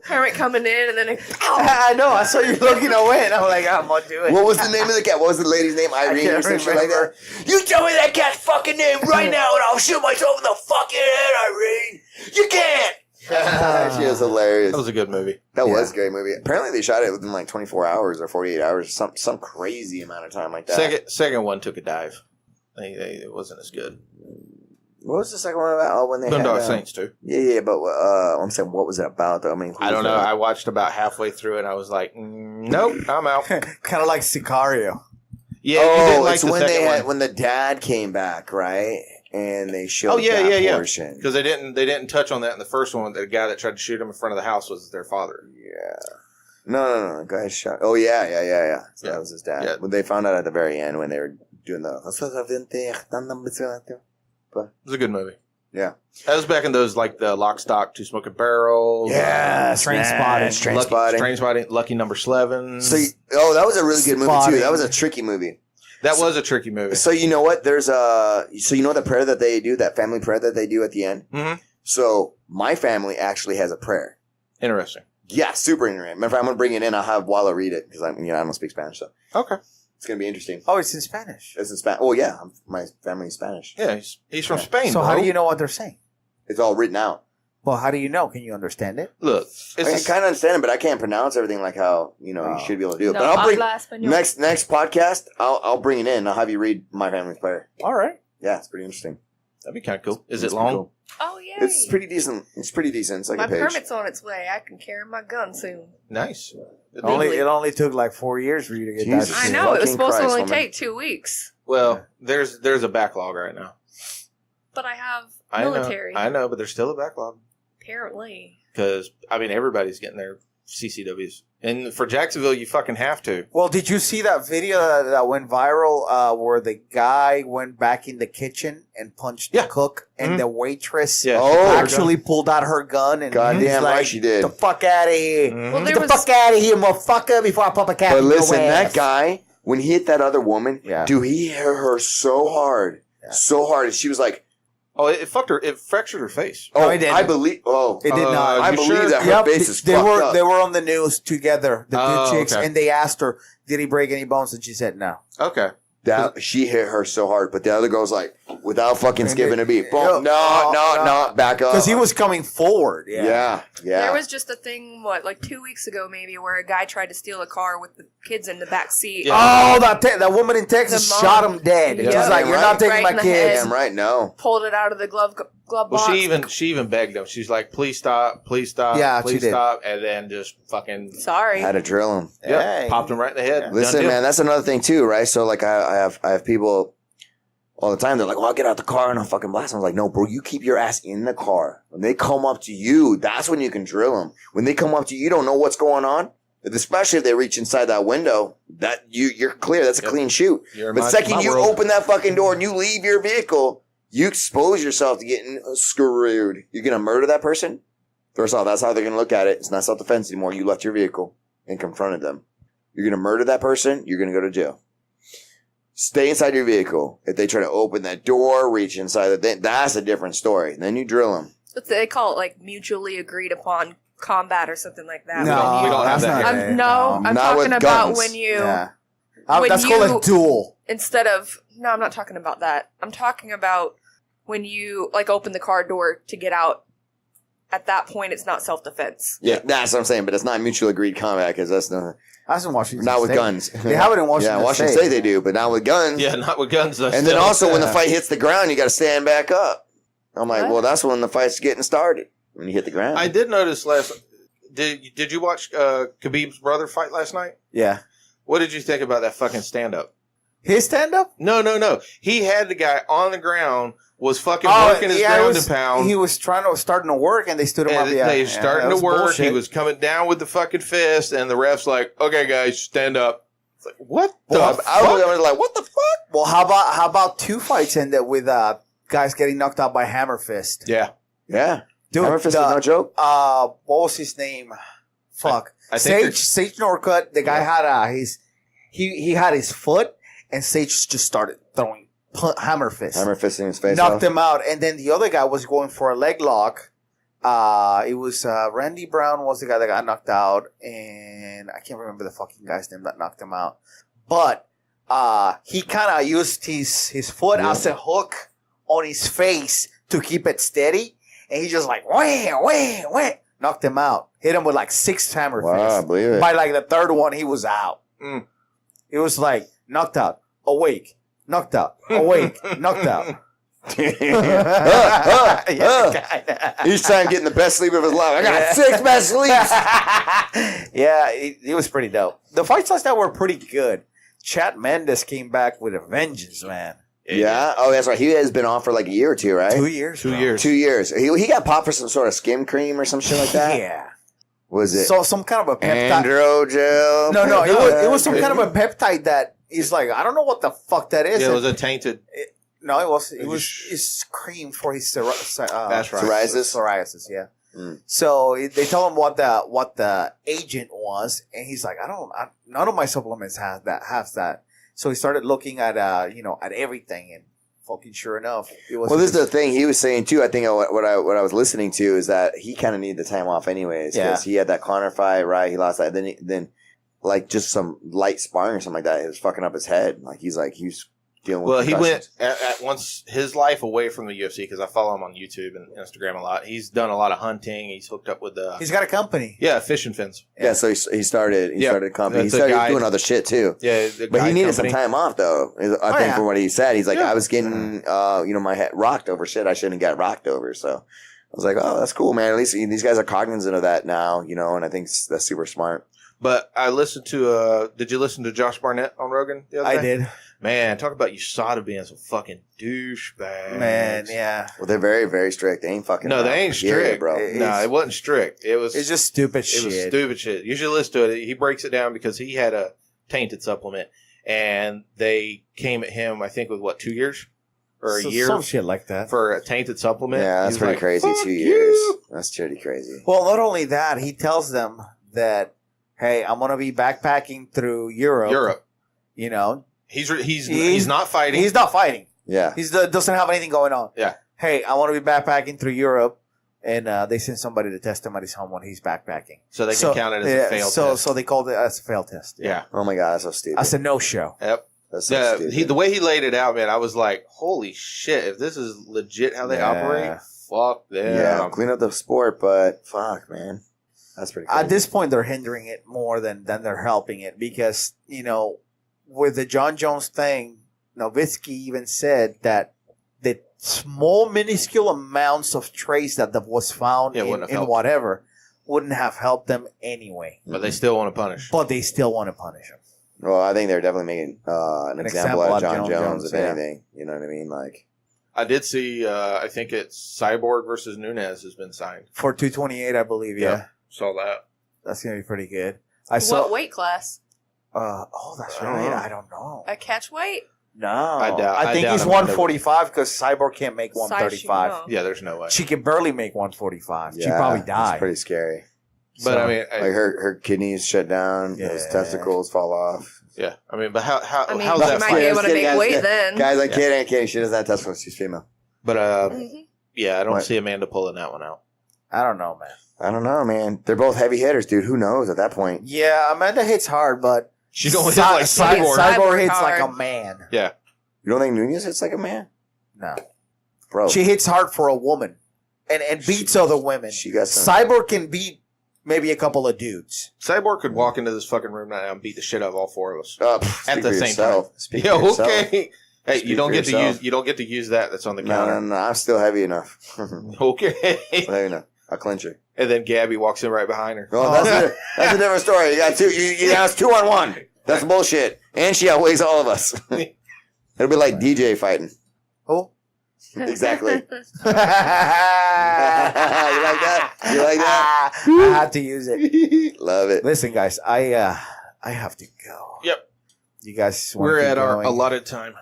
Speaker 4: parent coming in, and then
Speaker 1: I know. I saw you looking away, and I'm like, I'm gonna do it.
Speaker 2: What was the name of the cat? What was the lady's name? Irene or
Speaker 1: can't
Speaker 2: some shit like that?
Speaker 1: remember.
Speaker 2: You tell me that cat's fucking name right now and I'll shoot myself in the fucking head, Irene! You can't! She was hilarious.
Speaker 3: That was a good movie.
Speaker 2: That
Speaker 1: Yeah.
Speaker 2: was a great movie. Apparently they shot it within like 24 hours or 48 hours, some crazy amount of time like that.
Speaker 3: Second one took a dive. It wasn't as good.
Speaker 2: What was the second one about? Oh, when they
Speaker 3: Boondock
Speaker 2: had,
Speaker 3: Saints too.
Speaker 2: Yeah, but I'm saying, what was it about though? I mean, who
Speaker 3: I don't
Speaker 2: was
Speaker 3: know.
Speaker 2: that?
Speaker 3: I watched about halfway through it. And I was like, nope, I'm out.
Speaker 1: Kind of like Sicario.
Speaker 3: Yeah, you didn't like
Speaker 2: it's
Speaker 3: the
Speaker 2: when they
Speaker 3: second
Speaker 2: had
Speaker 3: one
Speaker 2: when the dad came back, right? And they showed
Speaker 3: Oh, yeah,
Speaker 2: that
Speaker 3: yeah.
Speaker 2: portion.
Speaker 3: because they didn't touch on that in the first one. The guy that tried to shoot him in front of the house was their father.
Speaker 2: Yeah. No. Go ahead, shot. Oh, yeah. So
Speaker 3: Yeah.
Speaker 2: that was his dad.
Speaker 3: Yeah.
Speaker 2: When they found out at the very end when they were doing the.
Speaker 3: It was a good movie.
Speaker 2: Yeah.
Speaker 3: That was back in those like the Lock, Stock, Two Smoking Barrels.
Speaker 1: Train spotting.
Speaker 2: Train spotting.
Speaker 3: Train Spotting. Lucky Number 11.
Speaker 2: So, that was a really good movie
Speaker 1: Spotting.
Speaker 2: too. That was a tricky movie.
Speaker 3: That was a tricky movie.
Speaker 2: So you know what? There's so you know the prayer that they do, that family prayer that they do at the end.
Speaker 3: Mm-hmm.
Speaker 2: So my family actually has a prayer.
Speaker 3: Interesting.
Speaker 2: Yeah, super interesting. Matter of fact, I'm gonna bring it in. I'll have Walla read it because I don't speak Spanish, so
Speaker 3: Okay.
Speaker 2: it's gonna be interesting.
Speaker 1: Oh, it's in Spanish.
Speaker 2: It's in Spanish. Oh yeah, my family's Spanish.
Speaker 3: Yeah, he's from Spain.
Speaker 1: So how
Speaker 3: bro.
Speaker 1: do you know what they're saying?
Speaker 2: It's all written out.
Speaker 1: Well, how do you know? Can you understand it?
Speaker 3: Look?
Speaker 2: I can kind of understand it, but I can't pronounce everything like how you should be able to do it.
Speaker 4: no
Speaker 2: But I'll bring
Speaker 4: habla español.
Speaker 2: next podcast. I'll bring it in. I'll have you read my family's prayer.
Speaker 1: All right.
Speaker 2: Yeah, it's pretty interesting.
Speaker 3: That'd be kind of cool. Is
Speaker 2: It's
Speaker 3: it
Speaker 2: pretty
Speaker 3: long?
Speaker 2: cool.
Speaker 4: Oh
Speaker 2: It's pretty decent. It's pretty decent. It's like
Speaker 4: My
Speaker 2: a page.
Speaker 4: permit's on its way. I can carry my gun soon.
Speaker 3: Nice.
Speaker 1: It only took like 4 years for you to get
Speaker 2: Jesus.
Speaker 1: that.
Speaker 4: I
Speaker 1: shit.
Speaker 4: know, it was
Speaker 2: Fucking
Speaker 4: supposed to
Speaker 2: Christ,
Speaker 4: only
Speaker 2: woman.
Speaker 4: take 2 weeks.
Speaker 3: Well, there's a backlog right now.
Speaker 4: But I have
Speaker 3: I
Speaker 4: military.
Speaker 3: know, but there's still a backlog.
Speaker 4: Apparently.
Speaker 3: Because, I mean, everybody's getting their CCWs. And for Jacksonville, you fucking have to.
Speaker 1: Well, did you see that video that went viral where the guy went back in the kitchen and punched the cook and the waitress actually pulled out her gun and
Speaker 2: Goddamn
Speaker 1: like,
Speaker 2: right she did.
Speaker 1: The fuck out of here.
Speaker 4: Well,
Speaker 1: Get the fuck out of here, motherfucker, before I pop a cap
Speaker 2: But
Speaker 1: in your
Speaker 2: listen, that
Speaker 1: ass.
Speaker 2: guy, when he hit that other woman,
Speaker 1: Yeah.
Speaker 2: dude, he hit her so hard.
Speaker 1: Yeah.
Speaker 2: So hard. And she was like,
Speaker 3: Oh, it fucked her. It fractured her face.
Speaker 2: oh,
Speaker 1: No, it didn't.
Speaker 2: I believe,
Speaker 1: It did not.
Speaker 2: I
Speaker 3: you
Speaker 2: believe
Speaker 3: sure?
Speaker 2: that her face is
Speaker 1: they
Speaker 2: fucked
Speaker 1: were
Speaker 2: up.
Speaker 1: they were on the news together, the two chicks,
Speaker 3: okay.
Speaker 1: and they asked her, "Did he break any bones?" And she said, "No."
Speaker 3: Okay.
Speaker 2: That she hit her so hard, but the other girl's like, without fucking skipping a beat, boom,
Speaker 1: No,
Speaker 2: no, back up.
Speaker 1: Because he was coming forward.
Speaker 2: yeah.
Speaker 4: There was just a thing, like 2 weeks ago maybe, where a guy tried to steal a car with the kids in the back seat.
Speaker 3: Yeah.
Speaker 1: Oh, that woman in Texas
Speaker 4: The mom.
Speaker 1: shot him dead.
Speaker 4: Yeah.
Speaker 1: She's like, "You're not taking
Speaker 4: Right
Speaker 1: my
Speaker 4: in the
Speaker 1: kids."
Speaker 4: head.
Speaker 2: Damn right, no.
Speaker 4: Pulled it out of the glove
Speaker 3: Well,
Speaker 4: box.
Speaker 3: she even begged him. She's like, "Please stop, please stop,
Speaker 1: Yeah,
Speaker 3: please
Speaker 1: she did.
Speaker 3: stop," and then just fucking
Speaker 4: Sorry.
Speaker 2: Had to drill him.
Speaker 1: Hey.
Speaker 3: popped him right in the head. Done
Speaker 2: Listen,
Speaker 3: deal.
Speaker 2: man, that's another thing too, right? So, like, I have people all the time. They're like, "Well, I'll get out the car and I'll fucking blast." I was like, "No, bro, you keep your ass in the car. When they come up to you, that's when you can drill them. When they come up to you, you don't know what's going on. Especially if they reach inside that window, that you're clear. That's a clean shoot.
Speaker 3: You're
Speaker 2: But
Speaker 3: my-
Speaker 2: second
Speaker 3: my
Speaker 2: you
Speaker 3: world.
Speaker 2: open that fucking door and you leave your vehicle, you expose yourself to getting screwed. You're gonna murder that person. First off, that's how they're gonna look at it. It's not self-defense anymore. You left your vehicle and confronted them. You're gonna murder that person. You're gonna go to jail. Stay inside your vehicle. If they try to open that door, reach inside the thing, that's a different story. Then you drill them.
Speaker 4: They call it like mutually agreed upon combat or something like that.
Speaker 1: No,
Speaker 3: we don't have
Speaker 1: that's
Speaker 3: that
Speaker 1: not
Speaker 3: here.
Speaker 1: it.
Speaker 4: I'm
Speaker 2: Not with
Speaker 4: talking about
Speaker 2: guns.
Speaker 4: when you
Speaker 1: Yeah.
Speaker 4: When
Speaker 1: That's called
Speaker 4: you-
Speaker 1: a duel.
Speaker 4: instead of no, I'm not talking about that. I'm talking about when you like open the car door to get out. At that point, it's not self-defense.
Speaker 2: Yeah, that's what I'm saying. But it's not mutual agreed combat because that's not
Speaker 1: in Washington
Speaker 2: not with
Speaker 1: State.
Speaker 2: guns.
Speaker 1: They have it in Washington
Speaker 2: Yeah, Washington State they do, but not with guns.
Speaker 3: Yeah, not with guns. Though,
Speaker 2: And then
Speaker 3: still.
Speaker 2: also when the fight hits the ground, you got to stand back up. I'm like,
Speaker 4: What?
Speaker 2: well, that's when the fight's getting started. When you hit the ground.
Speaker 3: I did notice last. Did you watch Khabib's brother fight last night?
Speaker 1: Yeah.
Speaker 3: What did you think about that fucking stand up?
Speaker 1: His stand-up?
Speaker 3: No. He had the guy on the ground, was fucking working his ground and pound.
Speaker 1: He was starting to work, and they stood him up.
Speaker 3: And
Speaker 1: Yeah,
Speaker 3: they starting
Speaker 1: that
Speaker 3: to
Speaker 1: was
Speaker 3: work.
Speaker 1: bullshit.
Speaker 3: He was coming down with the fucking fist, and the ref's like, "Okay, guys, stand up." It's like, what the
Speaker 1: Well,
Speaker 3: fuck?
Speaker 2: I was like, what the fuck?
Speaker 1: Well, how about 2 fights ended with guys getting knocked out by hammer fist?
Speaker 3: Yeah,
Speaker 2: Yeah.
Speaker 1: Dude,
Speaker 2: Hammer fist is no joke.
Speaker 1: what was his name? Fuck.
Speaker 3: I think
Speaker 1: Sage Norcutt. The guy had he had his foot, and Sage just started throwing hammer fist.
Speaker 2: Hammer fisting his face
Speaker 1: Knocked
Speaker 2: off.
Speaker 1: him out, and then the other guy was going for a leg lock. It was Randy Brown was the guy that got knocked out, and I can't remember the fucking guy's name that knocked him out. But he kind of used his foot as a hook on his face to keep it steady, and he just like wham, knocked him out. Hit him with like 6 hammer
Speaker 2: Wow, I
Speaker 1: fists.
Speaker 2: believe it.
Speaker 1: By like the third one, he was out.
Speaker 3: Mm.
Speaker 1: It was like knocked out, awake, knocked out, awake, knocked out.
Speaker 2: Each time getting the best sleep of his life. I got 6 best sleeps.
Speaker 1: Yeah, it was pretty dope. The fights last night were pretty good. Chad Mendes came back with a vengeance, man.
Speaker 2: Yeah. Oh, that's right. He has been off for like a year or two, right?
Speaker 1: 2 years.
Speaker 3: 2
Speaker 1: bro.
Speaker 3: years.
Speaker 2: 2 years. He got popped for some sort of skim cream or some shit like that.
Speaker 1: Yeah.
Speaker 2: Was it
Speaker 1: So some kind of a peptide.
Speaker 2: androgel?
Speaker 1: No, it was some kind of a peptide that is like, I don't know what the fuck that is.
Speaker 3: Yeah, it was a tainted.
Speaker 1: No, it's cream for his
Speaker 3: That's right.
Speaker 1: psoriasis, yeah.
Speaker 2: Mm.
Speaker 1: So they told him what the agent was, and he's like, none of my supplements have that. So he started looking at at everything, and fucking sure enough, it was.
Speaker 2: Well, this is the thing he was saying too. I think what I was listening to is that he kind of needed the time off anyways because he had that Connor fight, right? He lost that. Then like just some light sparring or something like that. It was fucking up his head. Like he was dealing with.
Speaker 3: Well, he went
Speaker 2: concussions.
Speaker 3: at once his life away from the UFC because I follow him on YouTube and Instagram a lot. He's done a lot of hunting. He's hooked up with
Speaker 1: He's got a company.
Speaker 3: fishing fins.
Speaker 2: Yeah, so he started a company. He
Speaker 3: That's a
Speaker 2: started
Speaker 3: guy-
Speaker 2: doing other shit too.
Speaker 3: Yeah,
Speaker 2: But he needed some time off, though. I think
Speaker 1: yeah.
Speaker 2: from what he said, he's like,
Speaker 3: Yeah.
Speaker 2: I was getting, my head rocked over shit I shouldn't get rocked over. So was like, oh, that's cool, man. At least these guys are cognizant of that now, you know, and I think that's super smart.
Speaker 3: But I listened to, did you listen to Josh Barnett on Rogan the other day?
Speaker 1: I did.
Speaker 3: Man, talk about USADA being some fucking douchebags.
Speaker 1: Man, yeah.
Speaker 2: Well, they're very, very strict. They ain't fucking.
Speaker 3: No, they ain't strict,
Speaker 2: bro.
Speaker 3: No, it wasn't strict.
Speaker 1: It's just stupid shit.
Speaker 3: It was stupid shit. You should listen to it. He breaks it down because he had a tainted supplement, and they came at him, I think, with 2 years or a year,
Speaker 1: some shit like that.
Speaker 3: for a tainted supplement.
Speaker 2: Yeah, that's
Speaker 3: He's
Speaker 2: pretty
Speaker 3: like,
Speaker 2: crazy.
Speaker 3: "Fuck
Speaker 2: 2
Speaker 3: you."
Speaker 2: years. That's pretty crazy.
Speaker 1: Well, not only that, he tells them that, hey, I'm gonna be backpacking through Europe. You know,
Speaker 3: He's not fighting.
Speaker 1: he's not fighting.
Speaker 2: Yeah.
Speaker 1: He doesn't have anything going on.
Speaker 3: Yeah.
Speaker 1: Hey, I want to be backpacking through Europe, and they send somebody to test him at his home when he's backpacking.
Speaker 3: So they can count it as a failed test.
Speaker 1: So they called it as a failed test.
Speaker 3: Yeah.
Speaker 2: Oh my god, that's so stupid.
Speaker 1: That's a no-show.
Speaker 3: Yep.
Speaker 2: That's so stupid.
Speaker 3: The way he laid it out, man, I was like, holy shit, if this is legit how they
Speaker 1: Yeah.
Speaker 3: operate, fuck them.
Speaker 2: Yeah, clean up the sport, but fuck, man. That's pretty crazy.
Speaker 1: At this point, they're hindering it more than they're helping it because, you know, with the John Jones thing, Nowitzki even said that the small, minuscule amounts of trace that was found
Speaker 3: wouldn't have
Speaker 1: in
Speaker 3: helped.
Speaker 1: whatever wouldn't have helped them anyway.
Speaker 3: But they still want to punish.
Speaker 1: But they still want to punish him.
Speaker 2: Well, I think they're definitely making an example out of John Jones, if
Speaker 1: yeah.
Speaker 2: anything. You know what I mean? Like,
Speaker 3: I did see, I think it's Cyborg versus Nunez has been signed.
Speaker 1: For 228, I believe, yeah.
Speaker 3: Saw that.
Speaker 1: That's going to be pretty good. I saw.
Speaker 4: What weight class?
Speaker 1: That's
Speaker 2: I don't
Speaker 1: right.
Speaker 2: know.
Speaker 1: I don't know.
Speaker 4: A catch weight?
Speaker 1: No.
Speaker 3: I
Speaker 1: think
Speaker 3: doubt
Speaker 1: he's
Speaker 3: him.
Speaker 1: 145 because Cyborg can't make
Speaker 4: Size
Speaker 1: 135.
Speaker 4: she
Speaker 3: Yeah, there's no way.
Speaker 1: She can barely make 145. She'd
Speaker 2: yeah,
Speaker 1: probably
Speaker 2: It's
Speaker 1: die.
Speaker 2: pretty scary.
Speaker 3: But I mean,
Speaker 2: Like her kidneys shut down, his
Speaker 1: Yeah.
Speaker 2: testicles fall off.
Speaker 3: yeah. I mean, but how's
Speaker 4: I mean,
Speaker 3: how's
Speaker 4: she
Speaker 3: that
Speaker 4: might
Speaker 3: fight?
Speaker 4: be able to
Speaker 2: Guys,
Speaker 4: make
Speaker 2: guys,
Speaker 4: weight
Speaker 2: guys,
Speaker 4: then.
Speaker 2: Guys, I
Speaker 3: Yeah.
Speaker 2: can't. She doesn't have testicles. She's female.
Speaker 3: But
Speaker 4: Mhm.
Speaker 3: yeah, I don't
Speaker 2: What?
Speaker 3: see Amanda pulling that one out.
Speaker 1: I don't know, man.
Speaker 2: I don't know, man. They're both heavy hitters, dude. Who knows at that point?
Speaker 1: Yeah, Amanda hits hard, but
Speaker 3: She's going to hit like Cyborg.
Speaker 1: Cyborg hits
Speaker 4: hard.
Speaker 1: like a man.
Speaker 3: Yeah.
Speaker 2: You don't think Nunez hits like a man?
Speaker 1: No.
Speaker 2: Bro,
Speaker 1: She hits hard for a woman and beats other women.
Speaker 2: she got some.
Speaker 1: Cyborg can beat maybe a couple of dudes.
Speaker 3: Cyborg could walk into this fucking room right now and beat the shit out of all four of us.
Speaker 2: Speak
Speaker 3: At the
Speaker 2: for
Speaker 3: same
Speaker 2: yourself.
Speaker 3: time.
Speaker 2: Speak
Speaker 3: Yeah,
Speaker 2: for yourself.
Speaker 3: okay. Hey,
Speaker 2: Speak
Speaker 3: you don't
Speaker 2: for
Speaker 3: get to
Speaker 2: yourself.
Speaker 3: use that. That's on the
Speaker 2: No,
Speaker 3: counter.
Speaker 2: no, no. I'm still heavy enough.
Speaker 3: Okay.
Speaker 2: heavy enough. I'll clinch her.
Speaker 3: And then Gabby walks in right behind her.
Speaker 2: Well, that's a different story. You got two. You now it's 2-on-1. That's bullshit. And she outweighs all of us. It'll be like DJ fighting.
Speaker 1: Oh.
Speaker 2: Exactly.
Speaker 1: you
Speaker 2: like that? You like that?
Speaker 1: I had to use it.
Speaker 2: Love it.
Speaker 1: Listen, guys, I have to go.
Speaker 3: Yep.
Speaker 1: You guys wanna
Speaker 3: We're
Speaker 1: keep
Speaker 3: at our
Speaker 1: going?
Speaker 3: allotted time.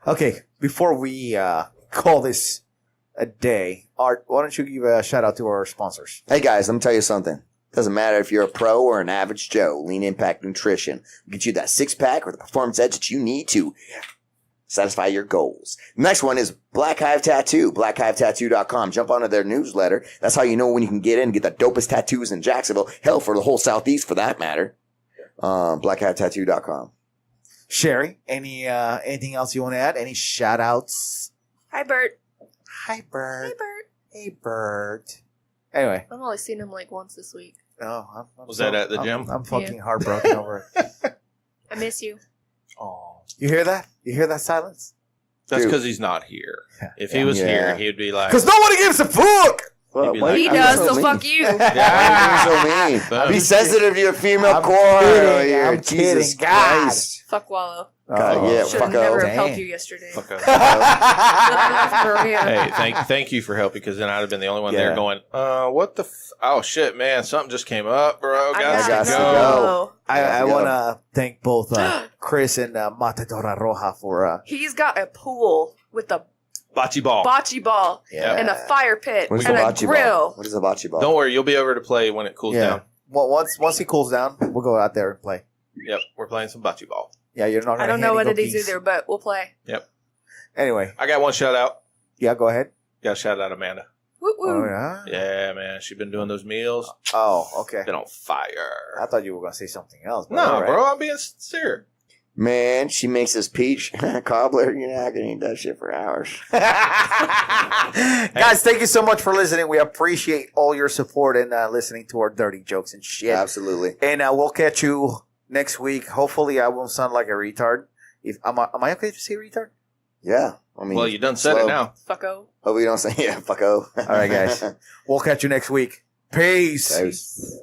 Speaker 1: Okay, before we call this a day, Art, why don't you give a shout out to our sponsors?
Speaker 2: Hey guys, let me tell you something. Doesn't matter if you're a pro or an average Joe. Lean Impact Nutrition will get you that 6-pack or the performance edge that you need to satisfy your goals. Next one is Black Hive Tattoo. BlackHiveTattoo.com. Jump onto their newsletter. That's how you know when you can get in and get the dopest tattoos in Jacksonville. Hell, for the whole Southeast for that matter. BlackHiveTattoo.com.
Speaker 1: Sherry, anything else you want to add? Any shout outs?
Speaker 4: Hi, Bert.
Speaker 1: Hi, Bert.
Speaker 4: Hey, Bert.
Speaker 1: Hey, Bert. Anyway.
Speaker 4: I've only seen him like once this week.
Speaker 1: Oh,
Speaker 3: Was that at the gym?
Speaker 1: I'm fucking heartbroken over it.
Speaker 4: I miss you.
Speaker 1: Oh, you hear that? You hear that silence?
Speaker 3: That's
Speaker 2: Dude.
Speaker 3: because he's not here. If he was
Speaker 2: Yeah.
Speaker 3: here, he'd be like,
Speaker 1: Because nobody gives a fuck.
Speaker 2: Well,
Speaker 3: be
Speaker 2: why
Speaker 3: like-
Speaker 2: are
Speaker 4: He
Speaker 2: you
Speaker 4: does,
Speaker 2: so
Speaker 4: so
Speaker 2: mean?
Speaker 4: fuck you.
Speaker 2: Why are you so mean? Be sensitive to your female
Speaker 1: I'm
Speaker 2: core.
Speaker 1: kidding,
Speaker 2: Here.
Speaker 1: I'm
Speaker 2: Jesus
Speaker 1: kidding. God.
Speaker 2: Christ.
Speaker 4: Fuck Wallow.
Speaker 2: God, yeah,
Speaker 4: Should
Speaker 2: fuck
Speaker 4: have never
Speaker 2: off.
Speaker 4: have helped
Speaker 1: Dang.
Speaker 4: you yesterday.
Speaker 3: fuck up.
Speaker 4: For real.
Speaker 3: Hey, thank you for helping because then I'd have been the only one
Speaker 1: Yeah.
Speaker 3: there going, what the oh shit, man, something just came up, bro.
Speaker 4: I
Speaker 3: Got
Speaker 2: got
Speaker 3: to
Speaker 2: to
Speaker 3: go.
Speaker 2: go.
Speaker 1: I
Speaker 2: Yeah.
Speaker 1: want to thank both Chris and Matadora Roja for
Speaker 4: He's got a pool with a
Speaker 3: Bocce ball.
Speaker 4: bocce ball
Speaker 1: yeah.
Speaker 4: and a fire pit
Speaker 2: What is
Speaker 4: and
Speaker 2: a
Speaker 4: a
Speaker 2: bocce
Speaker 4: grill.
Speaker 2: ball? What is a bocce ball?
Speaker 3: Don't worry, you'll be over to play when it cools
Speaker 1: Yeah.
Speaker 3: down.
Speaker 1: Well, once he cools down, we'll go out there and play.
Speaker 3: Yep, we're playing some bocce ball.
Speaker 1: Yeah, you're not.
Speaker 4: I
Speaker 1: Gonna
Speaker 4: don't know what
Speaker 1: handy
Speaker 4: it is
Speaker 1: cookies.
Speaker 4: either, but we'll play.
Speaker 1: Anyway,
Speaker 3: I got one shout out.
Speaker 1: yeah, go ahead.
Speaker 3: Got to shout out Amanda.
Speaker 4: Woo
Speaker 1: Oh
Speaker 4: woo.
Speaker 1: yeah.
Speaker 3: Yeah, man, she's been doing those meals.
Speaker 1: Oh, okay.
Speaker 3: Been on fire.
Speaker 1: I thought you were gonna say something else. but
Speaker 3: No,
Speaker 1: all right.
Speaker 3: bro, I'm being sincere.
Speaker 2: Man, she makes this peach cobbler. You're not going to eat that shit for hours.
Speaker 1: Guys, thank you so much for listening. We appreciate all your support and listening to our dirty jokes and shit.
Speaker 2: Absolutely.
Speaker 1: And we'll catch you next week. Hopefully, I won't sound like a retard. If am I okay to say retard?
Speaker 2: Yeah. I mean,
Speaker 3: Well, you done said it
Speaker 2: slow.
Speaker 3: now.
Speaker 4: Fucko.
Speaker 2: Oh, we don't say, yeah, fucko.
Speaker 1: All right, guys. We'll catch you next week. Peace.
Speaker 2: Peace.